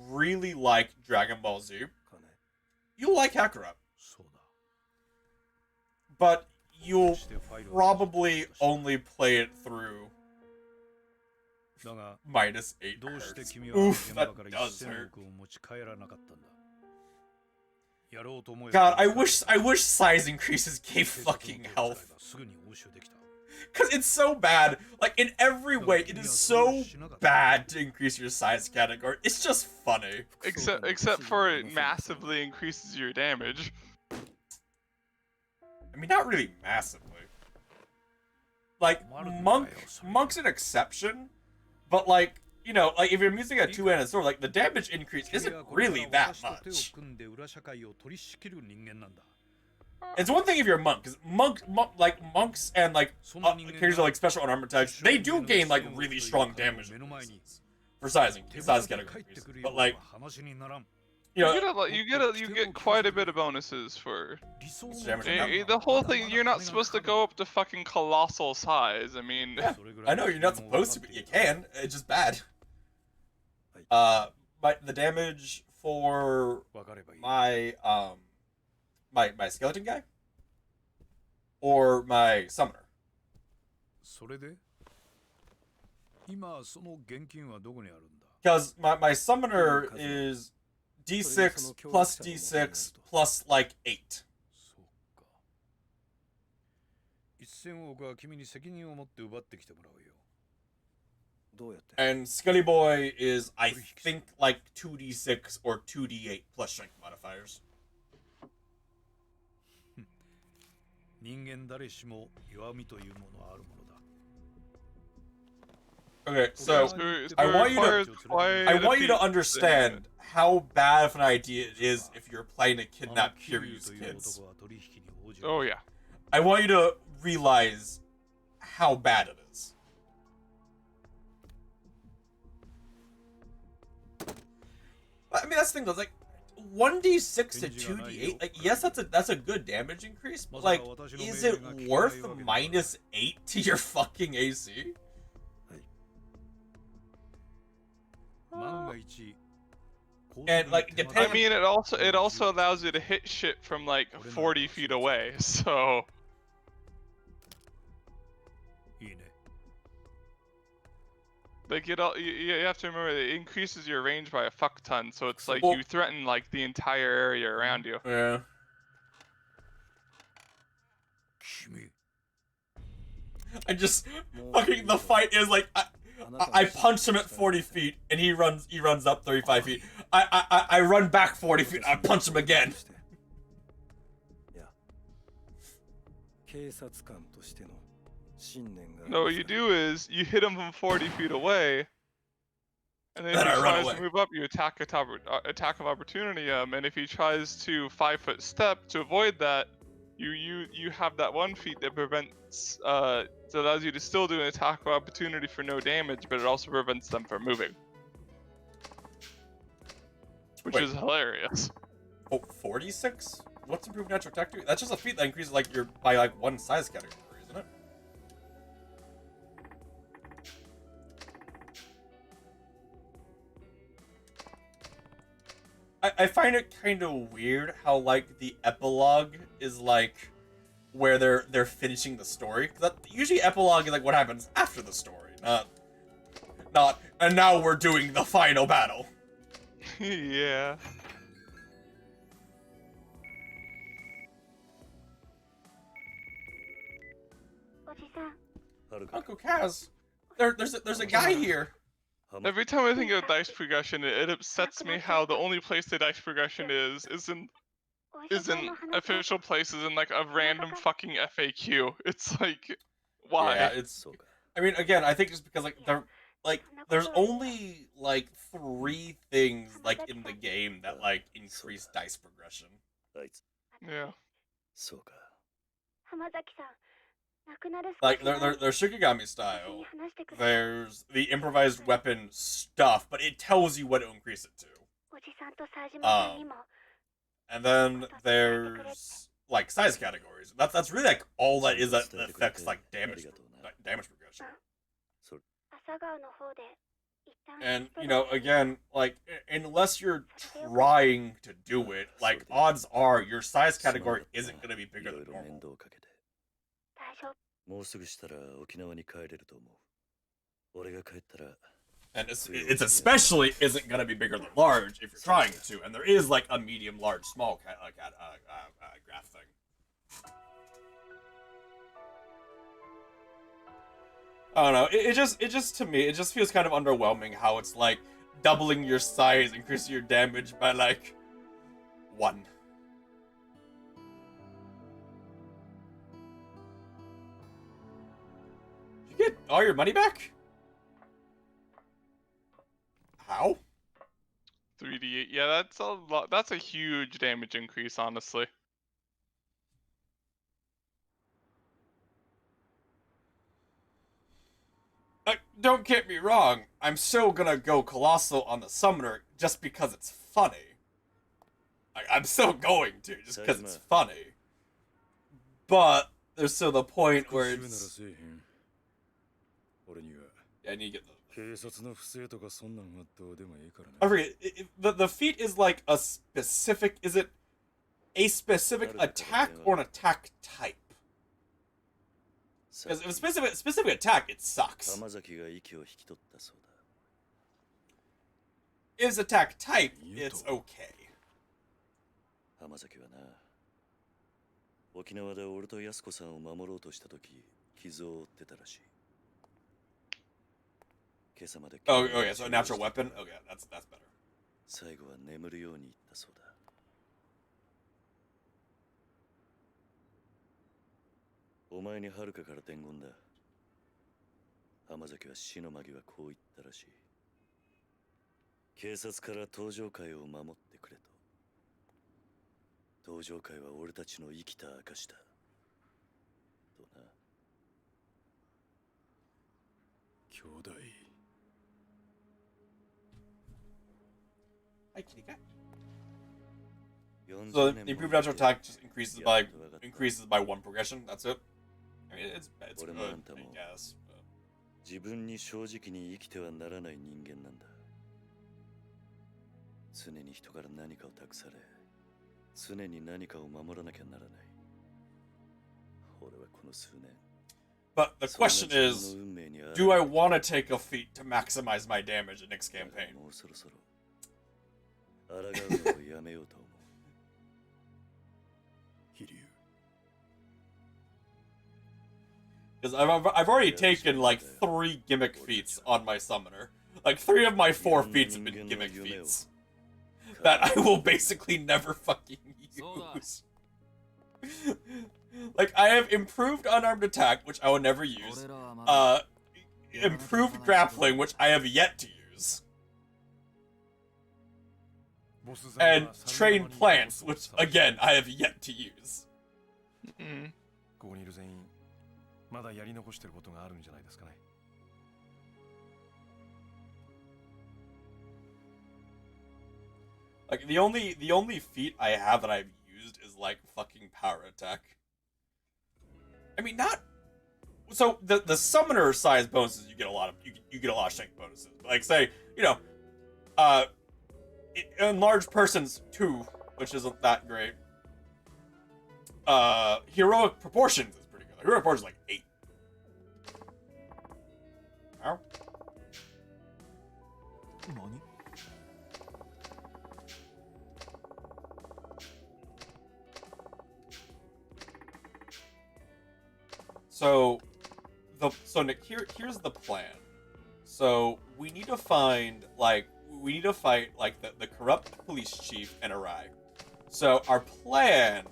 really like Dragon Ball Z, you'll like Kakarot. But you'll probably only play it through -8 hertz. Oof, that does hurt. God, I wish size increases gave fucking health. Because it's so bad. Like, in every way, it is so bad to increase your size category. It's just funny. Except for it massively increases your damage. I mean, not really massively. Like, Monk's an exception, but like, like if you're using a two-handed sword, like the damage increase isn't really that much. It's one thing if you're a monk, because monks and like characters like special unarmored types, they do gain like really strong damage for size category reasons. But like, you get quite a bit of bonuses for the whole thing. You're not supposed to go up to fucking colossal size. I mean, yeah, I know you're not supposed to, but you can. It's just bad. But the damage for my my skeleton guy or my summoner. Because my summoner is D6 plus D6 plus like 8. そうか。1000億は君に責任を持って奪ってきてもらうよ。 And Skelly Boy is, I think, like 2d6 or 2d8 plus strength modifiers. 人間誰しも弱みというものあるものだ。 Okay, so I want you to understand how bad of an idea it is if you're planning to kidnap Kiryu's kids. Oh yeah. I want you to realize how bad it is. I mean, that's the thing though, like 1d6 to 2d8, like yes, that's a good damage increase, but like, is it worth -8 to your fucking AC? And like, depending. I mean, it also allows you to hit shit from like 40 feet away. So. Like you have to remember it increases your range by a fuck ton, so it's like you threaten like the entire area around you. Yeah. I just fucking the fight is like I punch him at 40 feet and he runs up 35 feet. I run back 40 feet. I punch him again. No, what you do is you hit him from 40 feet away, and then if he tries to move up, you attack of opportunity him, and if he tries to 5-foot step to avoid that, you have that 1 feet that prevents that allows you to still do an attack of opportunity for no damage, but it also prevents them from moving, which is hilarious. Oh, 46? What's improved natural attack do? That's just a feat that increases like by like 1 size category, isn't it? I find it kind of weird how like the epilogue is like where they're finishing the story. That usually epilogue is like what happens after the story, not and now we're doing the final battle. Yeah. Uncle Kaz, there's a guy here. Every time I think of dice progression, it upsets me how the only place the dice progression is in official places in like a random fucking FAQ. It's like, why? Yeah, it's. I mean, again, I think just because there's only like 3 things like in the game that like increase dice progression. Yeah. Like they're Shikigami style. There's the improvised weapon stuff, but it tells you what to increase it to. And then there's like size categories. That's really like all that is that affects like damage progression. And you know, again, like unless you're trying to do it, like odds are your size category isn't gonna be bigger than normal. And it's especially isn't gonna be bigger than large if you're trying to, and there is like a medium, large, small graph thing. I don't know. It just to me, it just feels kind of underwhelming how it's like doubling your size, increasing your damage by like 1. You get all your money back? How? 3d8. Yeah, that's a lot. That's a huge damage increase, honestly. Don't get me wrong. I'm still gonna go Colossal on the Summoner just because it's funny. I'm still going to just because it's funny. But there's still the point where it's. Yeah, I need to get the. I forget. The feat is like a specific. Is it a specific attack or an attack type? Because if it's specific attack, it sucks. If it's attack type, it's okay. 浜崎はな、沖縄で俺と安子さんを守ろうとした時傷を負ってたらしい。今朝まで Oh, yeah, so a natural weapon? Okay, that's better. 最後は眠るように言ったそうだ。お前に遥かから伝言だ。浜崎は死の間際こう言ったらしい。警察から登場会を守ってくれと。登場会は俺たちの生きた証だ。とな。兄弟。Hi, kitty cat. So the improved natural attack just increases by 1 progression. That's it. I mean, it's good, I guess. 自分に正直に生きてはならない人間なんだ。常に人から何かを託され、常に何かを守らなきゃならない。俺はこの数年。But the question is, do I want to take a feat to maximize my damage in next campaign? もうそろそろ抗うのをやめようと思う。飛龍。Because I've already taken like 3 gimmick feats on my summoner. Like 3 of my 4 feats have been gimmick feats that I will basically never fucking use. Like I have improved unarmed attack, which I will never use. Improved grappling, which I have yet to use. And trained plants, which again I have yet to use. ここにいる全員まだやり残してることがあるんじゃないですかね。Like the only feat I have that I've used is like fucking power attack. I mean, not so the summoner size bonuses you get a lot of you get a lot of strength bonuses. Like say, you know, enlarged persons 2, which isn't that great. Heroic proportions is pretty good. Heroic proportions is like 8. Ow. So Nick, here's the plan. So we need to find fight the corrupt police chief and Arai. So our plan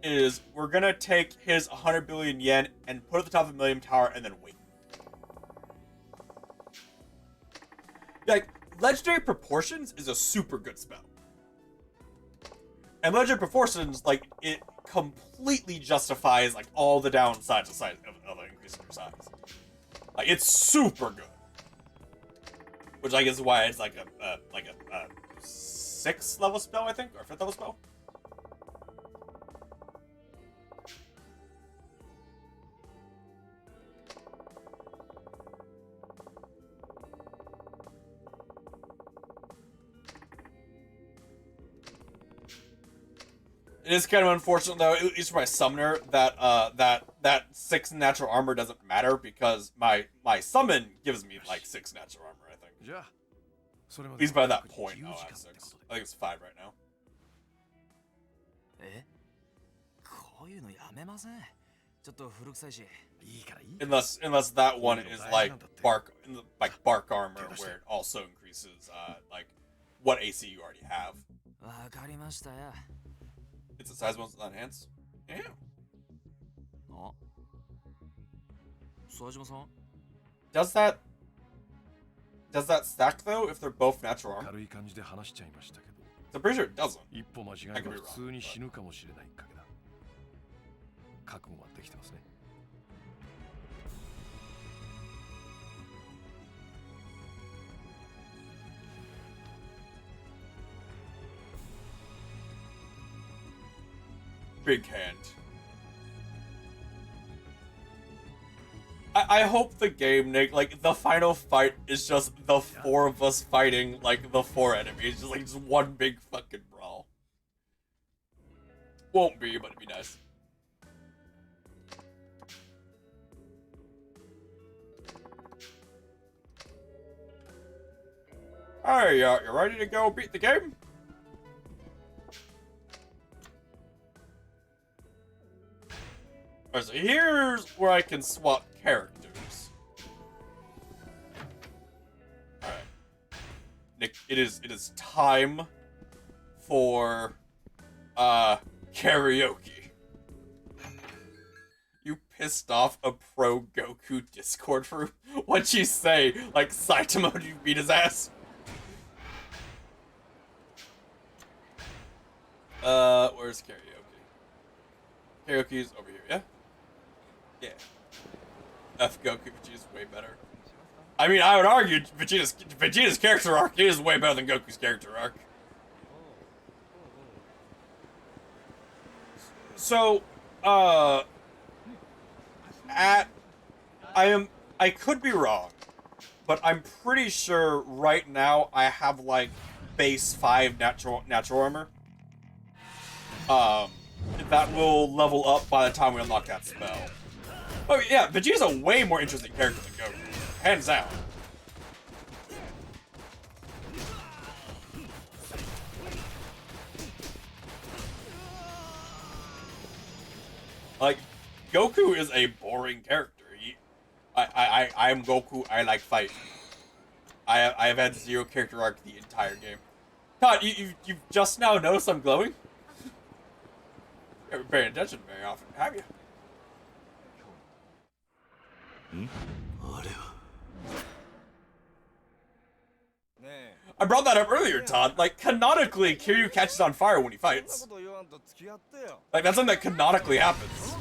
is we're gonna take his 100 billion yen and put it at the top of the Millennium Tower and then wait. Like, Legendary Proportions is a super good spell. And Legendary Proportions, like, it completely justifies, like, all the downsides of increasing your size. Like, it's super good. Which I guess is why it's like a 6th level spell, I think, or 5th level spell. It is kind of unfortunate, though, at least for my summoner, that that 6 natural armor doesn't matter because my summon gives me like 6 natural armor, I think. At least by that point, I'll have 6. I think it's 5 right now. Unless that one is like bark armor, where it also increases like what AC you already have. It's a size bonus on enhance. Yeah. Does that stack though if they're both natural armor? I'm pretty sure it doesn't. I could be wrong. Big hand. I hope the game, Nick, like, the final fight is just the 4 of us fighting, like, the 4 enemies. Just, like, just one big fucking brawl. Won't be, but it'd be nice. Alright, you ready to go beat the game? Alright, so here's where I can swap characters. Alright. Nick, it is time for karaoke. You pissed off a pro Goku Discord group? What'd you say? Like Saitama, you beat his ass? Where's karaoke? Karaoke's over here, yeah? Yeah. F Goku, Vegeta's way better. I mean, I would argue Vegeta's character arc is way better than Goku's character arc. So, I could be wrong, but I'm pretty sure right now I have like base 5 natural armor. That will level up by the time we unlock that spell. Oh yeah, Vegeta's a way more interesting character than Goku, hands down. Like, Goku is a boring character. I am Goku, I like fight. I have had 0 character arc the entire game. God, you've just now noticed I'm glowing? You haven't paid attention very often, have you? I brought that up earlier, Todd. Like, canonically, Kiryu catches on fire when he fights. Like, that's something that canonically happens.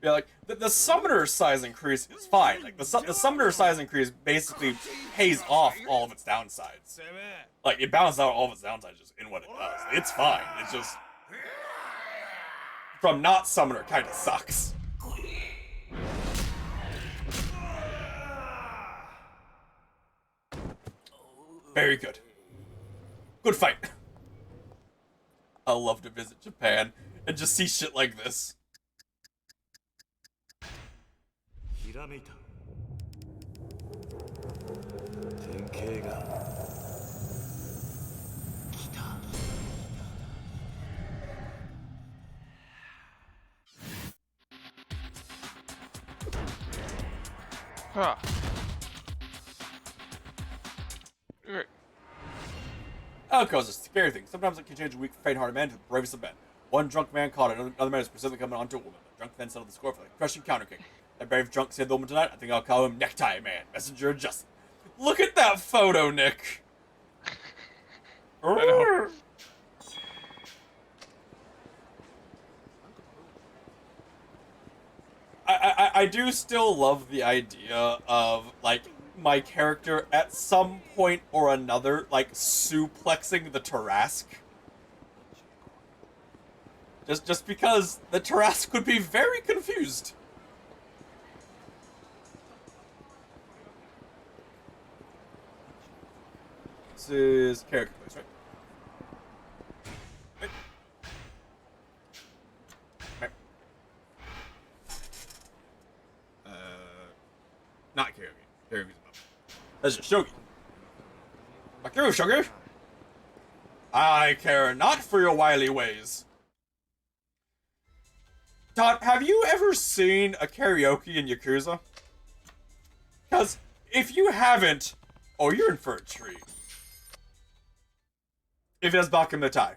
Yeah, like, the summoner size increase is fine. Like, the summoner size increase basically pays off all of its downsides. Like, it balances out all of its downsides just in what it does. It's fine. It's just... From not summoner kinda sucks. Very good. Good fight. I love to visit Japan and just see shit like this. Huh. Okay. Oh, it causes scary things. Sometimes it can change a weak, faint-hearted man to the bravest of men. One drunk man caught another man is persistently coming onto a woman. The drunk then settled the score for the crushing counter kick. That brave drunk saved the woman tonight. I think I'll call him Necktie Man, messenger of justice. Look at that photo, Nick. I do still love the idea of, like, my character at some point or another, like, suplexing the Tarrasque. Just because the Tarrasque would be very confused. This is character place, right? Not karaoke. Karaoke's above. That's just shogi. Makiru shogi. I care not for your wily ways. Todd, have you ever seen a karaoke in Yakuza? Because if you haven't, oh, you're in for a treat. If it has Bakumatai.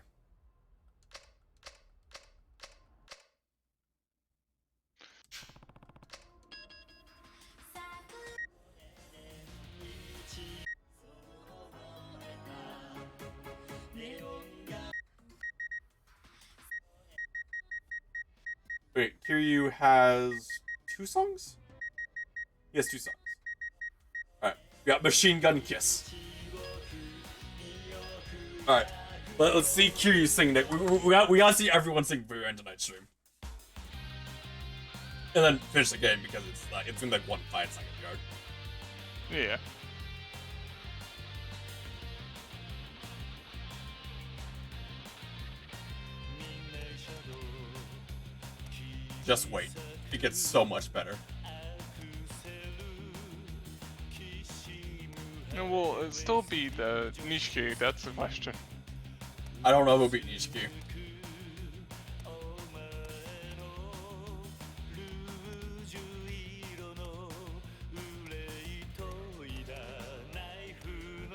Wait, Kiryu has 2 songs? He has 2 songs. Alright, we got Machine Gun Kiss. Alright, let's see Kiryu sing next. We gotta see everyone sing for your end tonight stream. And then finish the game because it's in like one fight second guard. Yeah. Just wait. It gets so much better. No, will it still be the Nishiki? That's the question. I don't know who beat Nishiki.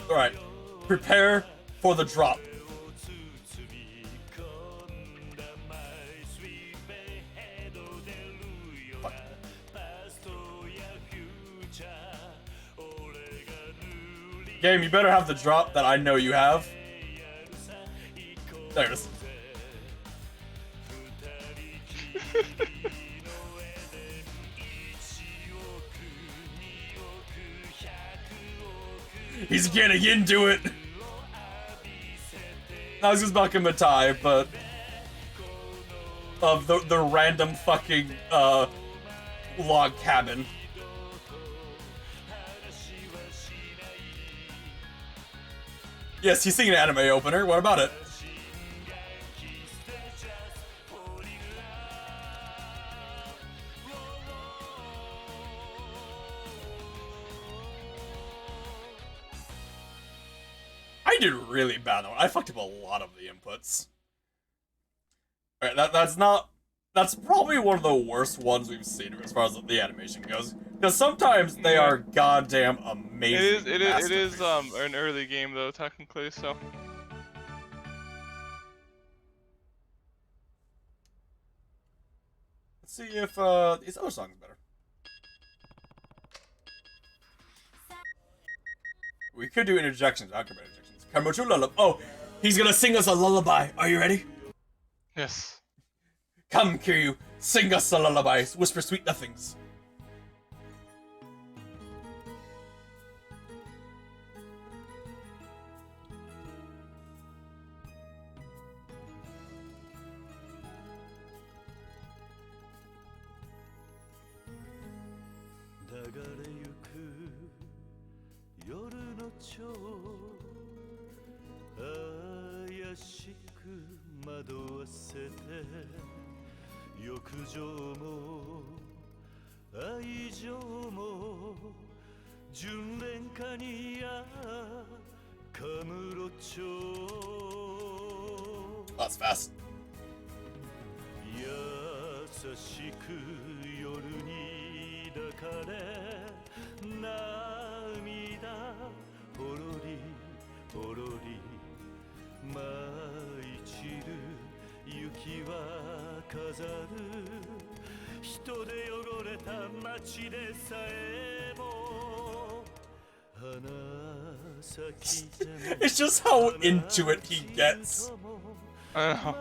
Alright. Prepare for the drop. Fuck. Game, you better have the drop that I know you have. There it is. He's getting into it. I was just about Matai, but of the random fucking log cabin. Yes, he's singing an anime opener. What about it? I did really bad though. I fucked up a lot of the inputs. Alright, that's probably one of the worst ones we've seen as far as the animation goes. Because sometimes they are goddamn amazing. It is an early game though, technically, so. Let's see if these other songs better. We could do interjections. I could do interjections. Kamuchu lullaby. Oh, he's gonna sing us a lullaby. Are you ready? Yes. Come, Kiryu, sing us a lullaby. Whisper sweet nothings. That's fast. It's just how into it he gets. I know.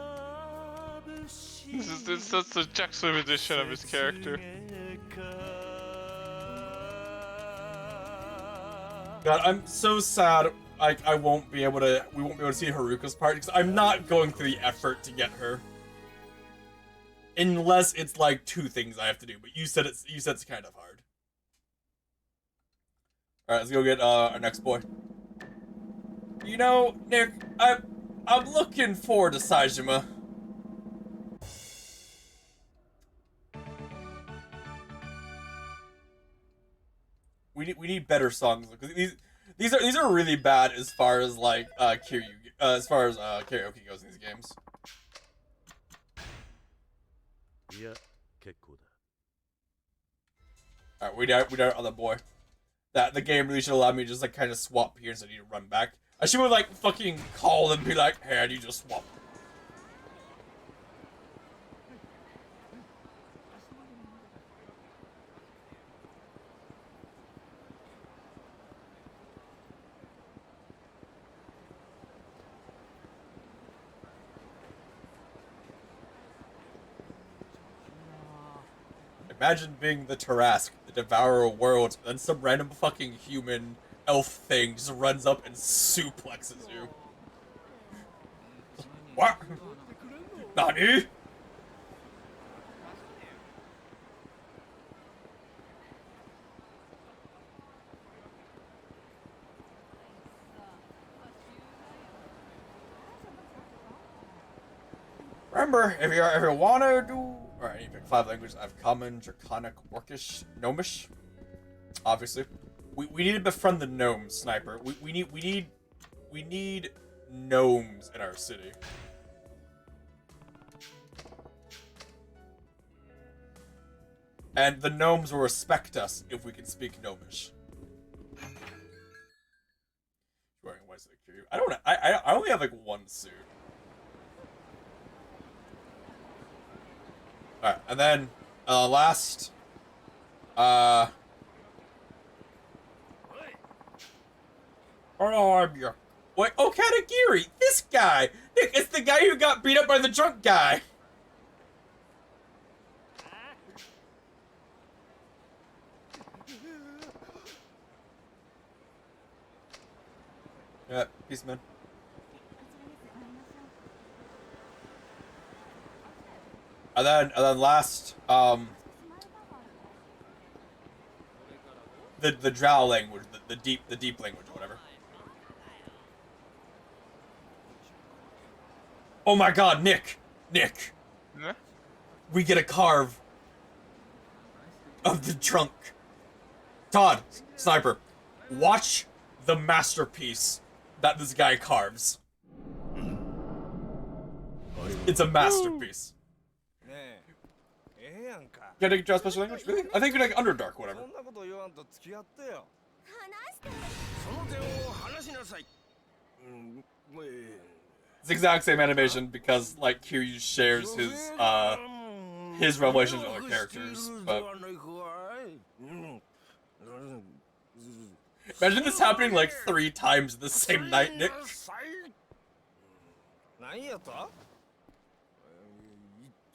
This is such a juxtaposition of his character. God, I'm so sad. We won't be able to see Haruka's part because I'm not going through the effort to get her. Unless it's like 2 things I have to do, but you said it's kind of hard. All right, let's go get our next boy. You know, Nick, I'm looking forward to Saejima. We need better songs because these are really bad as far as like karaoke goes in these games. Alright, we got our other boy. The game really should allow me to just like kind of swap here instead of need to run back. I should have like fucking call and be like, hey, I need you to swap. Imagine being the Tarask, the Devourer of Worlds, and then some random fucking human elf thing just runs up and suplexes you. What? Nani? Remember, if you wanna do, alright, you pick 5 languages. I have Common, Draconic, Orcish, Gnomish. Obviously, we need to befriend the gnomes, Sniper. We need gnomes in our city. And the gnomes will respect us if we can speak Gnomish. Wearing white so they cure you. I only have like 1 suit. Alright, and then last wait, oh, Katagiri! This guy! Nick, it's the guy who got beat up by the drunk guy! Yeah, peace, man. And then last, the drow language, the deep language or whatever. Oh my God, Nick, Yeah? we get a carve of the trunk. Todd, Sniper, watch the masterpiece that this guy carves. It's a masterpiece. Can I draw special language? Really? I think you're like Underdark, whatever. It's the exact same animation because like Kiryu shares his revelations with other characters, but imagine this happening like 3 times the same night, Nick.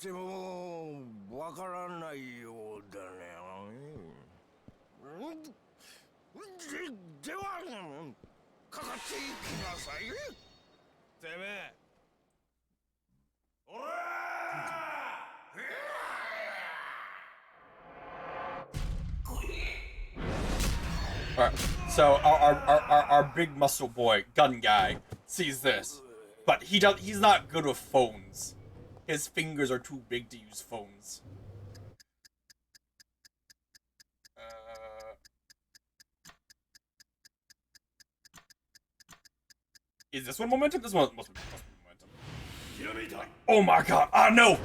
でもわからないようだね。ではかかっていきなさい。てめえ。おらAlright, so our big muscle boy, gun guy, sees this, but he's not good with phones. His fingers are too big to use phones. Is this one momentum? This one must be momentum. Oh my God! Ah no!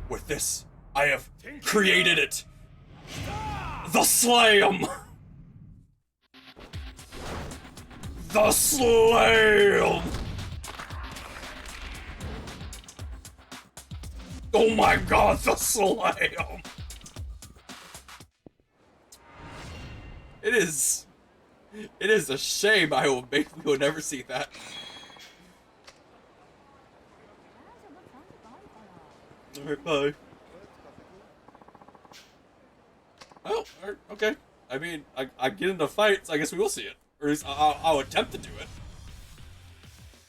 With this, I have created it. The slam! The slam! Oh my God, the slam! It is a shame we will never see that. Alright, bye. Oh, okay. I mean, I get into fights, I guess we will see it. Or at least I'll attempt to do it.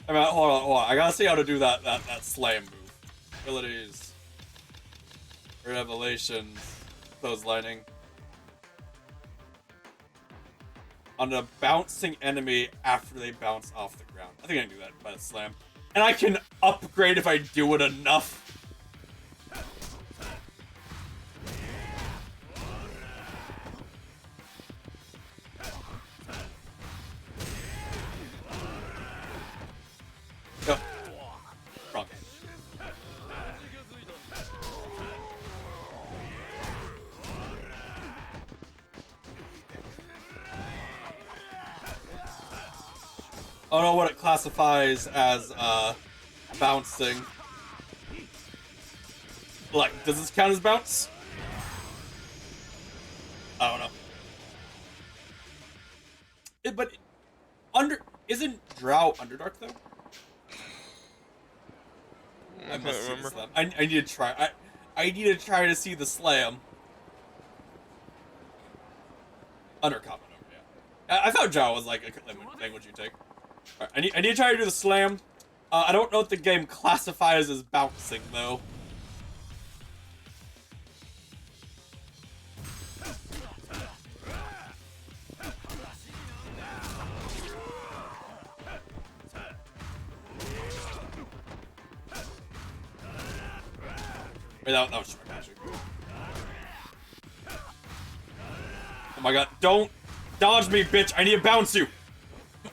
I mean, hold on. I gotta see how to do that slam move. Abilities. Revelations. Close lining. On a bouncing enemy after they bounce off the ground. I think I can do that by the slam. And I can upgrade if I do it enough. No. Wrong. I don't know what it classifies as bouncing. Like, does this count as bounce? I don't know. But isn't Drow Underdark though? I must see the slam. I need to try. I need to try to see the slam. Undercommon, yeah. I thought Drow was like a language you take. Alright, I need to try to do the slam. I don't know what the game classifies as bouncing though. Wait, that was short magic. Oh my god, don't dodge me, bitch! I need to bounce you!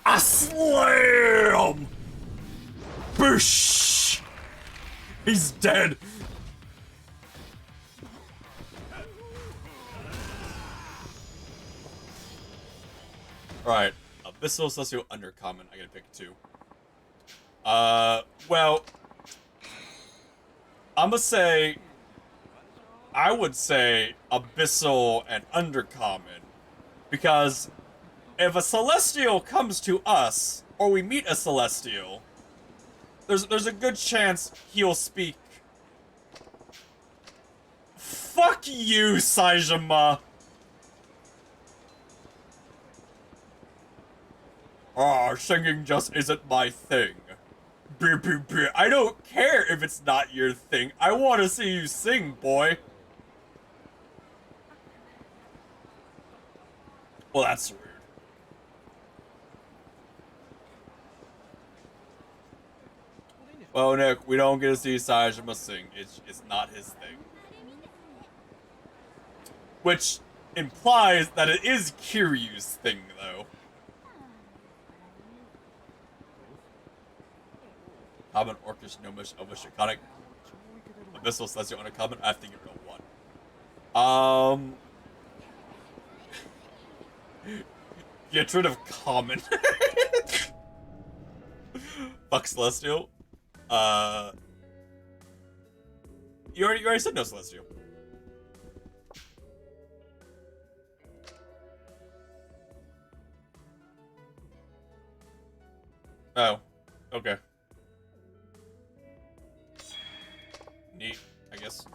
I slam! Boosh! He's dead! Alright, Abyssal, Celestial, Undercommon. I gotta pick two. Well, I would say Abyssal and Undercommon, because if a Celestial comes to us, or we meet a Celestial, there's a good chance he'll speak. Fuck you, Saijima! Singing just isn't my thing. I don't care if it's not your thing. I want to see you sing, boy. Well, that's rude. Well, Nick, we don't get to see Saijima sing. It's not his thing. Which implies that it is Kiryu's thing, though. Common, Orcish, Gnomish, Elvish, Draconic, Abyssal, Celestial, Undercommon. I think you're one. Get rid of Common. Fuck Celestial. You already said no Celestial. Oh, okay. Neat, I guess.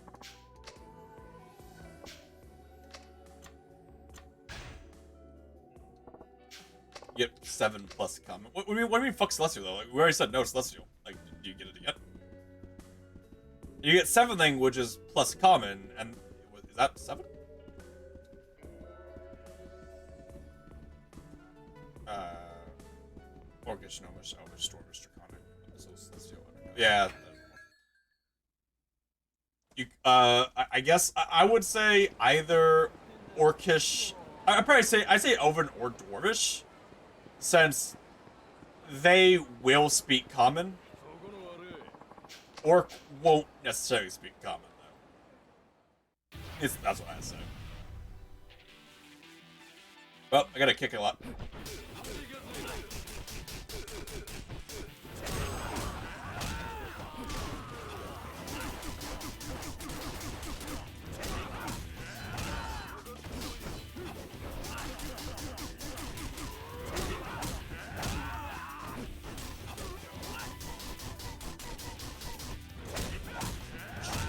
Yep, 7 plus common. What do you mean fuck Celestial though? Like, we already said no Celestial. Like, do you get it again? You get 7 languages plus common, and is that 7? Orcish, Gnomish, Elvish, Dwarvish, Draconic, Celestial. Yeah. I guess I would say either Orcish. I'd probably say Elven or Dwarvish, since they will speak Common. Orc won't necessarily speak Common though. That's what I say. Well, I gotta kick a lot.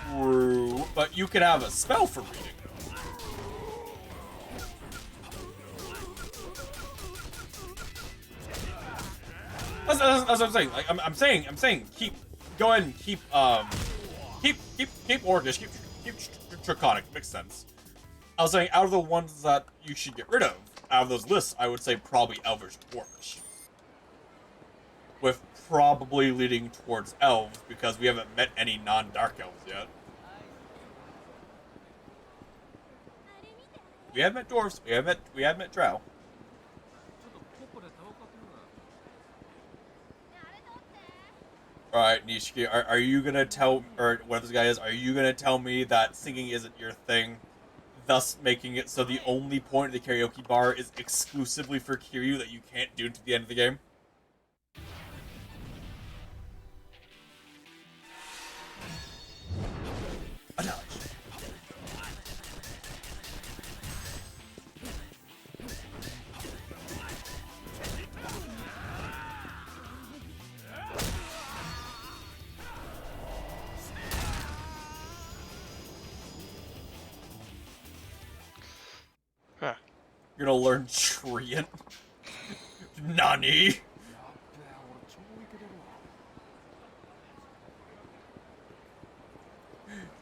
True, but you could have a spell for reading. That's what I'm saying. Like I'm saying go ahead and keep Orcish, keep Draconic. Makes sense. I was saying out of the ones that you should get rid of, out of those lists, I would say probably Elvish, Dwarvish, with probably leading towards elves because we haven't met any non-dark elves yet. We have met dwarves. We have met drow. Alright, Nishiki, are you gonna tell, or whatever this guy is, are you gonna tell me that singing isn't your thing, thus making it so the only point of the karaoke bar is exclusively for Kiryu that you can't do to the end of the game? Huh. You're gonna learn Treant? Nani?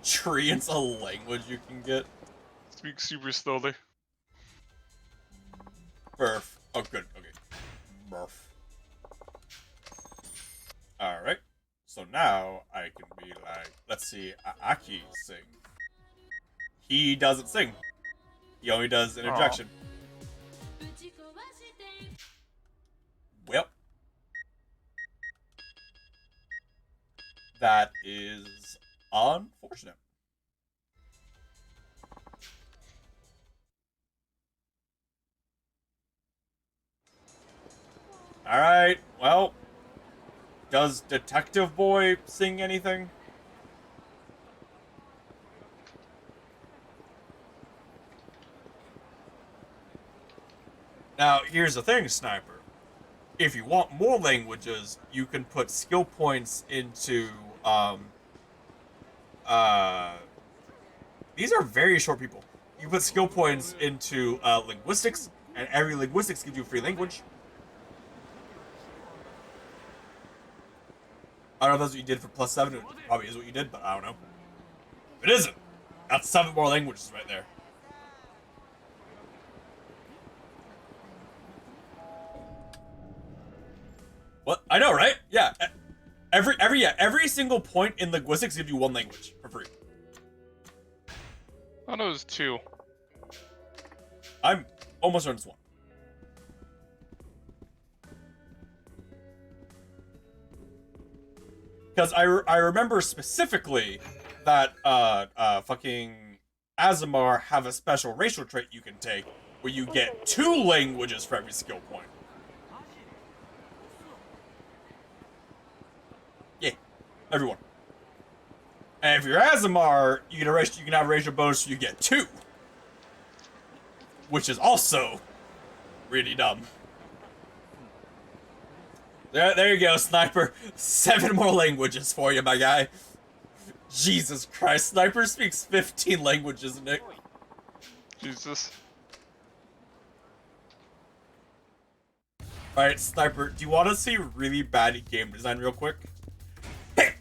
Treant's a language you can get? Speak super slowly. Burf. Oh, good. Okay. Burf. Alright. So now I can be like, let's see, Aki sing. He doesn't sing. He only does interjection. Well, that is unfortunate. Alright, well, does Detective Boy sing anything? Now, here's the thing, Sniper. If you want more languages, you can put skill points into, these are very short people. You put skill points into, linguistics, and every linguistics gives you a free language. I don't know if that's what you did for +7, it probably is what you did, but I don't know. If it isn't, that's 7 more languages right there. What? I know, right? Yeah. Every single point in linguistics gives you 1 language for free. I know it was 2. I'm almost certain it's 1. Because I remember specifically that fucking Azamar have a special racial trait you can take where you get 2 languages for every skill point. Yeah, everyone. And if you're Azamar, you can have a racial bonus, so you get 2, which is also really dumb. There you go, Sniper. 7 more languages for you, my guy. Jesus Christ, Sniper speaks 15 languages, Nick. Jesus. Alright, Sniper, do you want to see really bad game design real quick? Hey!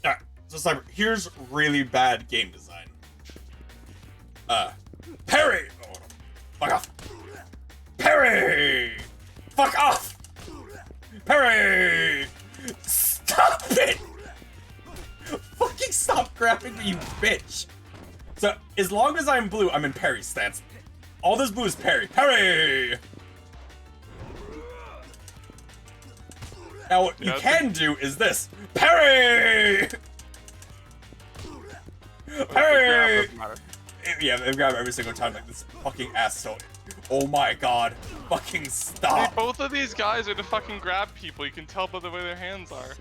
Alright, so Sniper, here's really bad game design. Parry! Oh, fuck off. Parry! Fuck off! Parry! Stop it! Fucking stop grabbing me, you bitch! So, as long as I'm blue, I'm in parry stance. All this blue is parry. Parry! Now, what you can do is this. Parry! Parry! Yeah, they grab every single time like this fucking asshole. Oh my god. Fucking stop. Hey, both of these guys are to fucking grab people. You can tell by the way their hands are.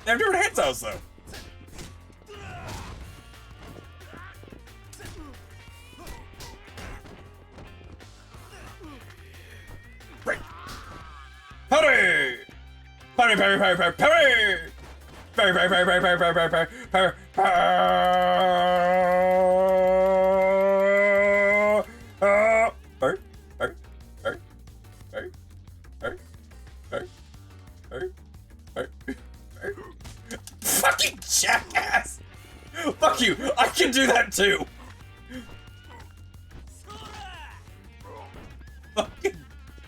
They have different hand styles though. Break. Parry! Parry, parry, parry, parry, parry! Parry, parry, parry, parry, parry, parry, parry, parry, parry, fucking jackass! Fuck you! I can do that too! Fucking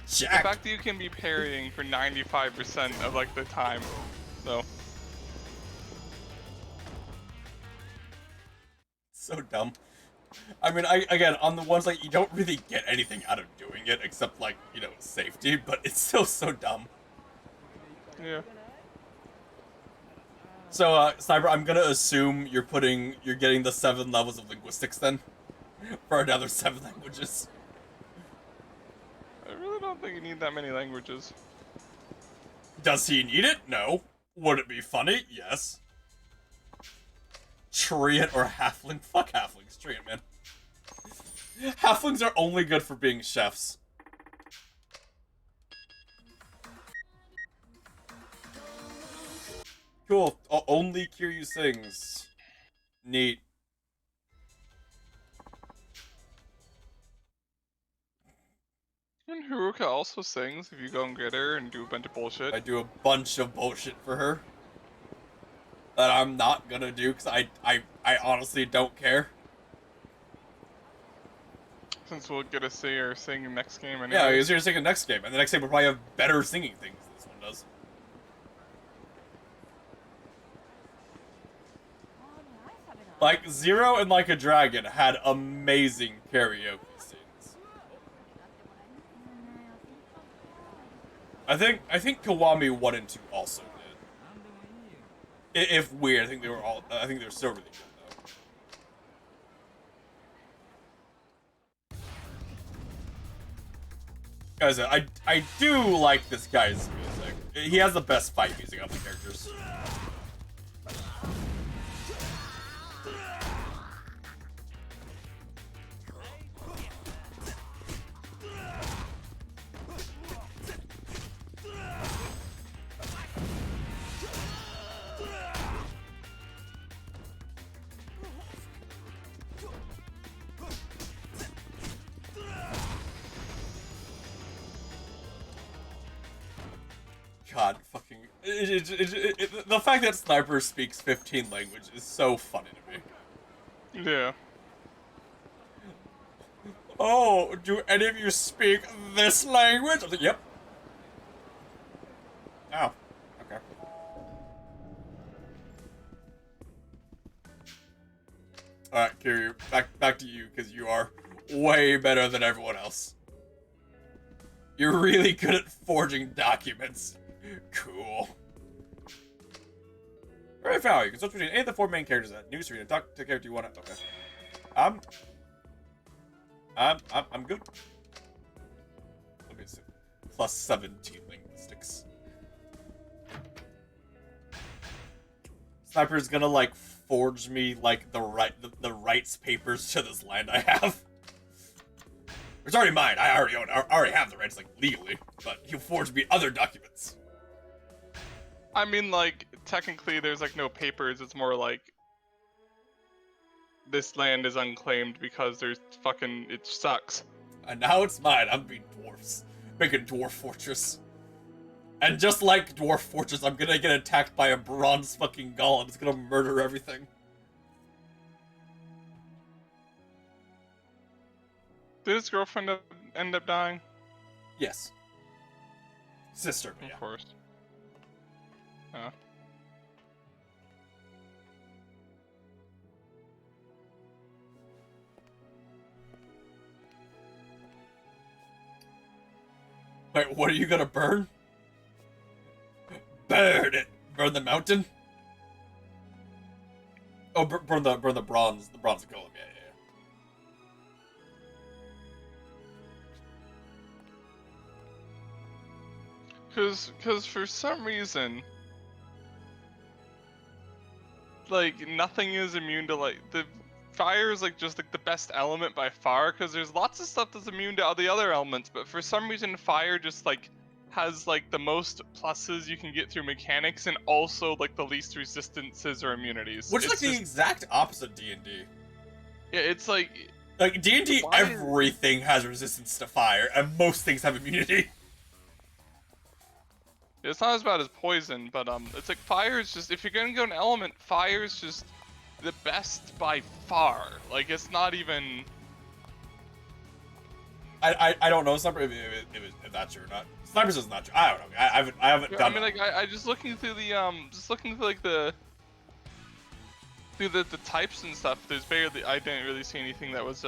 jack! The fact that you can be parrying for 95% of like the time, so. So dumb. I mean, again, on the ones like you don't really get anything out of doing it except like, you know, safety, but it's still so dumb. Yeah. So, Sniper, I'm gonna assume you're getting the 7 levels of linguistics then? For another 7 languages. I really don't think you need that many languages. Does he need it? No. Would it be funny? Yes. Treant or halfling? Fuck halflings. Treant, man. Halflings are only good for being chefs. Cool. Only Kiryu sings. Neat. And Haruka also sings if you go and get her and do a bunch of bullshit. I do a bunch of bullshit for her. That I'm not gonna do because I honestly don't care. Since we'll get a singer singing next game anyway. Yeah, he's here to sing the next game, and the next game will probably have better singing things than this one does. Like, Zero and Like a Dragon had amazing karaoke scenes. I think Kiwami 1 and 2 also did. If weird, I think they were still really good though. Guys, I do like this guy's music. He has the best fight music of the characters. God, fucking... the fact that Sniper speaks 15 languages is so funny to me. Yeah. Oh, do any of you speak this language? I was like, yep. Oh, okay. Alright, Kiryu, back to you, because you are way better than everyone else. You're really good at forging documents. Cool. Alright, Val, you can switch between any of the 4 main characters in that new screen and talk to the character you want to. Okay. I'm good. Let me see. Plus 17 linguistics. Sniper's gonna, like, forge me, like, the rights papers to this land I have. It's already mine. I already own it. I already have the rights, like, legally. But he'll forge me other documents. I mean, like, technically there's, like, no papers. It's more like this land is unclaimed because there's fucking... it sucks. And now it's mine. I'm being dwarfs. Making dwarf fortress. And just like dwarf fortress, I'm gonna get attacked by a bronze fucking golem. It's gonna murder everything. Did his girlfriend end up dying? Yes. Sister, Of yeah. course. Huh. Wait, what are you gonna burn? Burn it! Burn the mountain? Oh, burn the bronze golem, yeah. Cause for some reason, like, nothing is immune to, like, the fire is, like, just, like, the best element by far, because there's lots of stuff that's immune to all the other elements, but for some reason fire just, like, has, like, the most pluses you can get through mechanics, and also, like, the least resistances or immunities. Which is, It's like, the just... exact opposite D&D. Yeah, it's like... Like, D&D, Why is- everything has resistance to fire, and most things have immunity. It's not as bad as poison, but it's like fire is just, if you're gonna go an element, fire is just the best by far. Like, it's not even. I don't know Sniper if that's true or not. Sniper's is not true. I don't know. I haven't done. I mean, like, I just looking through like the types and stuff. There's barely, I didn't really see anything that was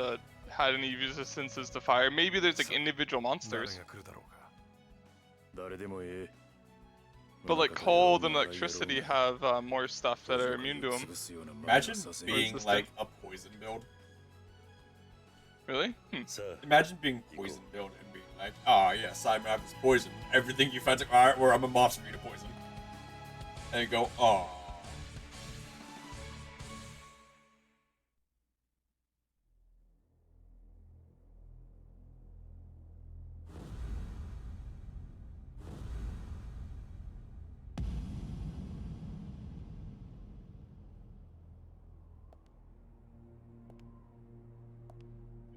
had any resistances to fire. Maybe there's like individual monsters. But like cold and electricity have more stuff that are immune to them. Imagine being like a poison build. Really? Imagine being poison build and being like, oh yes, I have this poison. Everything you find, like, alright, well, I'm a monster for you to poison. And you go, oh.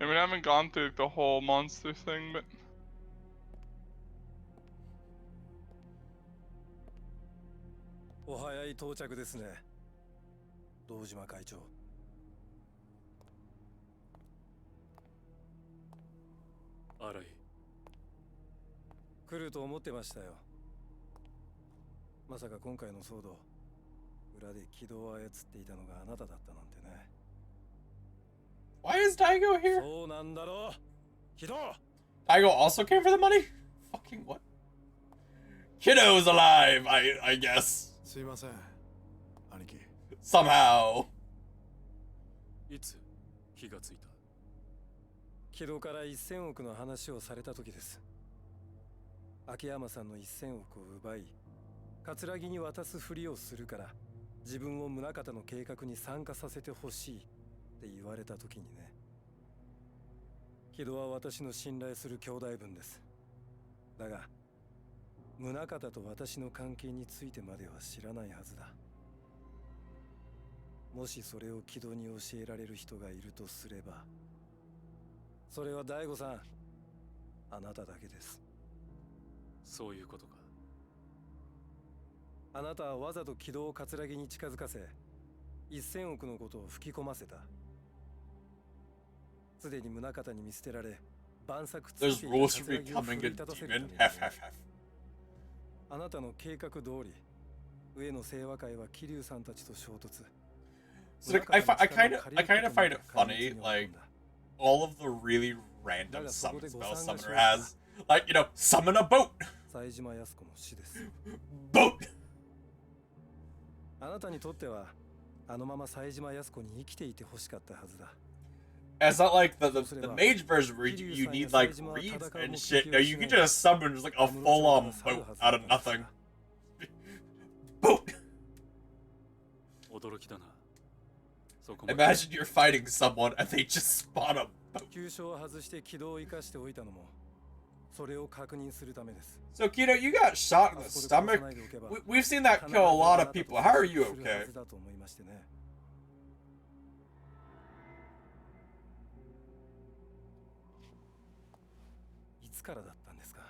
I mean, I haven't gone through the whole monster thing, but...お早い到着ですね。堂島会長。新井。来ると思ってましたよ。まさか今回の騒動、裏で軌道を操っていたのがあなただったなんてね。Why is Daigo here? そうなんだろう、軌道。Daigo also came for the money? Fucking what? Kiddo's alive, I guess. すいません、兄貴。Somehow. いつ気がついた？軌道から1000億の話をされた時です。秋山さんの1000億を奪い、桂木に渡すふりをするから自分を宗像の計画に参加させてほしいって言われた時にね。軌道は私の信頼する兄弟分です。だが宗像と私の関係についてまでは知らないはずだ。もしそれを軌道に教えられる人がいるとすれば、それは大悟さん、あなただけです。そういうことか。あなたはわざと軌道を桂木に近づかせ、1000億のことを吹き込ませた。すでに宗像に見捨てられ、晩作つい There's てい rules た for 桂木を becoming 奮 a い立たせるため demon. に Hef, hef, ね。 hef. あなたの計画通り、上野清和会は桐生さんたちと衝突。So like, I kind of find it funny, like all of the really random summons Spell Summoner has, like, you know, summon a boat. 冴島康子の死です。 Boat. あなたにとってはあのまま冴島康子に生きていてほしかったはずだ。 It's not like the mage version where you need like reeds and shit. No, you can just summon just like a full-on boat out of nothing. Boat. 驚きだな。 Imagine you're fighting someone and they just spawn a boat. 急所を外して軌道を生かしておいたのもそれを確認するためです。 So Kido, you got shot in the stomach. We've seen that kill a lot of people. How are you okay? いつからだったんですか？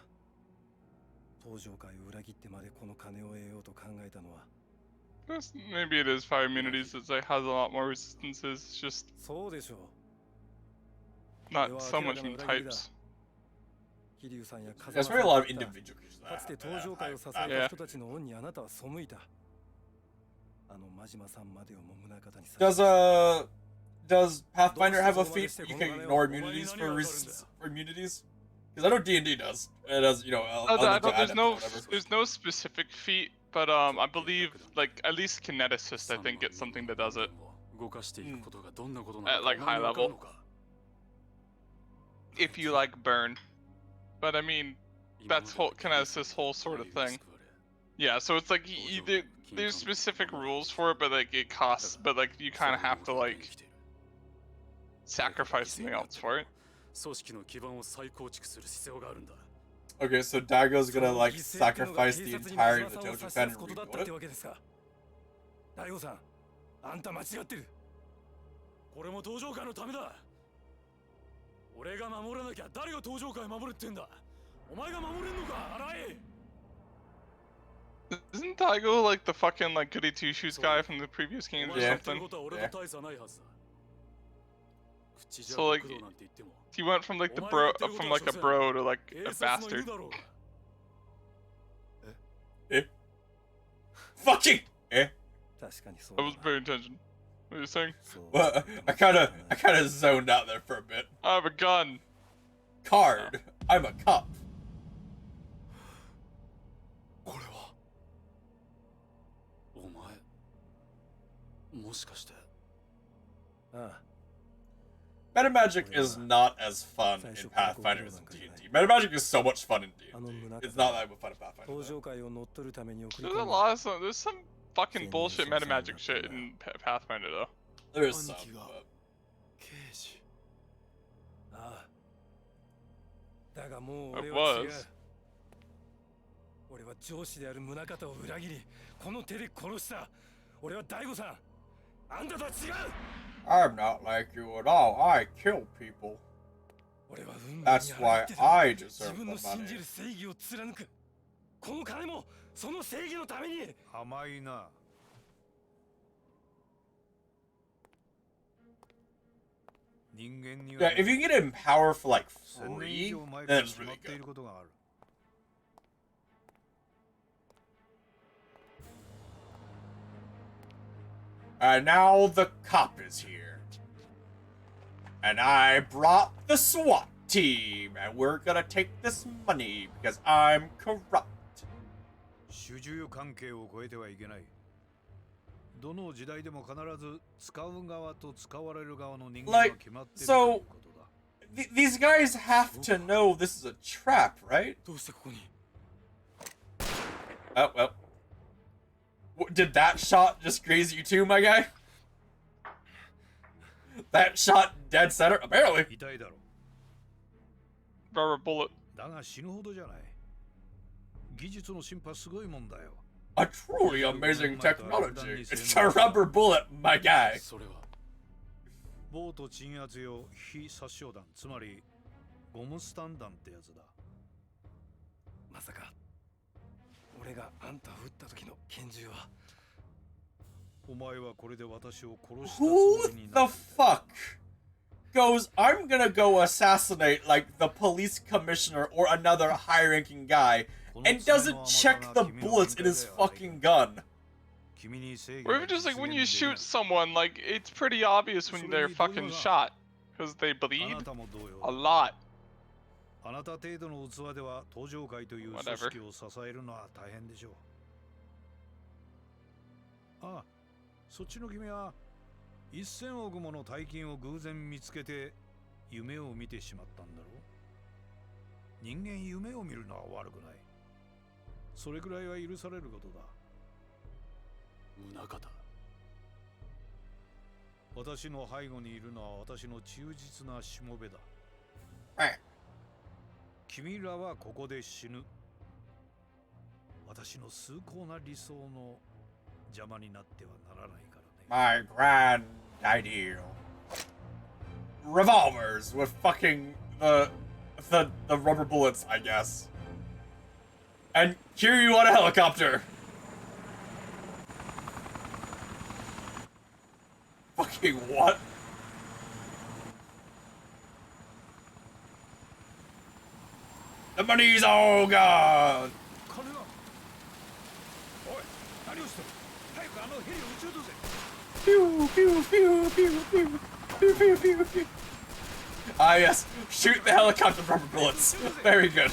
登場会を裏切ってまでこの金を得ようと考えたのは。 Maybe it is fire immunities. It's like has a lot more resistances. It's just そうでしょう。 not so much in types. There's very a lot of individual creatures that かつて登場会を支えた人たちの恩にあなたは背いた。あの真島さんまでをも宗像にさ。 Does Pathfinder have a feat where you can ignore immunities for resistance or immunities? Because I know D&D does. It does, you know. There's no specific feat, but I believe like at least kineticist, I think it's something that does it at like high level. If you like burn, but I mean that's whole kineticist whole sort of thing. Yeah, so it's like there's specific rules for it, but like it costs, but like you kind of have to like sacrifice something else for it. Okay, so Daigo's gonna like sacrifice the entirety of the Tojo Fen and rebuild it? 大悟さん、あんた間違ってる。これも登場会のためだ。俺が守らなきゃ誰が登場会守るってんだ。お前が守れんのか、荒井。 Isn't Daigo like the fucking like goody two shoes guy from the previous games or something? Yeah. So like he went from like the bro from like a bro to like a bastard. Eh? Fucking eh? I wasn't paying attention. What are you saying? Well, I kinda zoned out there for a bit. I have a gun. Card. I'm a cop. もしかして。Meta Magic is not as fun in Pathfinder as in D&D. Meta Magic is so much fun in D&D. It's not that much fun in Pathfinder. There's some fucking bullshit meta magic shit in Pathfinder though. There is some, but... だがもう It 俺は違う。 was. 俺は上司である宗像を裏切り、この手で殺した。俺は大悟さん。あんたとは違う。 I'm not like you at all. I kill people. That's why I deserve the money. 正義を貫く。この金もその正義のために。甘いな。Yeah, if you can get it in power for like free, then it's really good. And now the cop is here. And I brought the SWAT team, and we're gonna take this money because I'm corrupt. 主従関係を超えてはいけない。どの時代でも必ず使う側と使われる側の人間が決まっているということだ。These guys have to know this is a trap, right? どうしてここに Oh, well. Did that shot just graze you too, my guy? That shot dead center? Apparently. 痛いだろ。 Rubber bullet. だが死ぬほどじゃない。技術の進歩はすごいもんだよ。 A truly amazing technology. It's a rubber bullet, my guy. それはボート鎮圧用非殺傷弾、つまりゴムスタン弾ってやつだ。まさか俺があんたを撃った時の拳銃は。お前はこれで私を殺したつも Who りにな the fuck goes, I'm gonna go assassinate, like, the police commissioner or another high-ranking guy, and doesn't check the bullets in his fucking gun? Or even just like when you shoot someone, like it's pretty obvious when they're fucking shot, because they bleed a lot. あなた程度の器では登場会という組織を支えるのは大変でしょう。ああ、そっちの君は1000億もの大金を偶然見つけて夢を見てしまったんだろう。人間夢を見るのは悪くない。それくらいは許されることだ。宗方。私の背後にいるのは私の忠実なしもべだ。君らはここで死ぬ。私の崇高な理想の邪魔になってはならないからね。 My grand ideal. Revolvers with fucking the rubber bullets, I guess. And here you on a helicopter. Fucking what? The money's all gone. Pew, pew, pew, pew, pew, pew, pew, pew, pew. Ah, yes. Shoot the helicopter rubber bullets. Very good.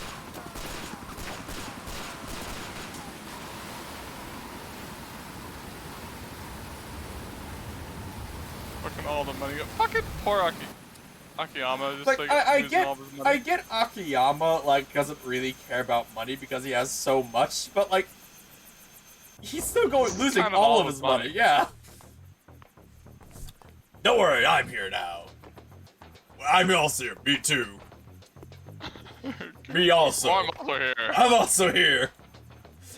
Fucking all the money. Fucking poor Akiyama. Just like I get Akiyama, like, doesn't really care about money because he has so much, but, like, he's still losing kind of all of his money. Yeah. Don't worry, I'm here now. I'm also here. Me too. Me also. I'm also here. I'm also here.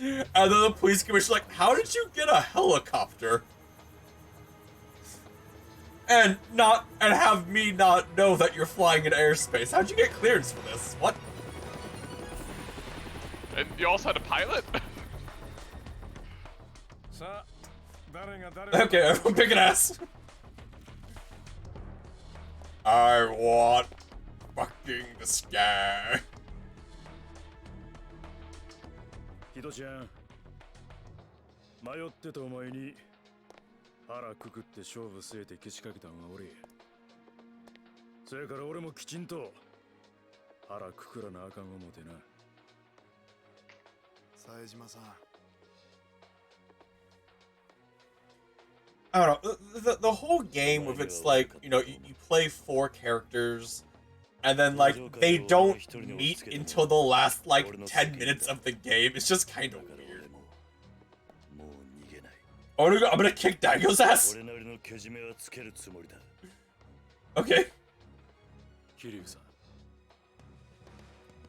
And then the police commissioner's like, how did you get a helicopter? And have me not know that you're flying in airspace. How'd you get clearance for this? What? And you also had a pilot? Okay, everyone pick an ass. I want fucking the sky. ヒドちゃん、迷ってたお前に腹くくって勝負据えてけしかけたんは俺。そやから俺もきちんと腹くくらなあかん思てな。冴島さん。I don't know, the whole game with it's like, you know, you play 4 characters, and then, like, they don't meet until the last, like, 10 minutes of the game. It's just kind of weird. Oh, I'm gonna kick Daigo's ass? Okay.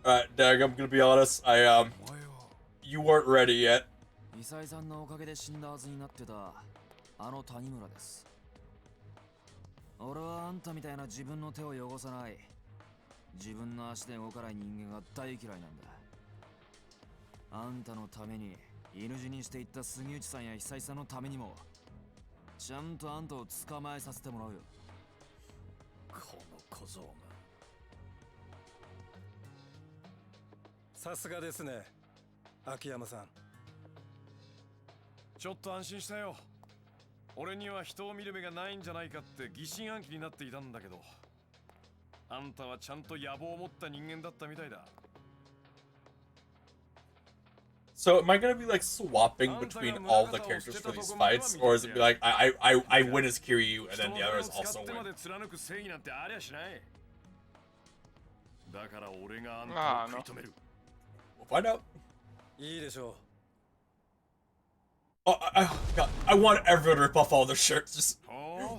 Alright, Daigo, I'm gonna be honest, you weren't ready yet. あの谷村です。俺はあんたみたいな自分の手を汚さない、自分の足で動かない人間が大嫌いなんだ。あんたのために犬死にしていった杉内さんや久井さんのためにもちゃんとあんたを捕まえさせてもらうよ。この小僧が。さすがですね、秋山さん。ちょっと安心したよ。俺には人を見る目がないんじゃないかって疑心暗鬼になっていたんだけど、あんたはちゃんと野望を持った人間だったみたいだ。So am I gonna be like swapping between all the characters for these fights, or is it be like I win as Kiryu and then the others also win? だから俺があんたを食い止める。We'll find out. いいでしょう。 Oh, God, I want everyone to rip off all their shirts. Just,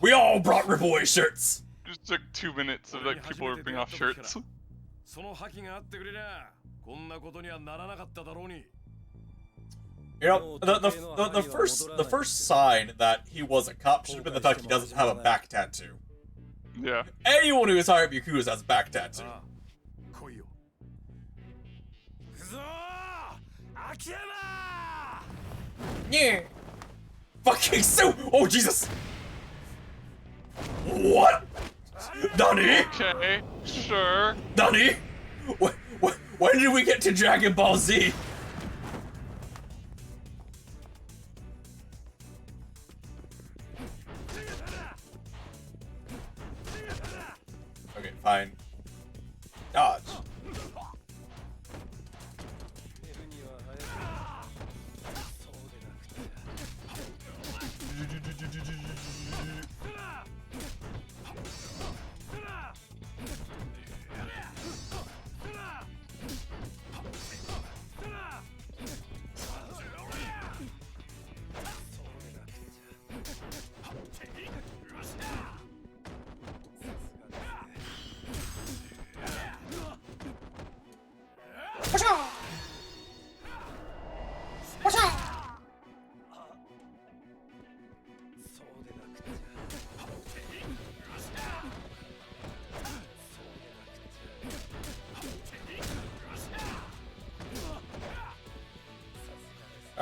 we all brought rip away shirts. Just like 2 minutes of like people ripping off shirts. その覇気があってくれりゃ、こんなことにはならなかっただろうに。 You know, the first sign that he was a cop should have been the fact he doesn't have a back tattoo. Yeah. Anyone who is hired Yakuza has a back tattoo. Yeah. Fucking so. Oh Jesus. What? Nani? Okay, sure. Nani? When did we get to Dragon Ball Z? Okay, fine. Dodge.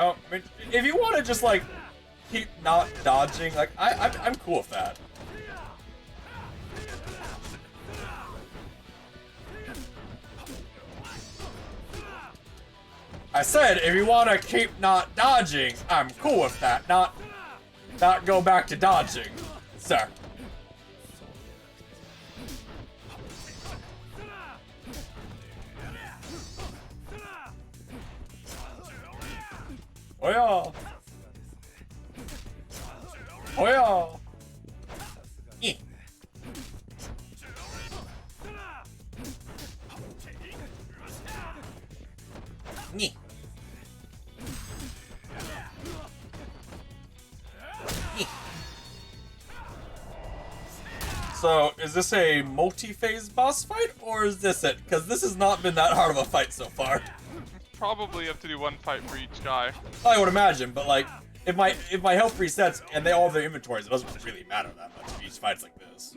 Oh, I mean, if you want to just like keep not dodging, like I'm cool with that. I said if you want to keep not dodging, I'm cool with that. Not go back to dodging, sir. Oh yeah. Oh yeah. Nyeh. So, is this a multi-phase boss fight, or is this it? Because this has not been that hard of a fight so far. Probably have to do one fight for each guy. I would imagine, but like, if my health resets and they all have their inventories, it doesn't really matter that much if each fight's like this.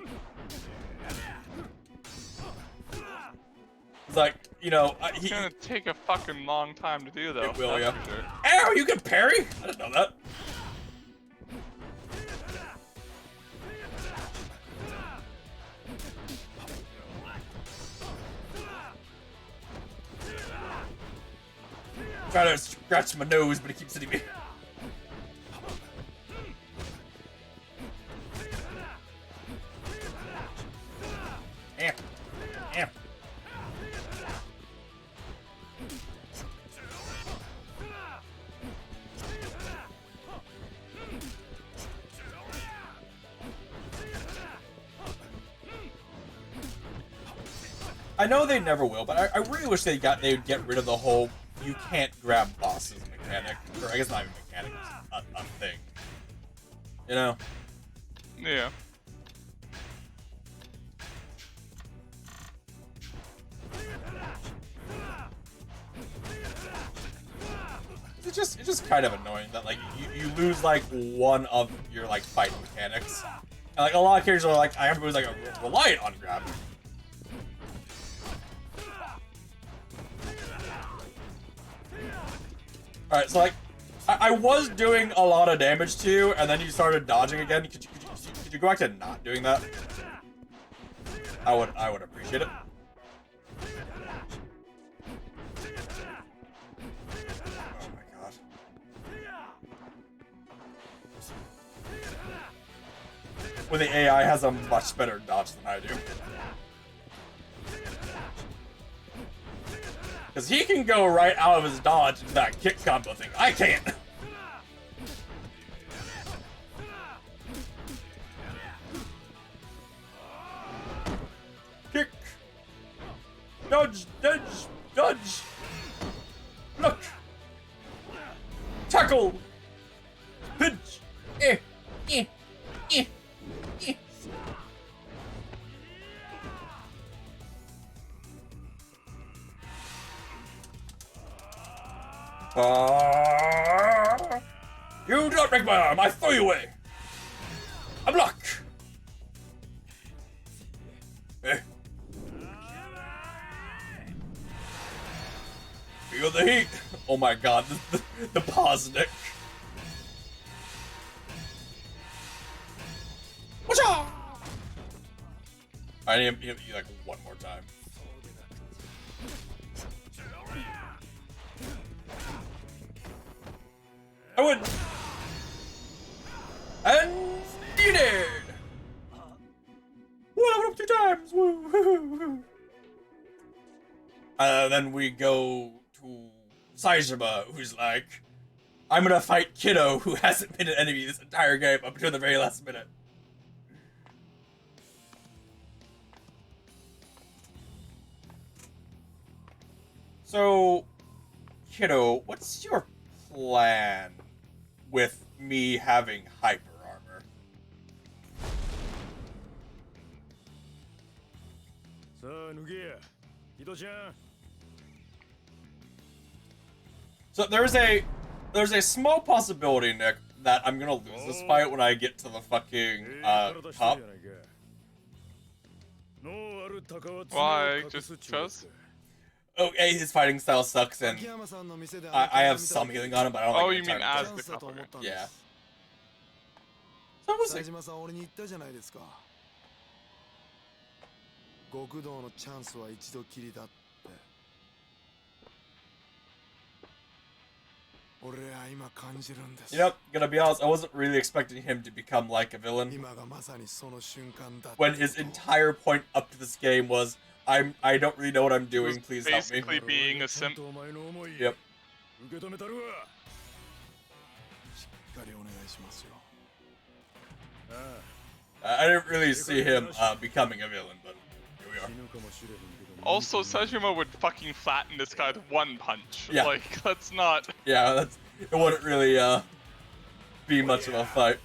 It's like, you know, it's gonna take a fucking long time to do though. It will, yeah. Sure. Ow, you can parry? I didn't know that. Try to scratch my nose, but it keeps hitting me. Damn. Damn. I know they never will, but I really wish they would get rid of the whole you can't grab bosses mechanic, or I guess not even mechanic, a thing. You know? Yeah. It's just kind of annoying that like you lose like one of your like fight mechanics, and like a lot of characters are like everybody's like reliant on grabbing. Alright, so like, I was doing a lot of damage to you, and then you started dodging again. Could you go back to not doing that? I would appreciate it. Oh my god. When the AI has a much better dodge than I do. Because he can go right out of his dodge into that kick combo thing. I can't. Kick. Dodge, dodge, dodge. Look. Tackle. Pinch. Eh, eh, eh, eh. You don't break my arm, I throw you away. A block. Eh. Feel the heat. Oh my god, the pause, Nick. Whatcha? I need you like one more time. I win! And you did! Well, I went up 2 times! Woo! Then we go to Saijima, who's like, I'm gonna fight Kiddo, who hasn't been an enemy this entire game up until the very last minute. So, Kiddo, what's your plan with me having hyper armor? So there's a small possibility, Nick, that I'm gonna lose this fight when I get to the fucking top. Why? Just because? Okay, his fighting style sucks, and I have some healing on him, but I don't like. Oh, you mean as the cover? Yeah. So we'll see. 極道のチャンスは一度きりだって俺は今感じるんです You know, gonna be honest, I wasn't really expecting him to become like a villain. 今がまさにその瞬間だ When his entire point up to this game was, I don't really know what I'm doing, please help me. Basically being a simp. Yep. 受け止めたるわしっかりお願いしますよ I didn't really see him becoming a villain, but here we are. Also, Sejima would fucking flatten this guy with one punch. Yeah. Like, that's not... Yeah, it wouldn't really be much of a fight.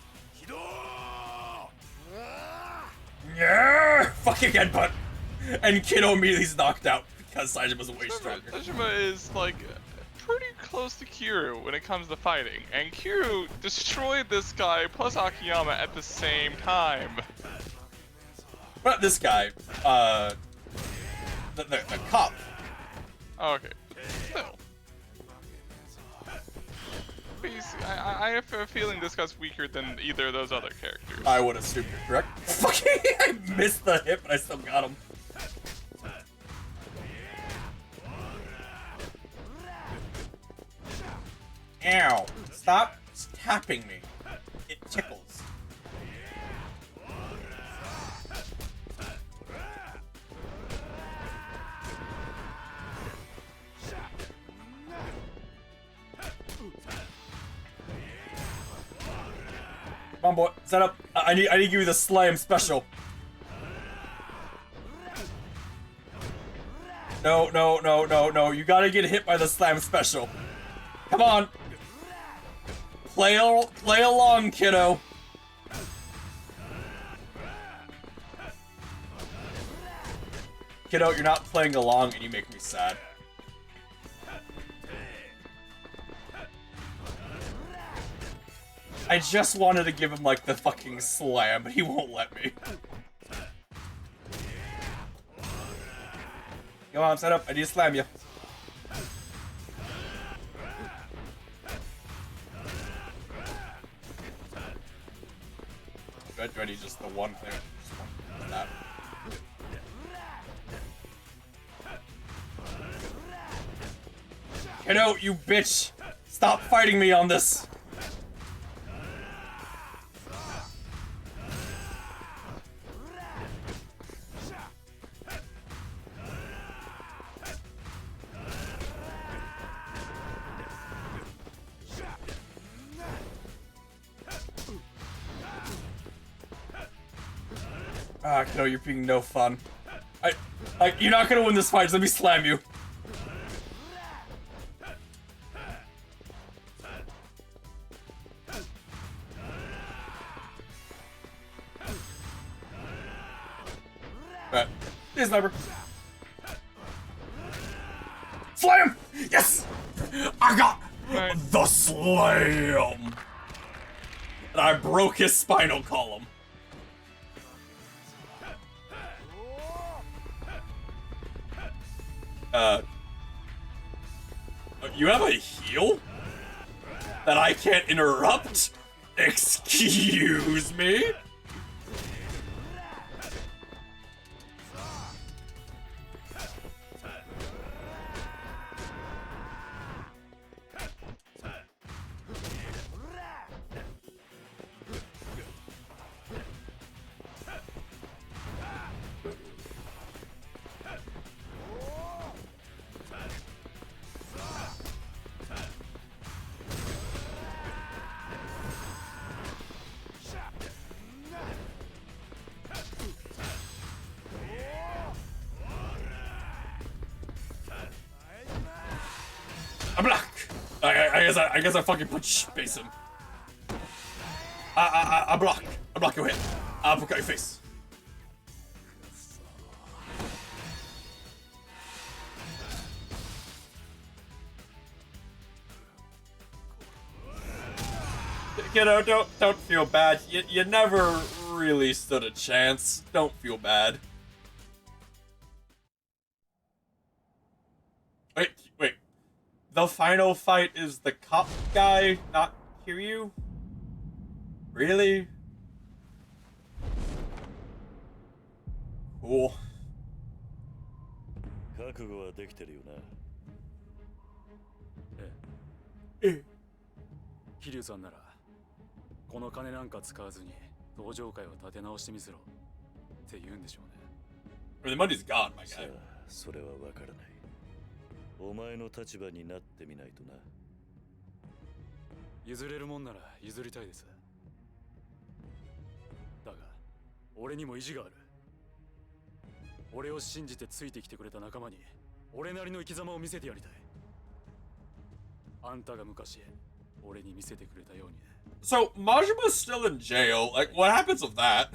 Yeah, fucking headbutt! And Kiddo immediately is knocked out because Sajima's way stronger. Sejima is, like, pretty close to Kiryu when it comes to fighting. And Kiryu destroyed this guy plus Akiyama at the same time. Not this guy, the cop. Oh, okay. Still. I have a feeling this guy's weaker than either of those other characters. I would assume you're correct. Fucking, I missed the hit, but I still got him. Ow. Stop tapping me. It tickles. Come on, boy. Set up. I need to give you the slam special. No, no, no, no, no. You gotta get hit by the slam special. Come on. Play along, kiddo. Kiddo, you're not playing along and you make me sad. I just wanted to give him, like, the fucking slam, but he won't let me. Come on, set up. I need to slam you. Do I need just the one thing? Just one, that. Get out, you bitch! Stop fighting me on this! Ah, no, you're being no fun. You're not gonna win this fight, so let me slam you. Alright, here's sniper. Slam! Yes! I got the slam! And I broke his spinal column. You have a heal? That I can't interrupt? Excuse me? I'm block. I guess I fucking punch face him. I block. I block your head. I'll block your face. You know, don't feel bad. You never really stood a chance. Don't feel bad. Wait. The final fight is the cop guy, not Kiryu? Really? Cool. 覚悟はできてるよな。桐生さんならこの金なんか使わずに道場会を立て直してみせろって言うんでしょうね。 I mean, the money's gone, my guy. さあ、それはわからない。お前の立場になってみないとな。譲れるもんなら譲りたいです。だが、俺にも意地がある。俺を信じてついてきてくれた仲間に俺なりの生き様を見せてやりたい。あんたが昔俺に見せてくれたようにね。 So, Majima's still in jail. Like, what happens with that?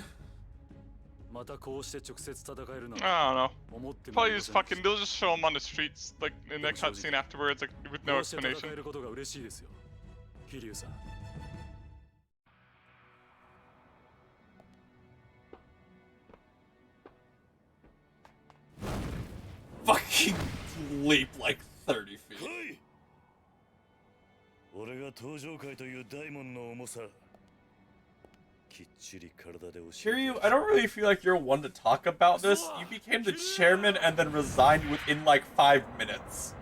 またこうして直接戦えるな。 I don't know. Probably just fucking, they'll just show him on the streets, like, in that cutscene afterwards, like, with no explanation. 戦えることが嬉しいですよ、桐生さん。 Fucking leap like 30 feet. 俺が登場界という大門の重さ。 Kiryu, I don't really feel like you're one to talk about this. You became the chairman and then resigned within like 5 minutes.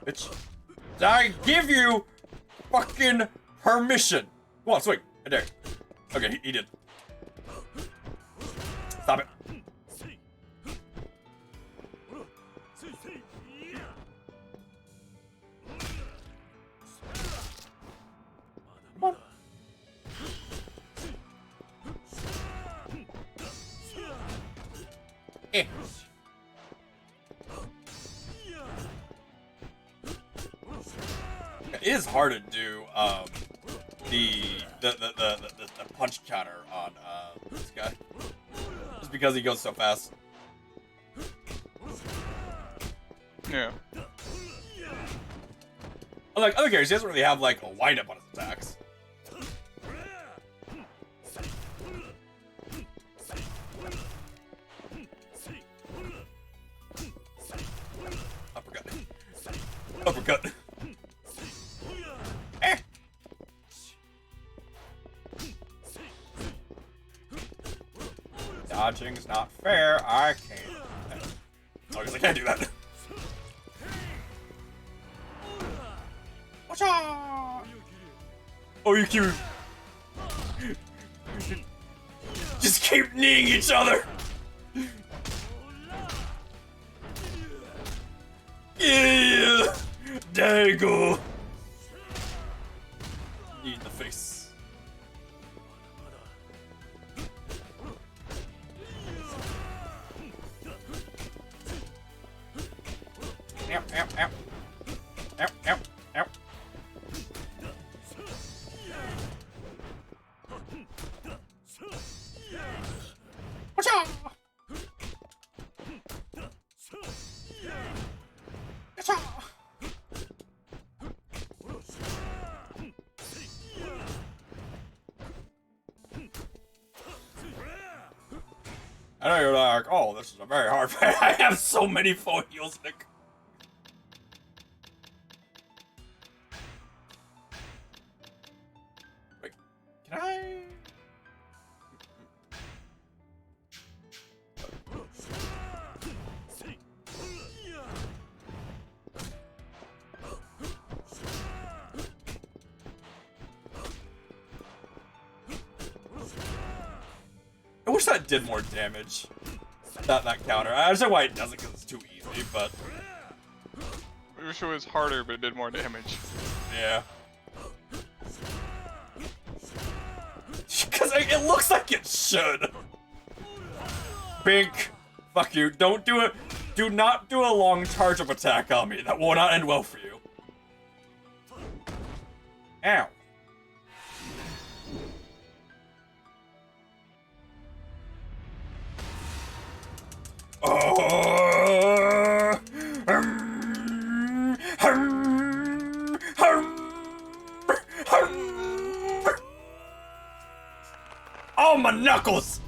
Bitch. Did I give you fucking permission? Go on, swing. I dare you. Okay, he did. Stop it. Come on. Eh. It is hard to do, the punch counter on this guy, just because he goes so fast. Yeah. Unlike other characters, he doesn't really have like a wind up on his attacks. Uppercut. Uppercut. Eh. Dodging's not fair. I can't. Oh, I guess I can't do that. Watch out! Oh, you cute. Just keep kneeing each other. Yeah! Daggle! Knee in the face. Ow, ow, ow. Ow, ow, ow. Watch out! Watch out! I know you're like, oh, this is a very hard fight. I have so many full heals, Nick. Wait, can I? I wish that did more damage. That counter. I understand why it doesn't, because it's too easy, but... I wish it was harder, but it did more damage. Yeah. Because it looks like it should. Bink. Fuck you. Don't do it. Do not do a long charge-up attack on me. That will not end well for you. Ow. Oh, my knuckles!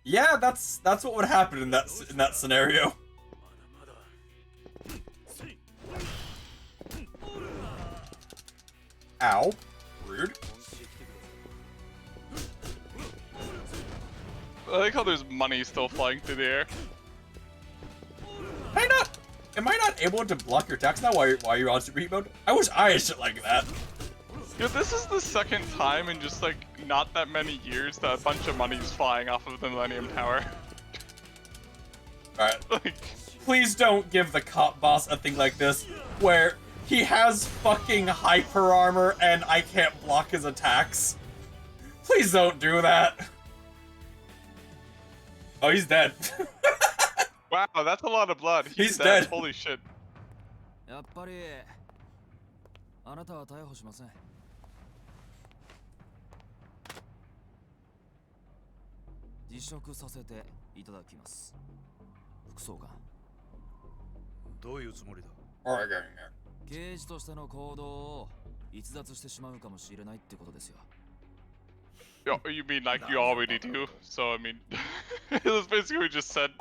Yeah, that's what would happen in that scenario. Ow. Rude. I like how there's money still flying through the air. Am I not able to block your attacks now while you're on super heat mode? I wish I had shit like that. Yeah, this is the second time in just like not that many years that a bunch of money's flying off of the Millennium Tower. Alright. Like, please don't give the cop boss a thing like this, where he has fucking hyper armor and I can't block his attacks. Please don't do that. Oh, he's dead. wow, that's a lot of blood. He's dead. Holy shit. やっぱりあなたは逮捕しません。辞職させていただきます。副総監。どういうつもりだ？刑事としての行動を逸脱してしまうかもしれないってことですよ。You mean like you already do? So I mean, that's basically what we just said.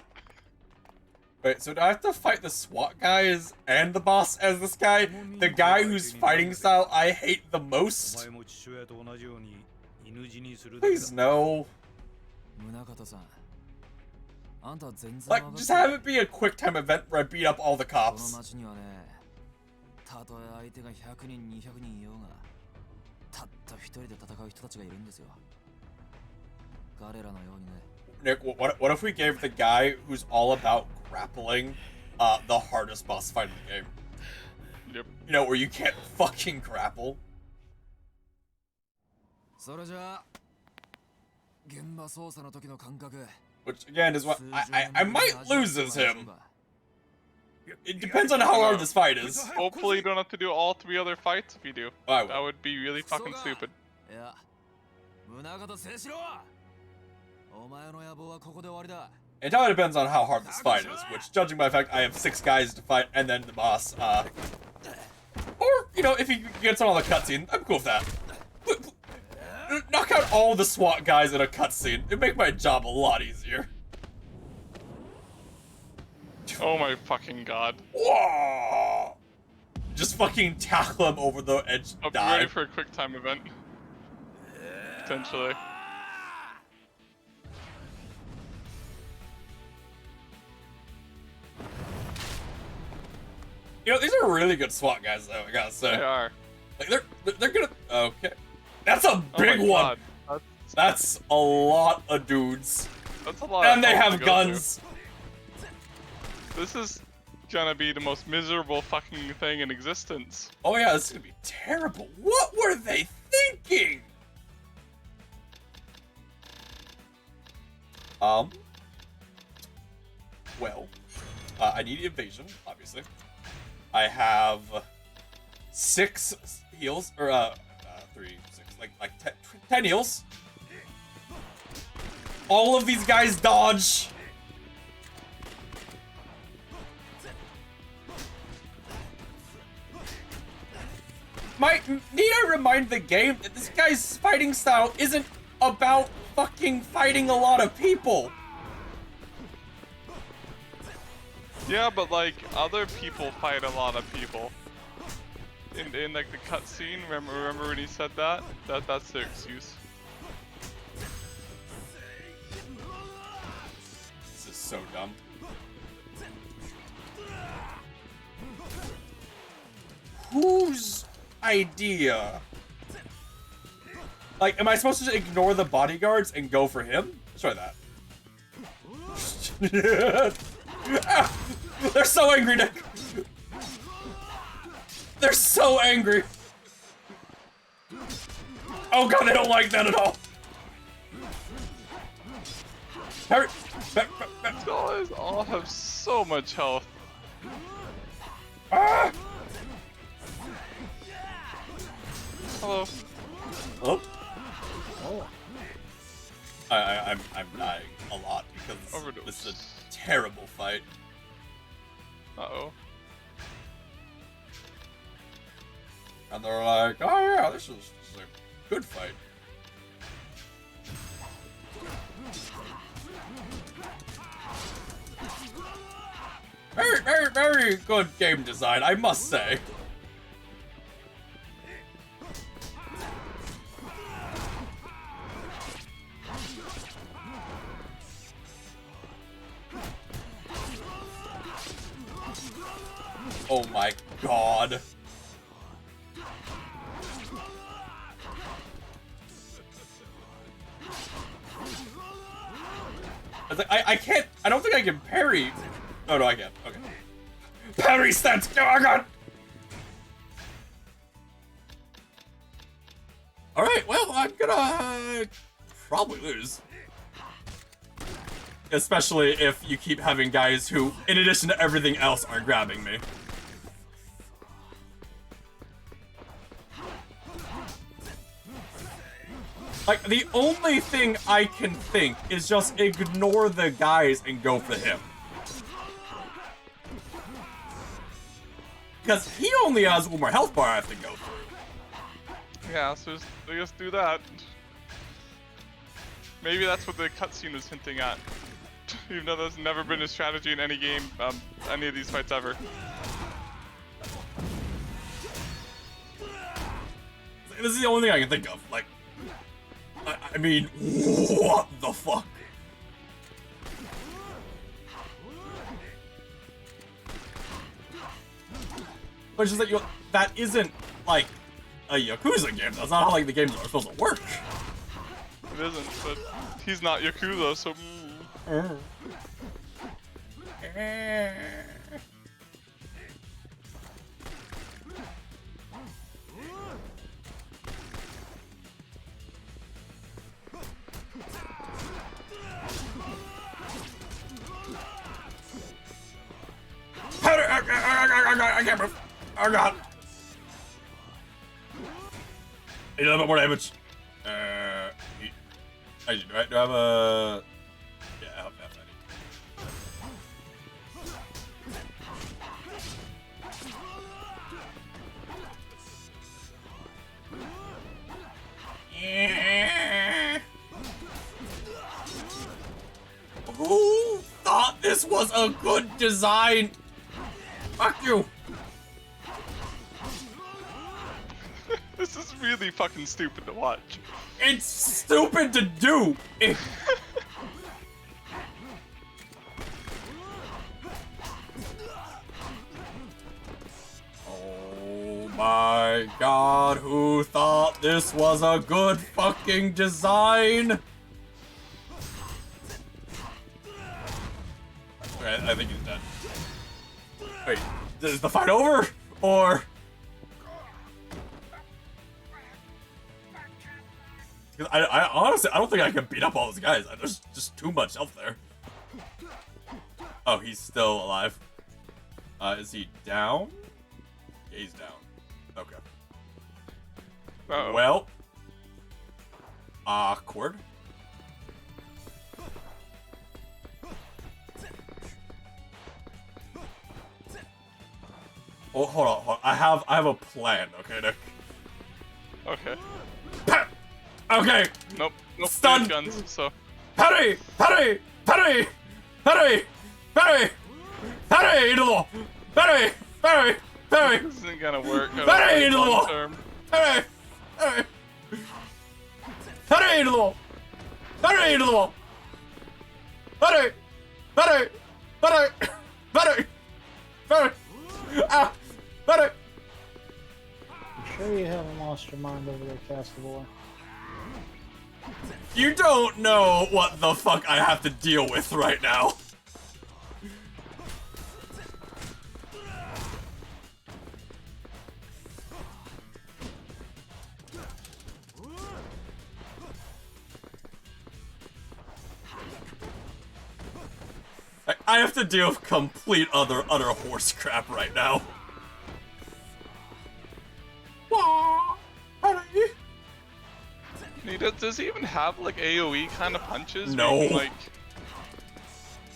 Wait, so do I have to fight the SWAT guys and the boss as this guy? The guy whose fighting style I hate the most? Please no. Like, just have it be a quick time event where I beat up all the cops. たとえ相手が100人200人いようがたった一人で戦う人たちがいるんですよ。彼らのようにね。Nick, what if we gave the guy who's all about grappling the hardest boss fight in the game? Yep. You know, where you can't fucking grapple. それじゃあ現場捜査の時の感覚。 Which again is what I might lose as him. It depends on how hard this fight is. Hopefully you don't have to do all 3 other fights if you do. I will. That would be really fucking stupid. It entirely depends on how hard this fight is, which, judging by the fact I have 6 guys to fight and then the boss, or, you know, if he gets on the cutscene, I'm cool with that. Knock out all the SWAT guys in a cutscene. It'd make my job a lot easier. Oh my fucking god. Whoa! Just fucking tackle him over the edge. I'll be ready for a quick time event. Potentially. You know, these are really good SWAT guys, though. I gotta say. They are. Like they're gonna. Okay, that's a big one. That's a lot of dudes. That's a lot. And they have guns. This is gonna be the most miserable fucking thing in existence. Oh yeah, this is gonna be terrible. What were they thinking? Well, I need evasion, obviously. I have 6 heals, or 3, 6, like 10 heals. All of these guys dodge. Need I remind the game that this guy's fighting style isn't about fucking fighting a lot of people? Yeah, but like other people fight a lot of people. In like the cutscene, remember when he said that? That's their excuse. This is so dumb. Whose idea? Like, am I supposed to just ignore the bodyguards and go for him? Let's try that. They're so angry, Nick. They're so angry. Oh god, they don't like that at all. Hurry. These guys all have so much health. Ah! Hello. Hello? Oh. I'm dying a lot because this is a terrible fight. Uh-oh. And they're like, oh yeah, this is a good fight. Very, very, very good game design, I must say. Oh my god. I can't, I don't think I can parry. Oh no, I can. Okay. Parry stats! Oh god! Alright, well, I'm gonna probably lose. Especially if you keep having guys who, in addition to everything else, are grabbing me. Like, the only thing I can think is just ignore the guys and go for him. Because he only has one more health bar I have to go through. Yeah, so just do that. Maybe that's what the cutscene was hinting at. Even though that's never been a strategy in any game, any of these fights ever. This is the only thing I can think of. Like, I mean, what the fuck? But it's just that that isn't like a Yakuza game. That's not how like the games are supposed to work. It isn't, but he's not Yakuza, so. I can't move. Oh god. A little bit more damage. I do I have a... Yeah, I have that. Who thought this this was a good design. Fuck you. This is really fucking stupid to watch. It's stupid to do. Oh my god, who thought this was a good fucking design? Okay, I think he's dead. Wait, is the fight over? Or... I honestly, I don't think I can beat up all those guys. There's just too much health there. Oh, he's still alive. Is he down? Yeah, he's down. Okay. Uh-oh. Well. Awkward. Oh, hold on. I have a plan, okay, Nick? Okay. Okay. Nope. Stun. Guns, so. Hurry! Hurry! Hurry! Hurry! Hurry! Hurry into the wall! Hurry! Hurry! Hurry! This isn't gonna work. Hurry into the wall! Term. Hurry! Hurry! Hurry into the wall! Hurry into the wall! Hurry! Hurry! Hurry! Hurry! Hurry! Ah! Hurry! I'm sure you haven't lost your mind over there, Castaway. You don't know what the fuck I have to deal with right now. I have to deal with complete utter horse crap right now. Does he even have like AoE kind of punches? No. Where you can, like...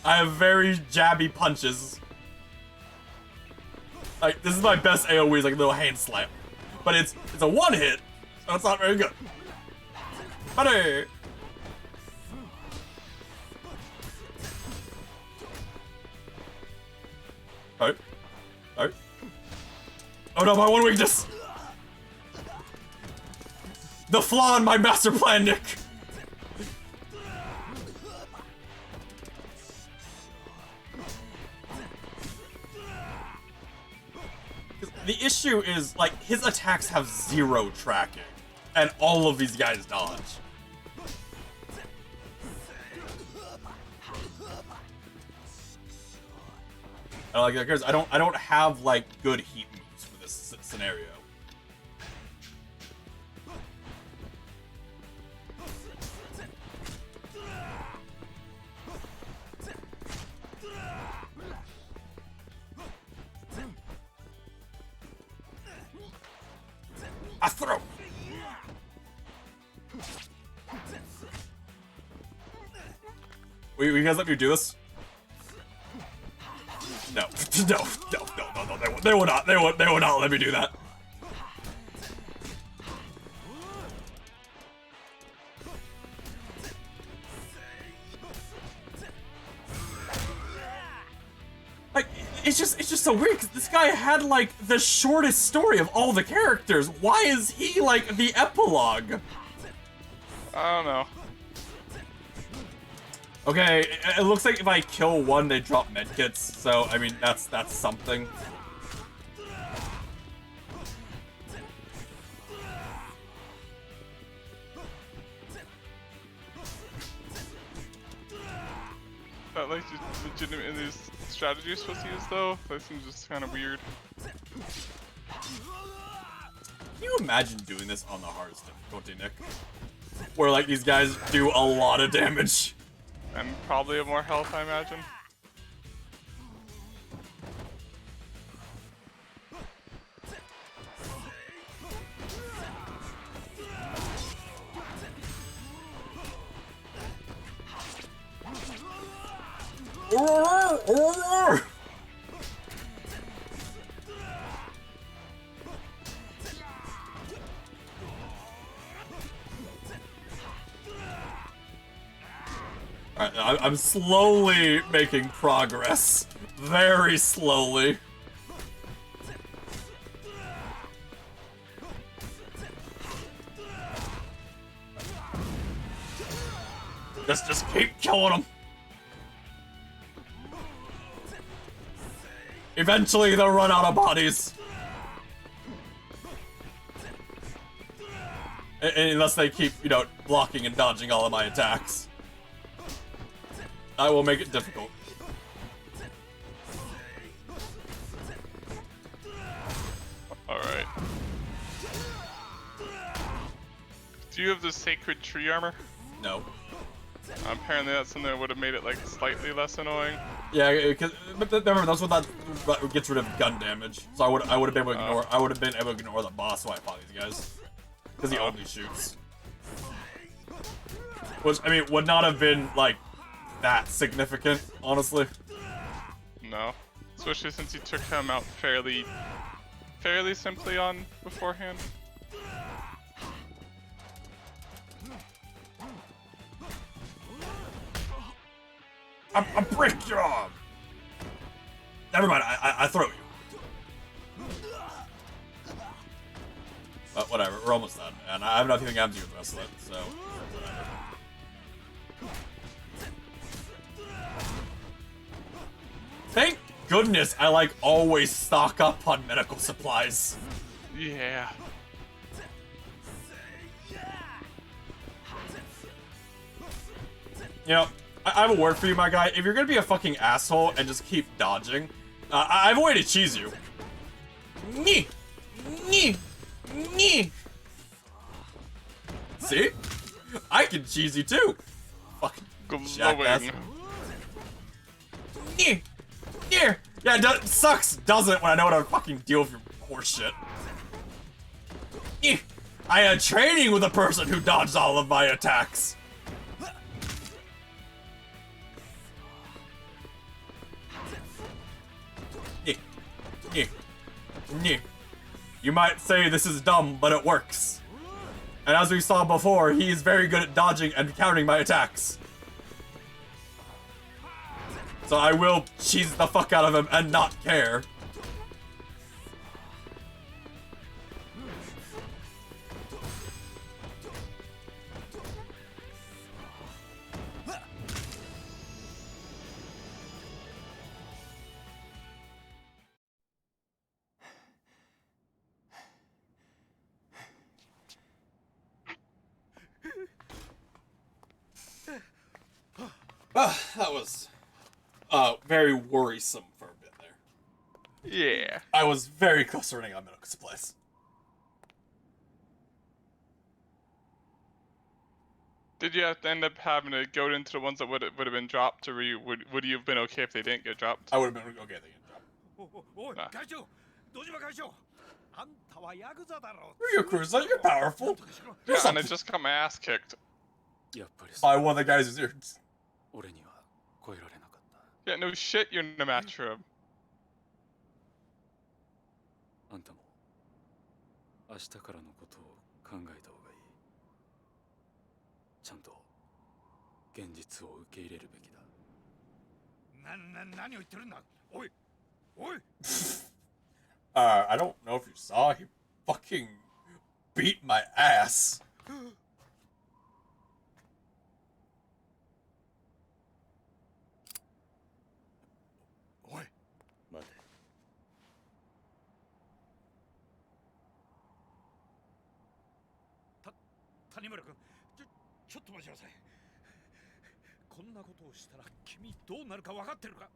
I have very jabby punches. Like, this is my best AoE, is like a little hand slap. But it's a one hit, so it's not very good. Buddy! Oh. Oh. Oh no, my one weakness! The flaw in my master plan, Nick! The issue is, like, his attacks have 0 tracking, and all of these guys dodge. I don't have, like, good heat moves for this scenario. I throw. Will you guys let me do this? No, no, they will not. They will not let me do that. Like, it's just so weird because this guy had like the shortest story of all the characters. Why is he like the epilogue? I don't know. Okay, it looks like if I kill one, they drop medkits. So I mean, that's something. That like legitimately is strategy you're supposed to use though? That seems just kind of weird. Can you imagine doing this on the hardest difficulty, Nick? Where like these guys do a lot of damage. And probably have more health, I imagine. Alright, I'm slowly making progress. Very slowly. Just keep killing them. Eventually, they'll run out of bodies. Unless they keep, you know, blocking and dodging all of my attacks. I will make it difficult. Alright. Do you have the sacred tree armor? No. Apparently that's something that would have made it like slightly less annoying. Yeah, because remember that's what that gets rid of gun damage. So I would have been able to ignore the boss while I fought these guys. Because he only shoots. Which, I mean, would not have been, like, that significant, honestly. No. Especially since you took him out fairly simply on beforehand. A brick job! Never mind, I throw you. But whatever, we're almost done. And I have nothing to do with the rest of it, so whatever. Thank goodness I, like, always stock up on medical supplies. Yeah. You know, I have a word for you, my guy. If you're gonna be a fucking asshole and just keep dodging, I've a way to cheese you. Nyeh! Nyeh! Nyeh! See? I can cheese you too! Fucking jackass. Nyeh! Nyeh! Yeah, it sucks, doesn't it, when I know how to fucking deal with your horseshit. Nyeh! I had training with a person who dodged all of my attacks. You might say this is dumb, but it works. And as we saw before, he is very good at dodging and countering my attacks. So I will cheese the fuck out of him and not care. That was very worrisome for a bit there. Yeah. I was very close to running out of medical supplies. Did you have to end up having to go into the ones that would have been dropped, or would you have been okay if they didn't get dropped? I would have been okay if they didn't drop. You're Yakuza, you're powerful. Do Yeah, and something. I just got my ass kicked. By one of the guys who's ears. Yeah, no shit, you're in a match for him. あんたも明日からのことを考えた方がいい。ちゃんと現実を受け入れるべきだ。何を言ってるんだ。おい、おい。I don't know if you saw, he fucking beat my ass. おい。待て。谷村君、ちょっと待ちなさい。こんなことをしたら君どうなるか分かってるか。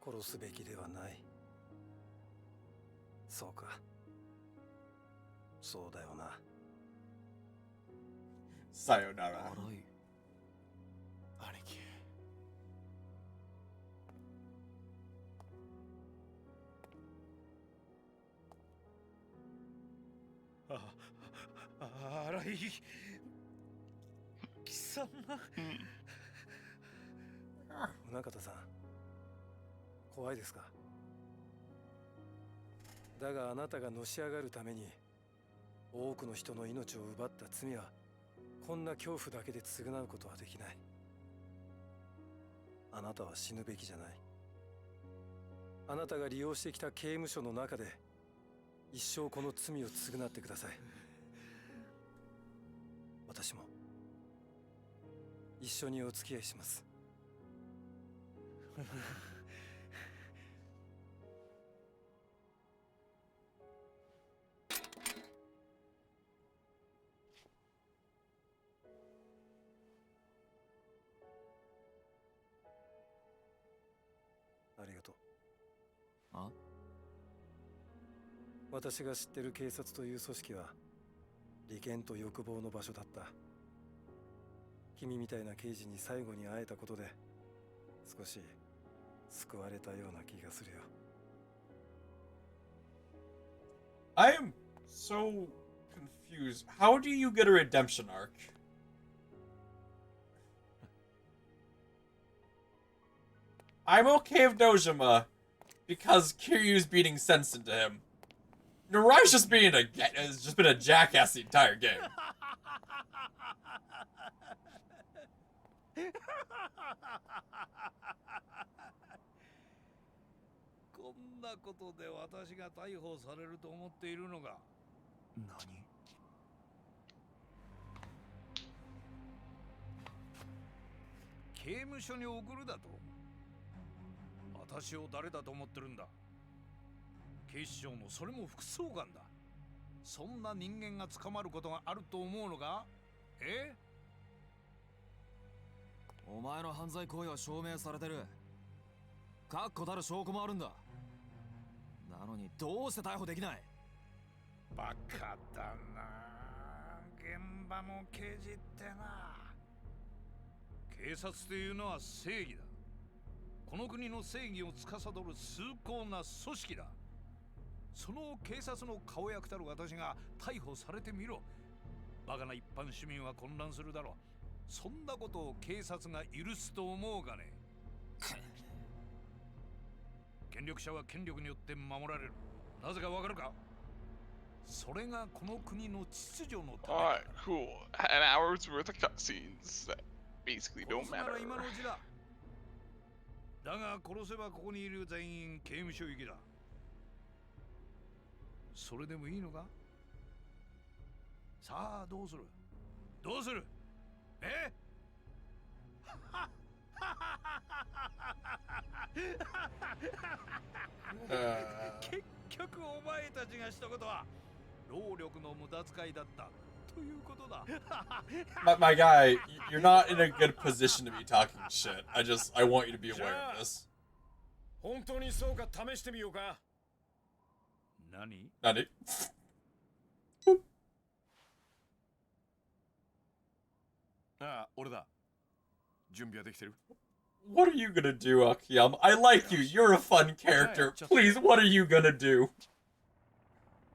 殺すべきではない。そうか。そうだよな。さよなら。貴様。宗像さん、怖いですか？だがあなたがのし上がるために多くの人の命を奪った罪はこんな恐怖だけで償うことはできない。あなたは死ぬべきじゃない。あなたが利用してきた刑務所の中で一生この罪を償ってください。私も一緒にお付き合いします。ありがとう。あ？私が知ってる警察という組織は利権と欲望の場所だった。君みたいな刑事に最後に会えたことで少し救われたような気がするよ。I am so confused. How do you get a redemption arc? I'm okay with Nojima because Kiryu's beating sense into him. Narai's just has just been a jackass the entire game. こんなことで私が逮捕されると思っているのか。何？刑務所に送るだと？私を誰だと思ってるんだ？警視庁のそれも副総監だ。そんな人間が捕まることがあると思うのか？え？お前の犯罪行為は証明されてる。確固たる証拠もあるんだ。なのにどうして逮捕できない？バカだな。現場の刑事ってな。警察というのは正義だ。この国の正義を司る崇高な組織だ。その警察の顔役たる私が逮捕されてみろ。バカな一般市民は混乱するだろう。そんなことを警察が許すと思うかね。権力者は権力によって守られる。なぜかわかるか？それがこの国の秩序のためだ。Alright, cool. An hour's worth of cutscenes that basically don't matter. 今のうちだ。だが殺せばここにいる全員刑務所行きだ。それでもいいのか？さあどうする？どうする？え？結局お前たちがしたことは労力の無駄遣いだったということだ。My guy, you're not in a good position to be talking shit. I want you to be aware of this. 本当にそうか試してみようか。何？何？ああ、俺だ。準備はできてる？ What are you gonna do, Akiyama? I like you. You're a fun character. Please, what are you gonna do?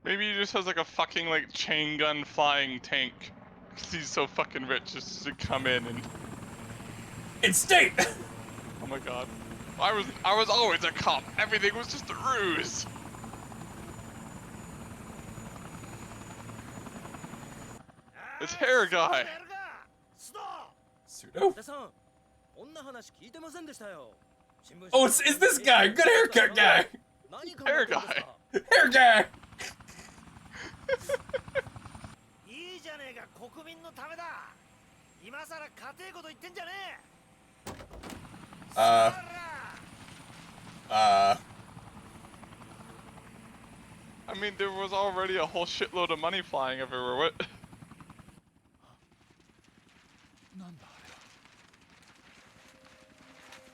Maybe he just has like a fucking like chain gun flying tank. Cause he's so fucking rich just to come in and... Instate! Oh my god. I was always a cop. Everything was just a ruse. It's hair guy. Pseudo? Oh, is this guy? Good haircut guy! Hair guy. Hair guy! いいじゃねえか、国民のためだ。今さら家庭こと言ってんじゃねえ。I mean, there was already a whole shitload of money flying everywhere. What?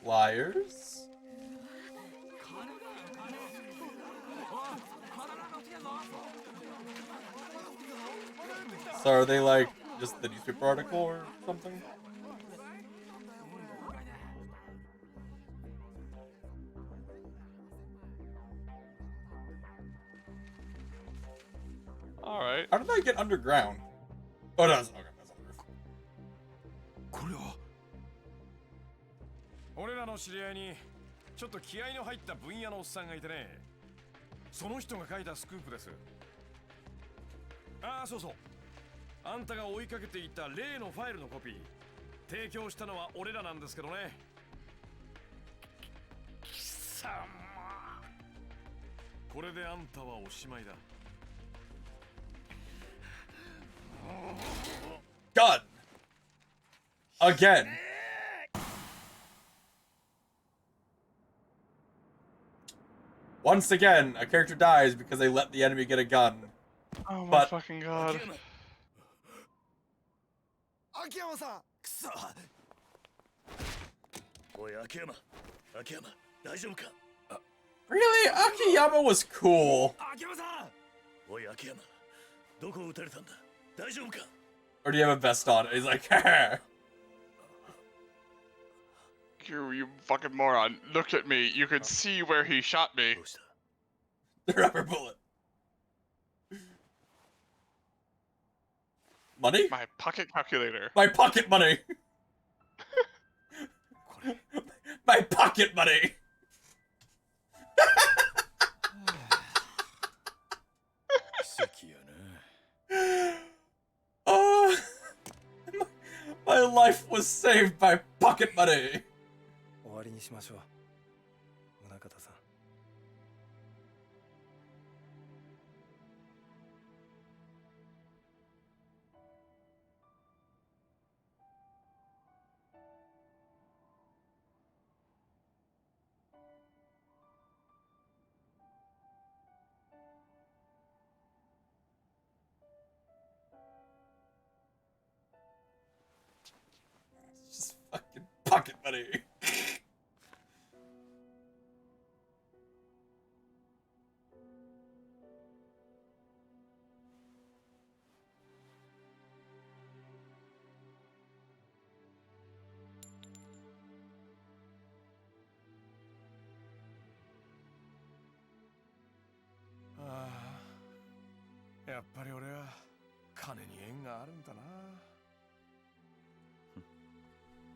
Liars? So are they like just the newspaper article or something? Alright. How did I get underground? Oh, no, that's, okay, that's on the roof. これは俺らの知り合いにちょっと気合いの入った分野のおっさんがいてね、その人が書いたスクープです。ああ、そうそう、あんたが追いかけていた例のファイルのコピー提供したのは俺らなんですけどね。貴様、これであんたはおしまいだ。 Gun! Again! Once again, a character dies because they let the enemy get a gun. Oh my But fucking god. 秋山さん。くそ。おい、秋山。秋山、大丈夫か？ really? Akiyama was cool. 秋山さん。おい、秋山。どこを撃たれたんだ？大丈夫か？ Or do you have a vest on? He's like, You fucking moron. Look at me. You could see where he shot me. the rubber bullet. Money? My pocket calculator. My pocket money. My pocket money. Oh, my life was saved by pocket money. 終わりにしましょう。宗像さん。Just fucking pocket money. Ah, やっぱり俺は金に縁があるんだな。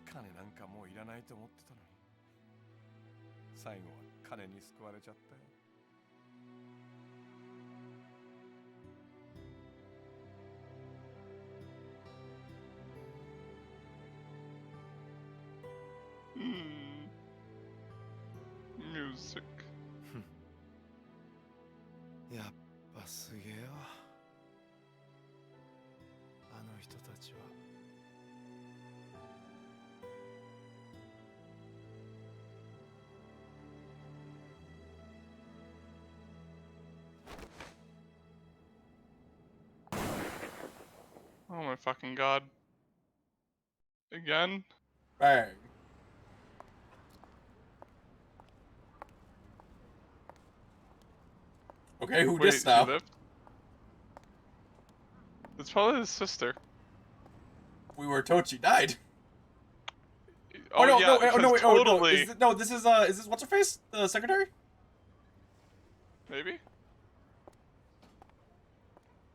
金なんかもういらないと思ってたのに、最後は金に救われちゃったよ。Music. やっぱすげえわ。あの人たちは。Oh my fucking god. Again? Bang. Okay, who Wait, dis she now? lived? It's probably his sister. We were told she died. Oh, no, yeah, no, because no, wait, totally. no, this is what's her face? The secretary? Maybe?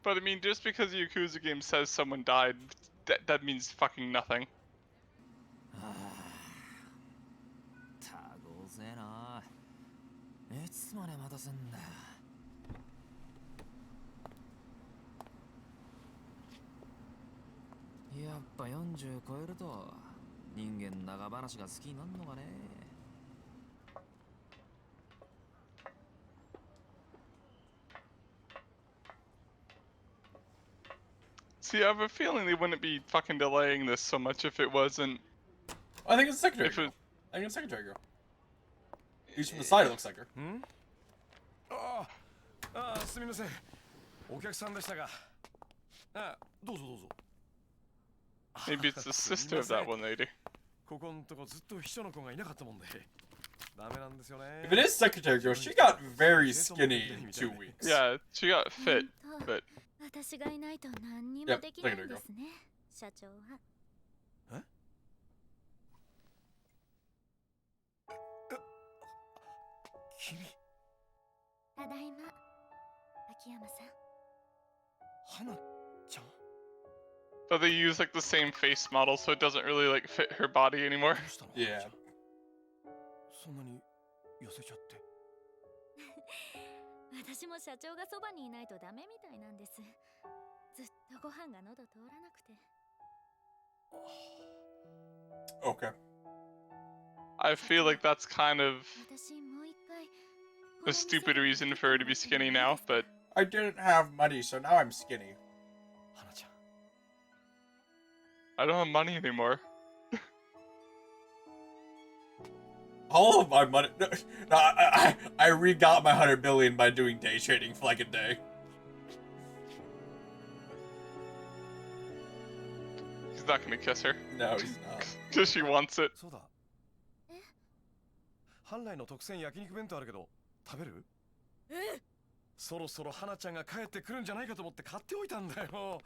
But I mean, just because the Yakuza game says someone died, that means fucking nothing. たごぜえな。いつまで待たせんだよ。やっぱ40超えると人間長話が好きになるのかね。See, I have a feeling they wouldn't be fucking delaying this so much if it wasn't. I think it's the secretary If girl. it- I think it's the secretary girl. At least from the side, it looks like her. ああ、すみません。お客さんでしたが。あ、どうぞどうぞ。 Maybe it's the sister of that one lady. ここんとこずっと秘書の子がいなかったもんで。ダメなんですよね。 If it is secretary girl, she got very skinny in 2 weeks. Yeah, she got fit, but 私がいないと何にもできないんですね、社長は。君。ただいま、秋山さん。花ちゃん。But they use like the same face model, so it doesn't really like fit her body anymore. Yeah. そんなに痩せちゃって。私も社長がそばにいないとダメみたいなんです。ずっとご飯が喉通らなくて。Okay. I feel like that's kind of a stupid reason for her to be skinny now, but I didn't have money, so now I'm skinny. I don't have money anymore. All of my money. No, I re-got my 100 billion by doing day trading for like a day. He's not gonna kiss her. No, he's not. Because she wants it. そうだ。本来の特選焼肉弁当あるけど食べる？そろそろ花ちゃんが帰ってくるんじゃないかと思って買っておいたんだよ。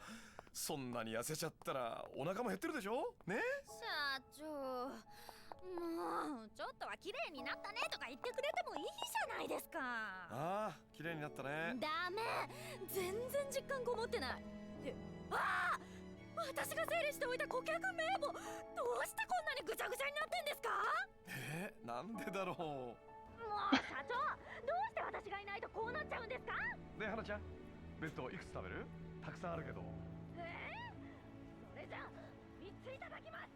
そんなに痩せちゃったらお腹も減ってるでしょ？ね？社長、もうちょっとは綺麗になったねとか言ってくれてもいいじゃないですか。ああ、綺麗になったね。ダメ、全然実感こもってない。ああ、私が整理しておいた顧客名簿、どうしてこんなにぐちゃぐちゃになってんですか？なんでだろう。もう社長、どうして私がいないとこうなっちゃうんですか？ねえ花ちゃん、弁当いくつ食べる？たくさんあるけど。それじゃあ3ついただきます。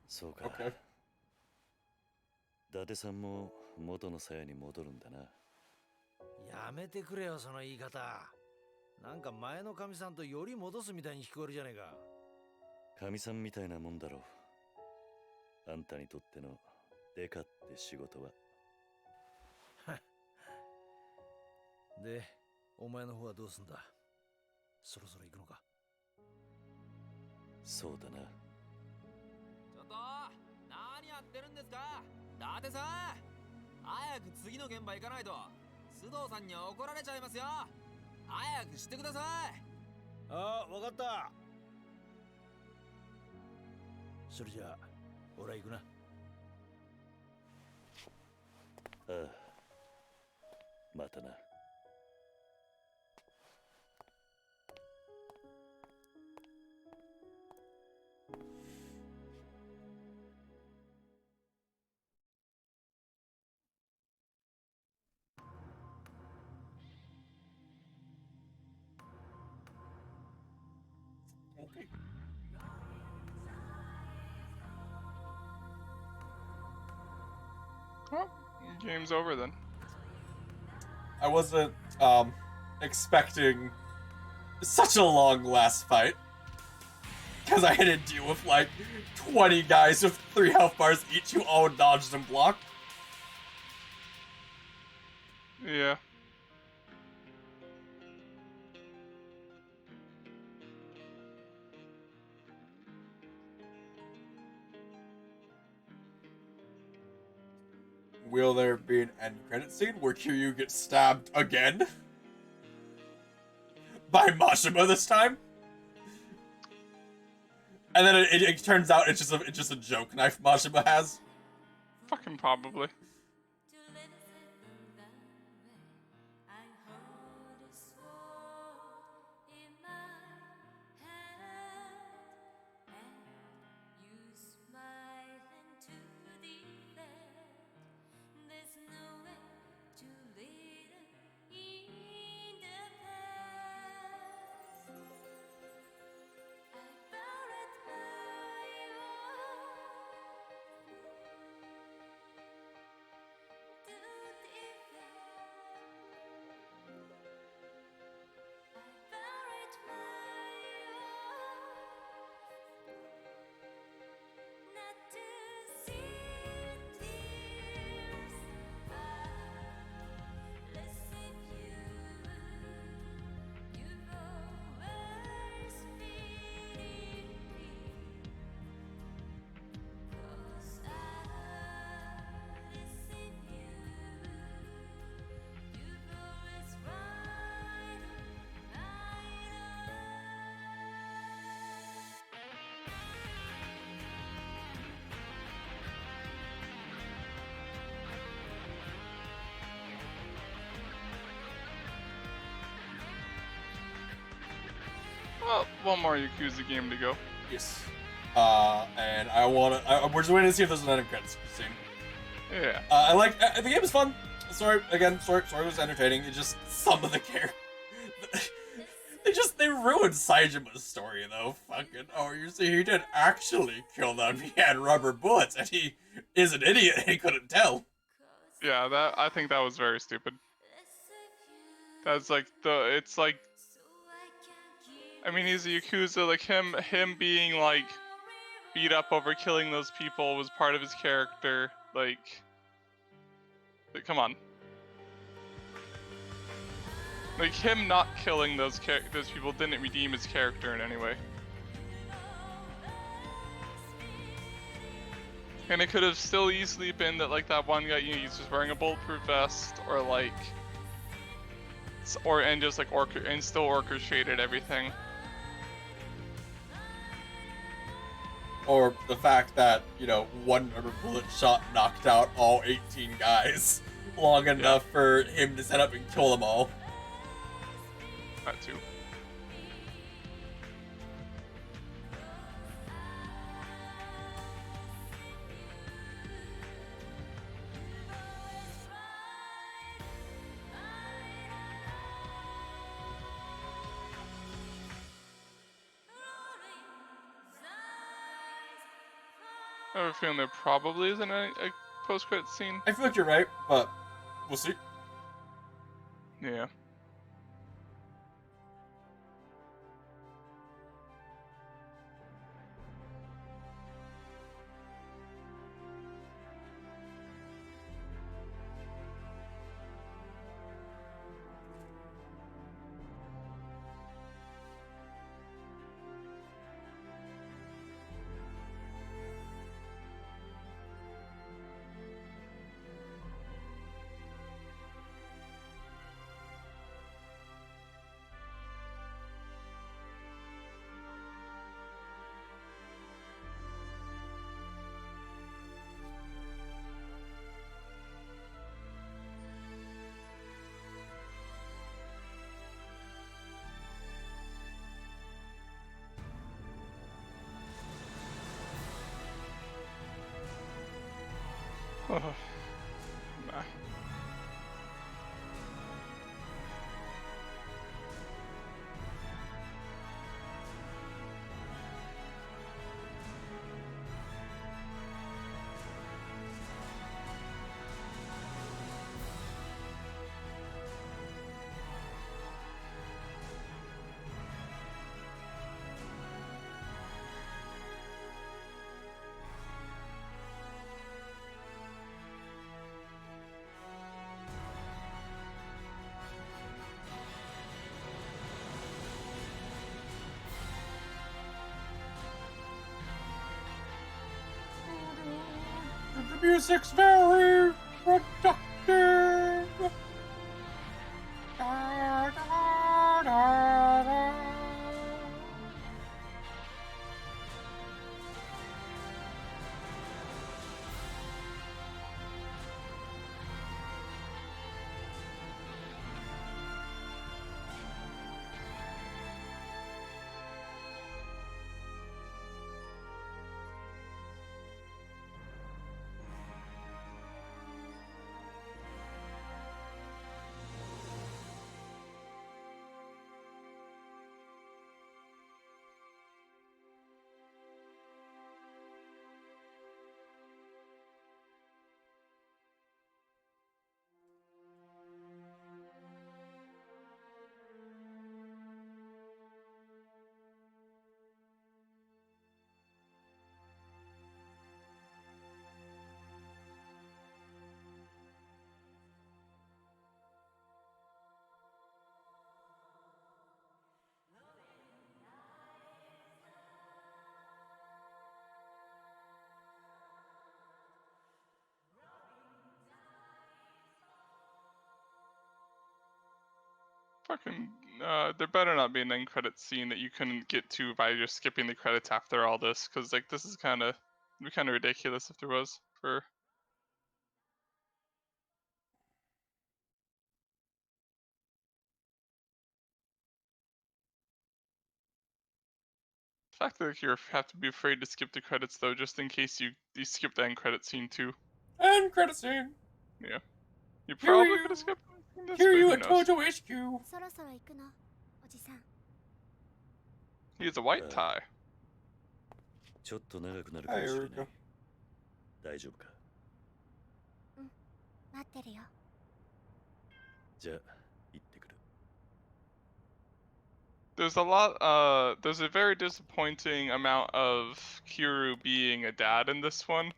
そうか。伊達さんも元の鞘に戻るんだな。やめてくれよ、その言い方。なんか前の神さんとより戻すみたいに聞こえるじゃねえか。神さんみたいなもんだろう。あんたにとってのデカって仕事は。で、お前の方はどうすんだ？そろそろ行くのか？そうだな。ちょっと何やってるんですか、伊達さん。早く次の現場行かないと須藤さんに怒られちゃいますよ。早くしてください。ああ、わかった。それじゃあ俺は行くな。ああ、またな。Okay. Well, game's over then. I wasn't expecting such a long last fight, because I had to deal with like 20 guys with 3 health bars each who all dodged and blocked. Yeah. Will there be an end credit scene where Kiryu gets stabbed again? By Mashima this time? And then it turns out it's just a joke knife Mashima has? Fucking probably. Well, one more Yakuza game to go. Yes. And we're just waiting to see if there's an end credits scene. Yeah. I like the game is fun. Story was entertaining. It just some of the characters. They ruined Saijima's story though. Fucking you see he didn't actually kill them. He had rubber bullets and he is an idiot and he couldn't tell. Yeah, I think that was very stupid. That's like it's like, I mean, he's a Yakuza, like him being like beat up over killing those people was part of his character, like come on. Like him not killing those people didn't redeem his character in any way. And it could have still easily been that like that one guy, he's just wearing a bulletproof vest, or like, and just like still orchestrated everything. Or the fact that, one rubber bullet shot knocked out all 18 guys long enough for him to set up and kill them all. That too. I have a feeling there probably isn't a post-credit scene. I feel like you're right, but we'll see. Yeah. Nah. The music's very productive. Da, da, da, da. Fucking, there better not be an end credit scene that you couldn't get to by just skipping the credits after all this, because like this is kind of ridiculous if there was. For fact that you have to be afraid to skip the credits though, just in case you skip the end credit scene too. End credit scene. Yeah. You're probably gonna skip this, Hear but you who at knows? Tojo HQ. そろそろ行くのおじさん He has a white tie. ちょっと長くなるかもしれない。大丈夫か。待ってるよ じゃあ行ってくる。 There's a very disappointing amount of Kiryu being a dad in this one.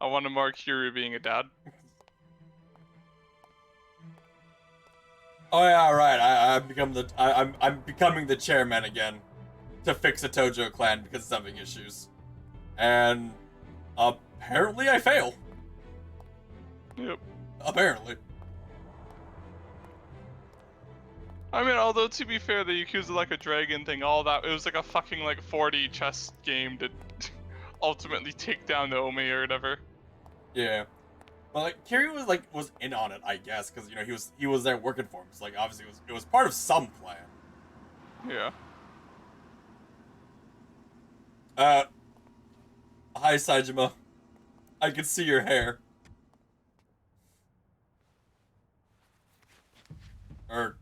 I wanted more Kiryu being a dad. Oh yeah, right. I'm becoming the chairman again to fix a Tojo clan because it's having issues, and apparently I fail. Yep. Apparently. I mean, although to be fair, the Yakuza Like a Dragon thing, all that, it was like a fucking like 4D chess game to ultimately take down the Ome or whatever. Yeah. But like Kiryu was in on it, I guess, because you know he was there working for him. So like obviously it was part of some plan. Yeah. Hi Saejima. I can see your hair. Or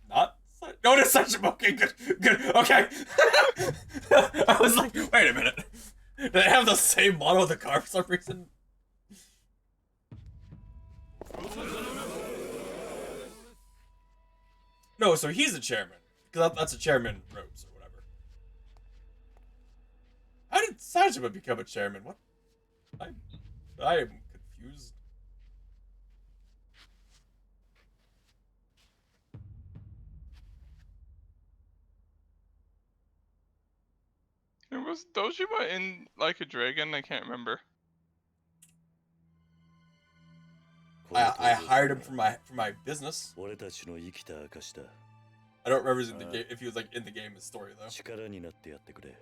not? No, it is Saejima. Okay, good, okay. I was like, wait a minute. Do they have the same model of the car for some reason? No, so he's a chairman. Because that's a chairman robes or whatever. How did Saejima become a chairman? What? I am confused. Was Dojima in Like a Dragon? I can't remember. I hired him for my business. I don't remember if he was like in the game as story though. 力になってやってくれ。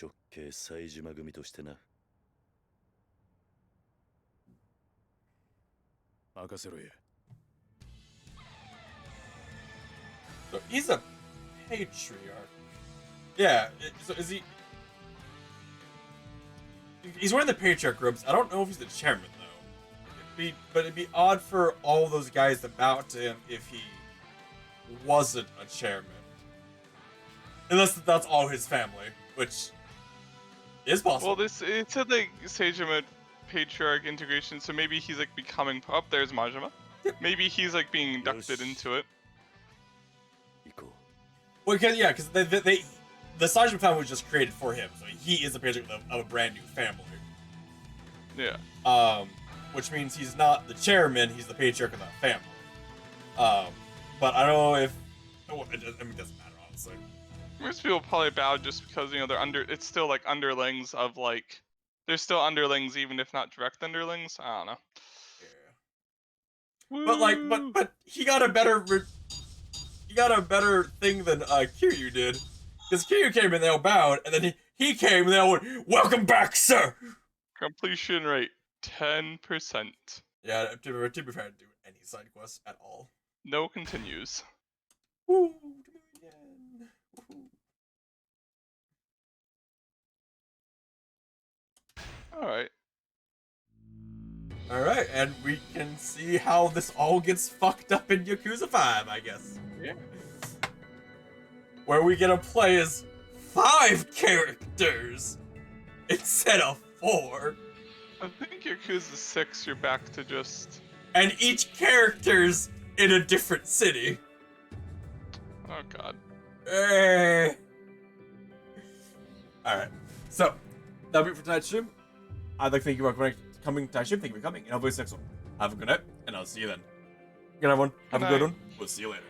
直系冴島組としてな。任せろや。 So he's a patriarch. Yeah, so is he... He's wearing the patriarch robes. I don't know if he's the chairman, though. But it'd be odd for all those guys to bow to him if he wasn't a chairman. Unless that's all his family, which is possible. Well, it said like Seijima Patriarch integration, so maybe he's like becoming... Oh, there's Majima. Maybe he's like being inducted into it. Well, because the Saejima family was just created for him, so he is the patriarch of a brand new family. Yeah. Which means he's not the chairman; he's the patriarch of that family. But I don't know if it doesn't matter honestly. Most people probably bow just because, you know, they're under. It's still like underlings of like. They're still underlings, even if not direct underlings. I don't know. Yeah. But like, but he got a better. He got a better thing than Kiryu did, because Kiryu came and they all bowed, and then he came and they all went, "Welcome back, sir." Completion rate 10%. Yeah, to be fair, I didn't do any side quests at all. No continues. Woo, Alright. Alright, and we can see how this all gets fucked up in Yakuza 5, I guess. Yeah. Where we get to play as 5 characters instead of 4. I think Yakuza 6, you're back to just... And each character's in a different city. Oh god. Alright, so, that'll be it for tonight's stream. I'd like to thank you for coming to tonight's stream. Thank you for coming, and hopefully see you next one. Have a good night, and I'll see you then. Good night, everyone. Have a good one. We'll see you later.